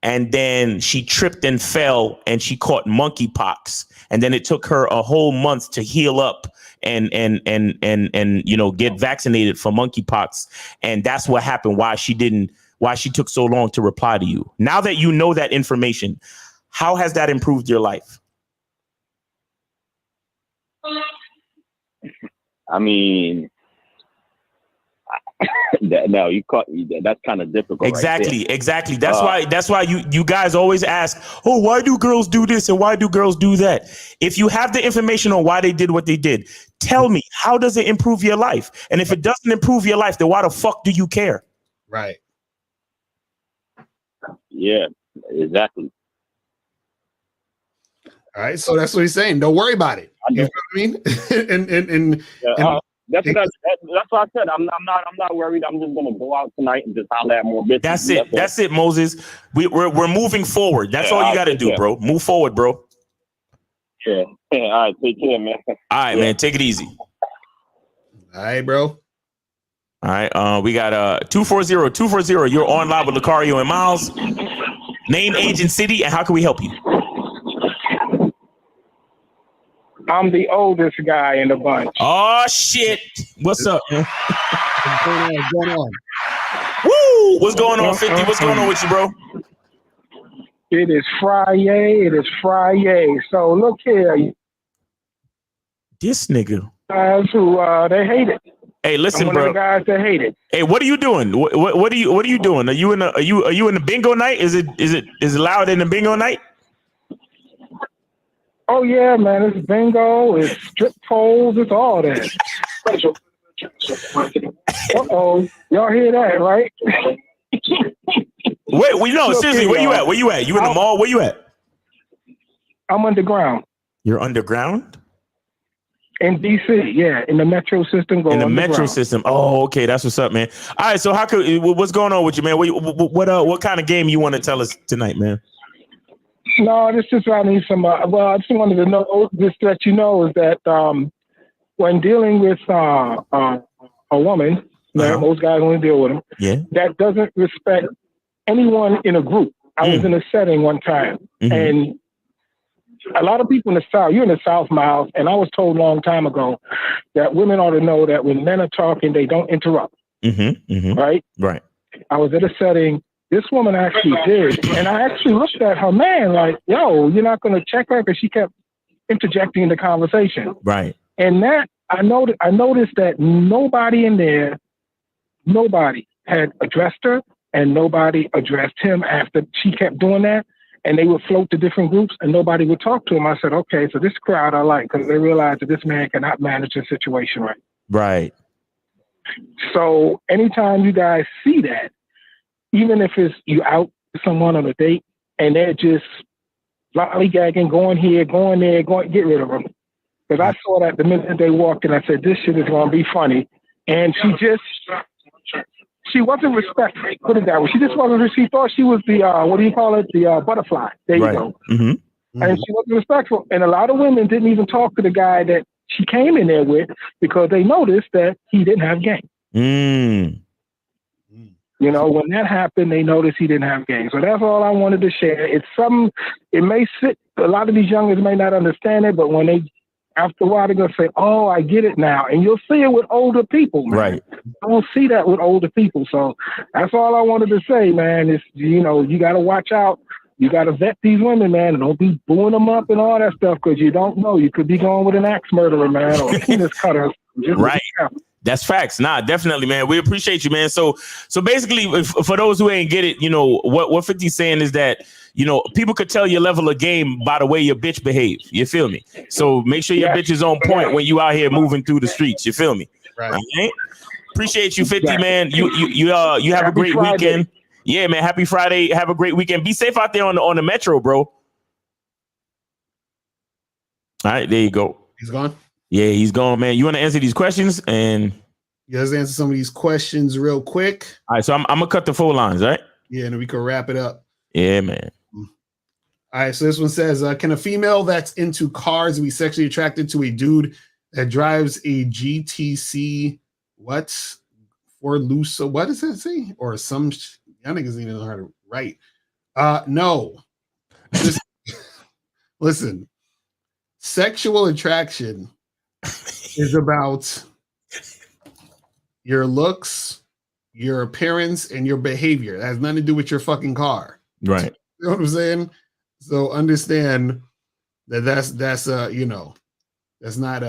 and then she tripped and fell and she caught monkeypox. And then it took her a whole month to heal up and get vaccinated for monkeypox. And that's what happened. Why she took so long to reply to you. Now that you know that information, how has that improved your life? I mean, no, you caught me there. That's kind of difficult. Exactly. That's why you guys always ask, oh, why do girls do this and why do girls do that? If you have the information on why they did what they did, tell me, how does it improve your life? And if it doesn't improve your life, then why the fuck do you care? Right. Yeah, exactly. All right, so that's what he's saying. Don't worry about it. You know what I mean? That's what I said. I'm not worried. I'm just gonna go out tonight and just holler at more bitches. That's it, Moses. We're moving forward. That's all you got to do, bro. Move forward, bro. Yeah. All right. Take care, man. All right, man. Take it easy. All right, bro. All right. We got 240. You're on live with Lucario and Miles. Name, age, and city, and how can we help you? I'm the oldest guy in the bunch. Oh shit! What's up, man? What's going on? Woo! What's going on, 50? What's going on with you, bro? It is Friday. It is Friday. So look here, This nigga. guys who they hate it. Hey, listen, I'm one bro. of the guys that hate it. Hey, what are you doing? What are you doing? Are you in the bingo night? Is it loud in the bingo night? Oh yeah, man. It's bingo. It's strip poles. It's all that. Uh-oh. Y'all hear that, right? Wait, no, seriously, where you at? Where you at? You in the mall? Where you at? I'm underground. You're underground? In DC, yeah, in the metro system. In the metro system. Oh, okay, that's what's up, man. All right, so what's going on with you, man? What kind of game you want to tell us tonight, man? No, this is I need some. Well, I just wanted to know, just to let you know, is that when dealing with a woman, most guys only deal with them. Yeah. That doesn't respect anyone in a group. I was in a setting one time, and a lot of people in the South. You're in the South, Miles, and I was told a long time ago that women ought to know that when men are talking, they don't interrupt. Right. Right. I was at a setting. This woman actually did. And I actually looked at her man like, yo, you're not going to check her because she kept interjecting in the conversation. Right. And that, I noticed that nobody in there, nobody had addressed her and nobody addressed him after she kept doing that. And they would float to different groups and nobody would talk to him. I said, okay, so this crowd I like because they realize that this man cannot manage the situation right. Right. So anytime you guys see that, even if it's you out with someone on a date and they're just lollygagging, going here, going there, get rid of them. Because I saw that the minute they walked in, I said, this shit is going to be funny. And she wasn't respectful. Put it that way. She just wasn't, she thought she was the, what do you call it? The butterfly. There you go. And she wasn't respectful. And a lot of women didn't even talk to the guy that she came in there with because they noticed that he didn't have game. You know, when that happened, they noticed he didn't have game. So that's all I wanted to share. It's something, it may sit, a lot of these youngers may not understand it, but when they, after a while, they're going to say, oh, I get it now. And you'll see it with older people, man. Right. You don't see that with older people. So that's all I wanted to say, man, is, you know, you got to watch out. You got to vet these women, man, and don't be booing them up and all that stuff because you don't know. You could be going with an axe murderer, man, or a penis cutter. Just right. That's facts. Nah, definitely, man. We appreciate you, man. So basically, for those who ain't get it, you know, what 50's saying is that, you know, people could tell your level of game by the way your bitch behave. You feel me? So make sure your bitch is on point when you out here moving through the streets. You feel me? Right. Appreciate you, 50, man. You have a great weekend. Yeah, man. Happy Friday. Have a great weekend. Be safe out there on the metro, bro. All right, there you go. He's gone. Yeah, he's gone, man. You want to answer these questions? And let's answer some of these questions real quick. All right, so I'm gonna cut the phone lines, right? Yeah, and then we can wrap it up. Yeah, man. All right, so this one says, can a female that's into cars be sexually attracted to a dude that drives a GTC? What? Or loose? So what does that say? Or some? Y'all niggas even know how to write. No. Listen. Sexual attraction is about your looks, your appearance, and your behavior. That has nothing to do with your fucking car. Right. You know what I'm saying? So understand that's you know, that's not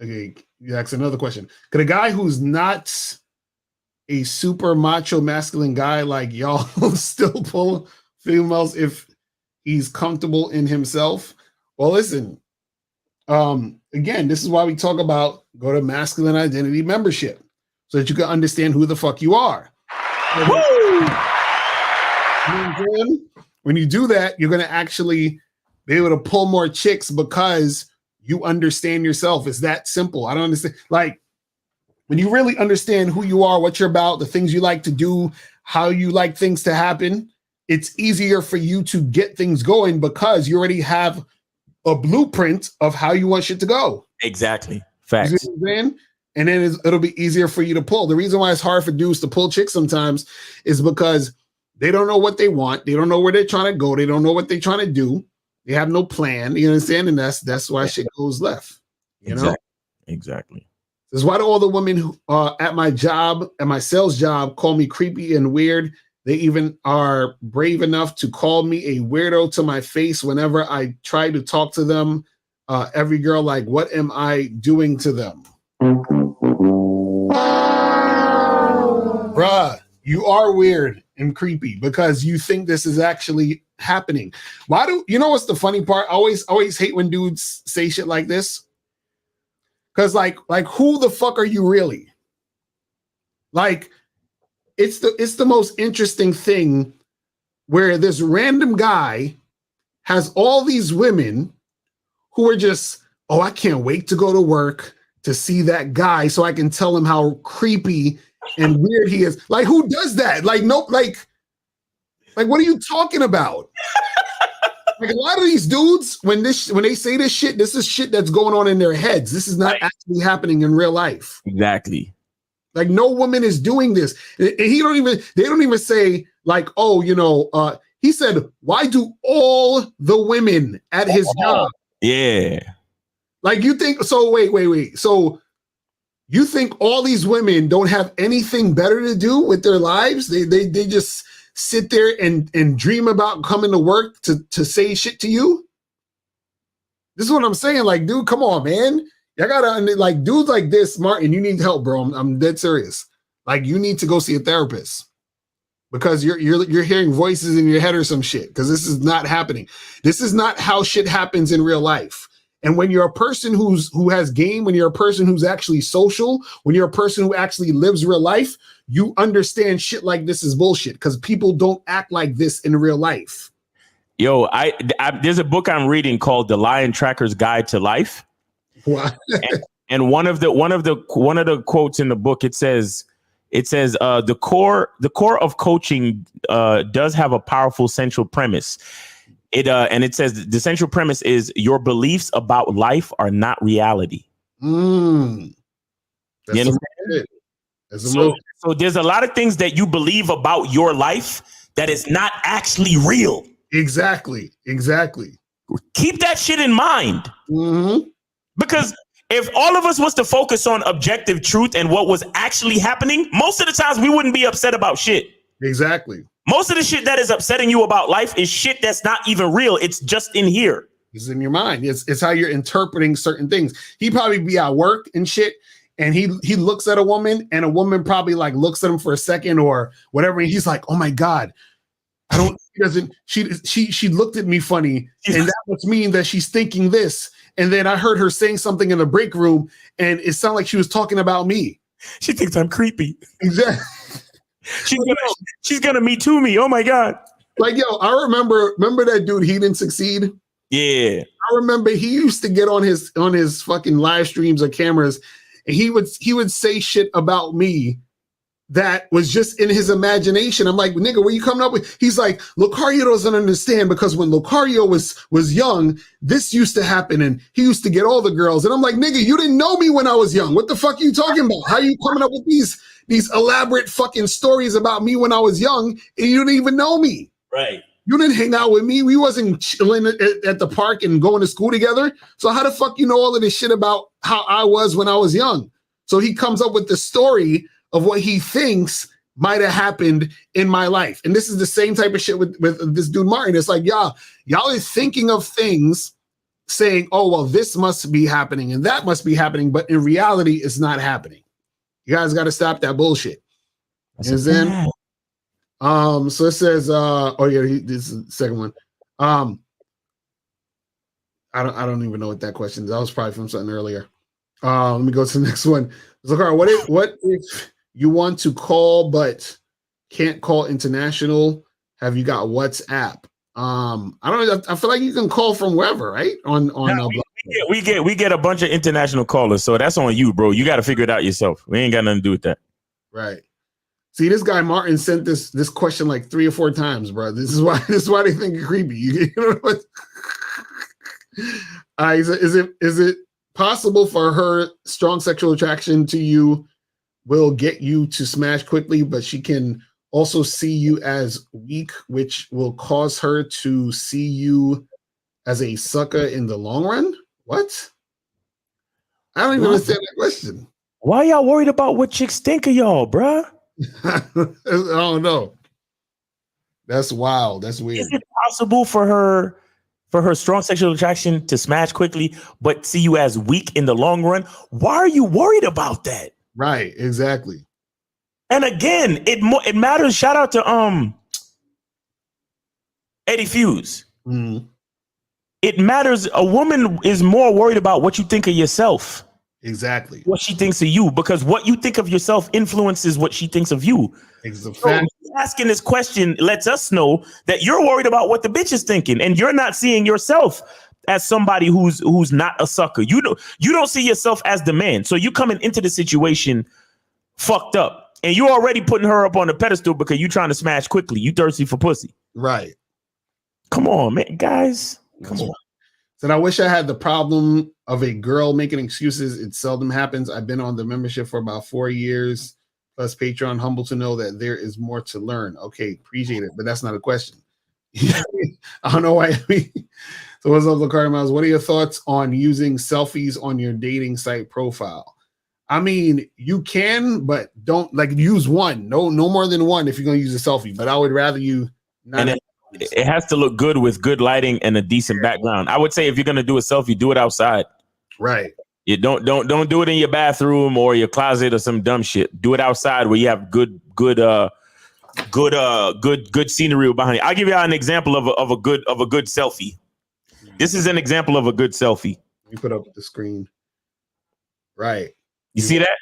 okay. That's another question. Could a guy who's not a super macho masculine guy like y'all still pull females if he's comfortable in himself? Well, listen. Again, this is why we talk about go to masculine identity membership so that you can understand who the fuck you are. When you do that, you're going to actually be able to pull more chicks because you understand yourself. It's that simple. I don't understand. Like, when you really understand who you are, what you're about, the things you like to do, how you like things to happen, it's easier for you to get things going because you already have a blueprint of how you want shit to go. Exactly. Facts. Facts. You see what I'm saying? And then it'll be easier for you to pull. The reason why it's hard for dudes to pull chicks sometimes is because they don't know what they want. They don't know where they're trying to go. They don't know what they're trying to do. They have no plan. You understand? And that's why shit goes left. You know? Exactly. This is why do all the women who at my job, at my sales job, call me creepy and weird. They even are brave enough to call me a weirdo to my face whenever I try to talk to them. Every girl like, what am I doing to them? Bruh, you are weird and creepy because you think this is actually happening. Why do you know what's the funny part? I always hate when dudes say shit like this. Because like who the fuck are you really? Like it's the most interesting thing where this random guy has all these women who are just, oh, I can't wait to go to work to see that guy so I can tell him how creepy and weird he is. Like, who does that? Like, no, like what are you talking about? Like a lot of these dudes, when they say this is shit that's going on in their heads. This is not actually happening in real life. Exactly. Like no woman is doing this. And they don't even say like, oh, he said, why do all the women at his job? Yeah. Like you think, so wait. So you think all these women don't have anything better to do with their lives? They just sit there and dream about coming to work to say shit to you? This is what I'm saying. Like, dude, come on, man. I gotta, like, dudes like this, Martin, you need help, bro. I'm dead serious. Like, you need to go see a therapist because you're hearing voices in your head or some shit, because this is not happening. This is not how shit happens in real life. And when you're a person who has game, when you're a person who's actually social, when you're a person who actually lives real life, you understand shit like this is bullshit because people don't act like this in real life. Yo, I there's a book I'm reading called The Lion Tracker's Guide to Life. What? and one of the quotes in the book, it says the core of coaching does have a powerful central premise. And it says the central premise is your beliefs about life are not reality. You understand? So there's a lot of things that you believe about your life that is not actually real. Exactly. Keep that shit in mind. Mm-hmm. Because if all of us was to focus on objective truth and what was actually happening, most of the times we wouldn't be upset about shit. Exactly. Most of the shit that is upsetting you about life is shit that's not even real. It's just in here. It's in your mind. It's how you're interpreting certain things. He probably be at work and shit, and he looks at a woman, and a woman probably like looks at him for a second or whatever, and he's like, "Oh my god, she looked at me funny, and that must mean that she's thinking this." And then I heard her saying something in the break room, and it sounded like she was talking about me. She thinks I'm creepy. Exactly. She's gonna me too me. Oh my god! Like, yo, I remember that dude. He didn't succeed. Yeah, I remember he used to get on his fucking live streams or cameras, and he would say shit about me that was just in his imagination. I'm like, nigga, what are you coming up with? He's like, Lucario doesn't understand because when Lucario was young, this used to happen, and he used to get all the girls. And I'm like, nigga, you didn't know me when I was young. What the fuck are you talking about? How are you coming up with these elaborate fucking stories about me when I was young, and you didn't even know me? Right. You didn't hang out with me. We wasn't chilling at the park and going to school together. So how the fuck you know all of this shit about how I was when I was young? So he comes up with the story of what he thinks might have happened in my life. And this is the same type of shit with this dude Martin. It's like, y'all are thinking of things saying, oh, well, this must be happening and that must be happening. But in reality, it's not happening. You guys got to stop that bullshit. So it says, this is the second one. I don't even know what that question is. That was probably from something earlier. Let me go to the next one. So, what if you want to call but can't call international? Have you got WhatsApp? I don't know. I feel like you can call from wherever, right? We get a bunch of international callers, so that's on you, bro. You got to figure it out yourself. We ain't got nothing to do with that. Right. See, this guy Martin sent this question like 3 or 4 times, bro. This is why they think you're creepy. You know what? Is it possible for her strong sexual attraction to you will get you to smash quickly, but she can also see you as weak, which will cause her to see you as a sucker in the long run? What? I don't even understand that question. Why y'all worried about what chicks think of y'all, bruh? I don't know. That's wild. That's weird. Is it possible for her strong sexual attraction to smash quickly, but see you as weak in the long run? Why are you worried about that? Right, exactly. And again, it matters. Shout out to Eddie Fuse. Mm-hmm. It matters. A woman is more worried about what you think of yourself. Exactly. What she thinks of you, because what you think of yourself influences what she thinks of you. So asking this question lets us know that you're worried about what the bitch is thinking, and you're not seeing yourself as somebody who's not a sucker. You don't see yourself as the man. So you coming into the situation fucked up, and you're already putting her up on the pedestal because you're trying to smash quickly. You thirsty for pussy. Right. Come on, man, guys. Come on. Said, I wish I had the problem of a girl making excuses. It seldom happens. I've been on the membership for about 4 years, plus Patreon. Humble to know that there is more to learn. Okay, appreciate it, but that's not a question. I don't know why. So what's up, Lacardi Miles? What are your thoughts on using selfies on your dating site profile? I mean, you can, but don't use one. No more than one if you're gonna use a selfie. But I would rather you not. And it has to look good with good lighting and a decent background. I would say if you're gonna do a selfie, do it outside. Right. You don't do it in your bathroom or your closet or some dumb shit. Do it outside where you have good scenery behind you. I'll give you an example of a good selfie. This is an example of a good selfie. You put up the screen. Right. You see that?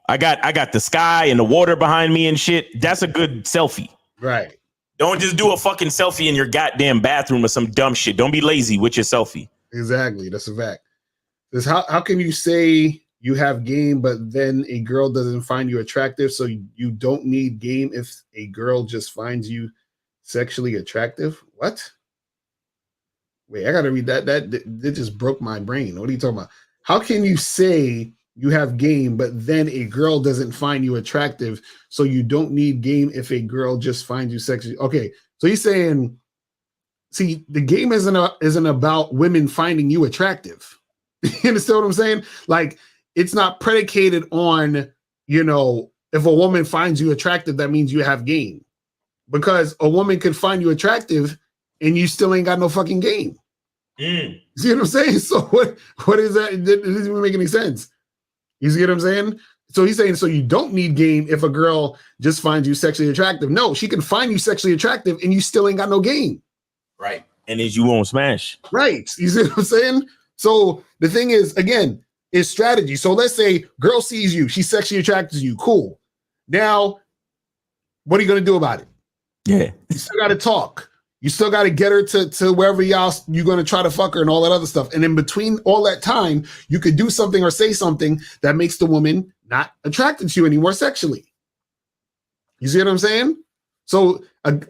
I got the sky and the water behind me and shit. That's a good selfie. Right. Don't just do a fucking selfie in your goddamn bathroom or some dumb shit. Don't be lazy with your selfie. Exactly. That's a fact. This how can you say you have game, but then a girl doesn't find you attractive? So you don't need game if a girl just finds you sexually attractive? What? Wait, I gotta read that. That just broke my brain. What are you talking about? How can you say you have game, but then a girl doesn't find you attractive, so you don't need game if a girl just finds you sexy? Okay, so he's saying, see, the game isn't about women finding you attractive. You understand what I'm saying? Like, it's not predicated on, if a woman finds you attractive, that means you have game. Because a woman could find you attractive and you still ain't got no fucking game. Mm. See what I'm saying? So what is that? It doesn't even make any sense. You see what I'm saying? So he's saying, so you don't need game if a girl just finds you sexually attractive. No, she can find you sexually attractive and you still ain't got no game. Right. And then you won't smash. Right. You see what I'm saying? So the thing is, again, is strategy. So let's say girl sees you, she's sexually attracted to you. Cool. Now, what are you going to do about it? Yeah. You still got to talk. You still got to get her to wherever you're going to try to fuck her and all that other stuff. And in between all that time, you could do something or say something that makes the woman not attracted to you anymore sexually. You see what I'm saying? So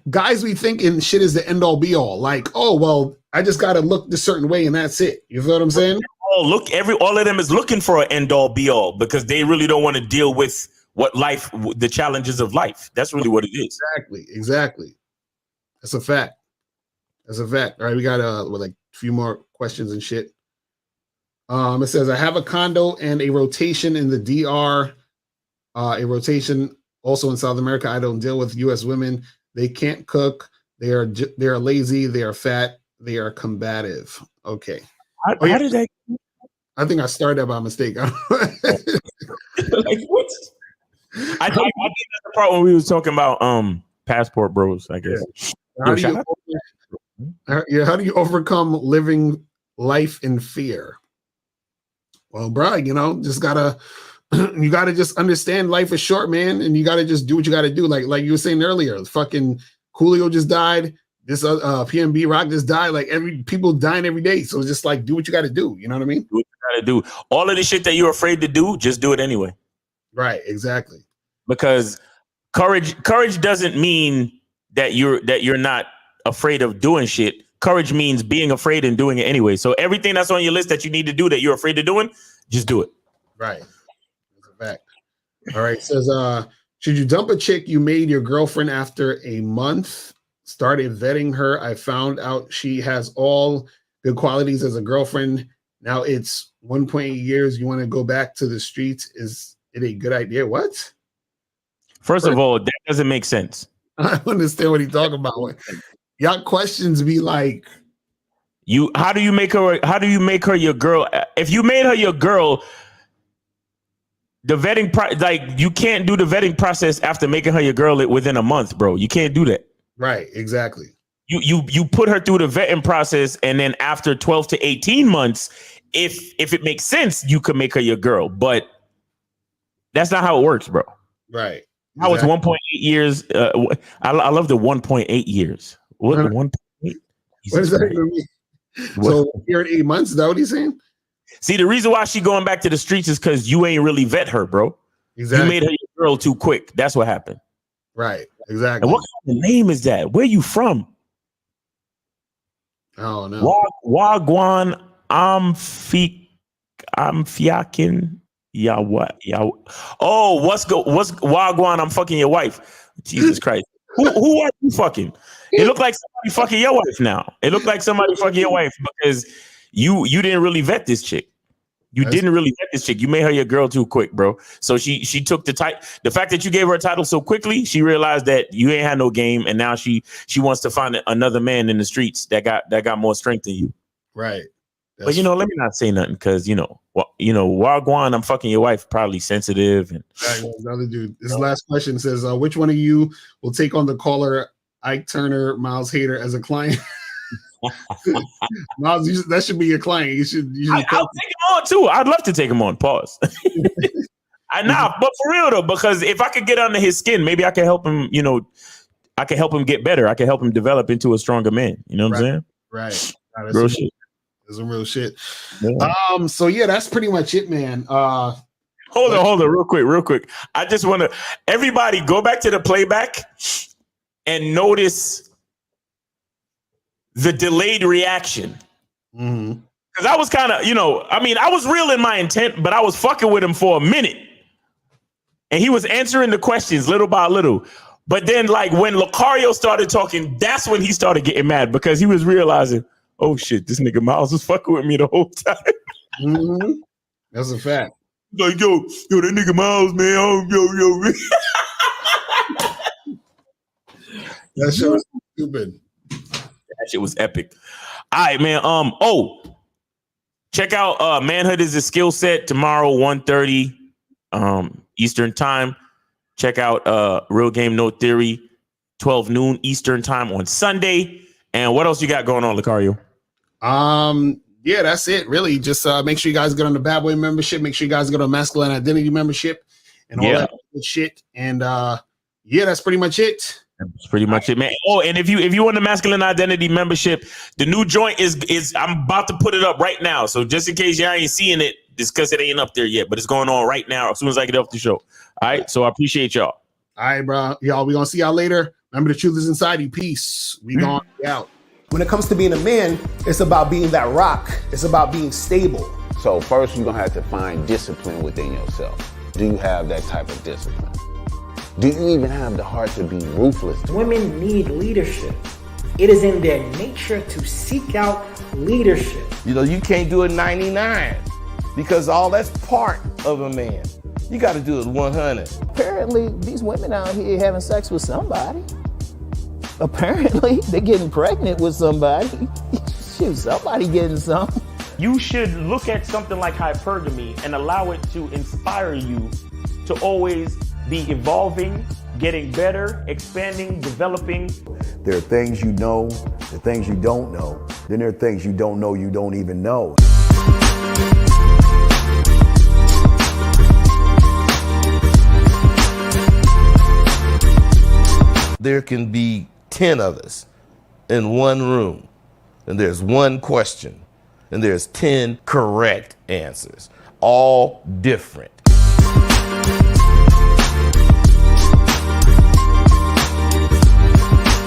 guys, we think in shit is the end all be all. Like, oh, well, I just got to look this certain way and that's it. You feel what I'm saying? All of them is looking for an end all be all because they really don't want to deal with the challenges of life. That's really what it is. Exactly. That's a fact. All right, we got a few more questions and shit. It says, I have a condo and a rotation in the DR, a rotation also in South America. I don't deal with U.S. women. They can't cook. They are lazy. They are fat. They are combative. Okay. How did that? I think I started that by mistake. Like what? I think that's the part when we was talking about passport bros, I guess. Yeah. How do you overcome living life in fear? Well, bro, just gotta just understand life is short, man, and you gotta just do what you gotta do. Like you were saying earlier, fucking Coolio just died. this PNB Rock just died. Like people dying every day. So it's just like, do what you got to do. You know what I mean? Do what you got to do. All of the shit that you're afraid to do, just do it anyway. Right. Exactly. Because courage doesn't mean that you're not afraid of doing shit. Courage means being afraid and doing it anyway. So everything that's on your list that you need to do that you're afraid of doing, just do it. Right. That's a fact. All right. It says, should you dump a chick you made your girlfriend after a month? Started vetting her. I found out she has all good qualities as a girlfriend. Now it's 1.8 years. You want to go back to the streets? Is it a good idea? What? First of all, that doesn't make sense. I don't understand what he's talking about. Y'all questions be like, how do you make her your girl? If you made her your girl, the vetting you can't do the vetting process after making her your girl within a month, bro. You can't do that. Right, exactly. You put her through the vetting process, and then after 12 to 18 months, if it makes sense, you could make her your girl. But that's not how it works, bro. Right. How it's 1.8 years. I love the 1.8 years. What 1.8? What does that even mean? So you're at 8 months. Is that what he's saying? See, the reason why she going back to the streets is because you ain't really vet her, bro. Exactly. You made her your girl too quick. That's what happened. Right. Exactly. And what kind of name is that? Where you from? Oh no. Wagwan Amfiakin. Yeah, what? Yeah. Oh, what's Wagwan? I'm fucking your wife. Jesus Christ. Who are you fucking? It looked like somebody fucking your wife now. It looked like somebody fucking your wife because you didn't really vet this chick. You didn't really vet this chick. You made her your girl too quick, bro. So she took the title. The fact that you gave her a title so quickly, she realized that you ain't had no game, and now she wants to find another man in the streets that got more strength than you. Right. But let me not say nothing because Wagwan, I'm fucking your wife, probably sensitive. And another dude. This last question says, which one of you will take on the caller Ike Turner, Miles Hader as a client? Miles, that should be your client. I'll take him on too. I'd love to take him on. Pause. But for real though, because if I could get under his skin, maybe I can help him. I can help him get better. I can help him develop into a stronger man. You know what I'm saying? Right. Real shit. That's some real shit. Yeah. So yeah, that's pretty much it, man. Hold on, real quick. I just want to everybody go back to the playback and notice the delayed reaction. Because I was kind of, I was real in my intent, but I was fucking with him for a minute. And he was answering the questions little by little. But then, like, when Lucario started talking, that's when he started getting mad because he was realizing, oh, shit, this nigga Miles was fucking with me the whole time. That's a fact. Like, yo, that nigga Miles, man. That shit was stupid. That shit was epic. All right, man. Check out Manhood is a Skill Set tomorrow, 1:30 Eastern Time. Check out Real Game No Theory, 12 noon Eastern Time on Sunday. And what else you got going on, Lucario? Yeah, that's it. Really, just make sure you guys get on the Bad Boy membership. Make sure you guys get on Masculine Identity membership and all that good shit. And yeah, that's pretty much it. That's pretty much it, man. Oh, and if you want the Masculine Identity membership, the new joint is I'm about to put it up right now. So just in case y'all ain't seeing it, it's because it ain't up there yet, but it's going on right now as soon as I get off the show. All right. So I appreciate y'all. All right, bro. Y'all, we gonna see y'all later. Remember, the truth is inside you. Peace. We gonna be out. When it comes to being a man, it's about being that rock. It's about being stable. So first, you're gonna have to find discipline within yourself. Do you have that type of discipline? Do you even have the heart to be ruthless? Women need leadership. It is in their nature to seek out leadership. You can't do it 99 because all that's part of a man. You got to do it 100. Apparently, these women out here having sex with somebody. Apparently, they're getting pregnant with somebody. Shoot, somebody getting some. You should look at something like hypergamy and allow it to inspire you to always be evolving, getting better, expanding, developing. There are things you know, there are things you don't know. Then there are things you don't know you don't even know. There can be 10 of us in one room, and there's one question, and there's 10 correct answers, all different.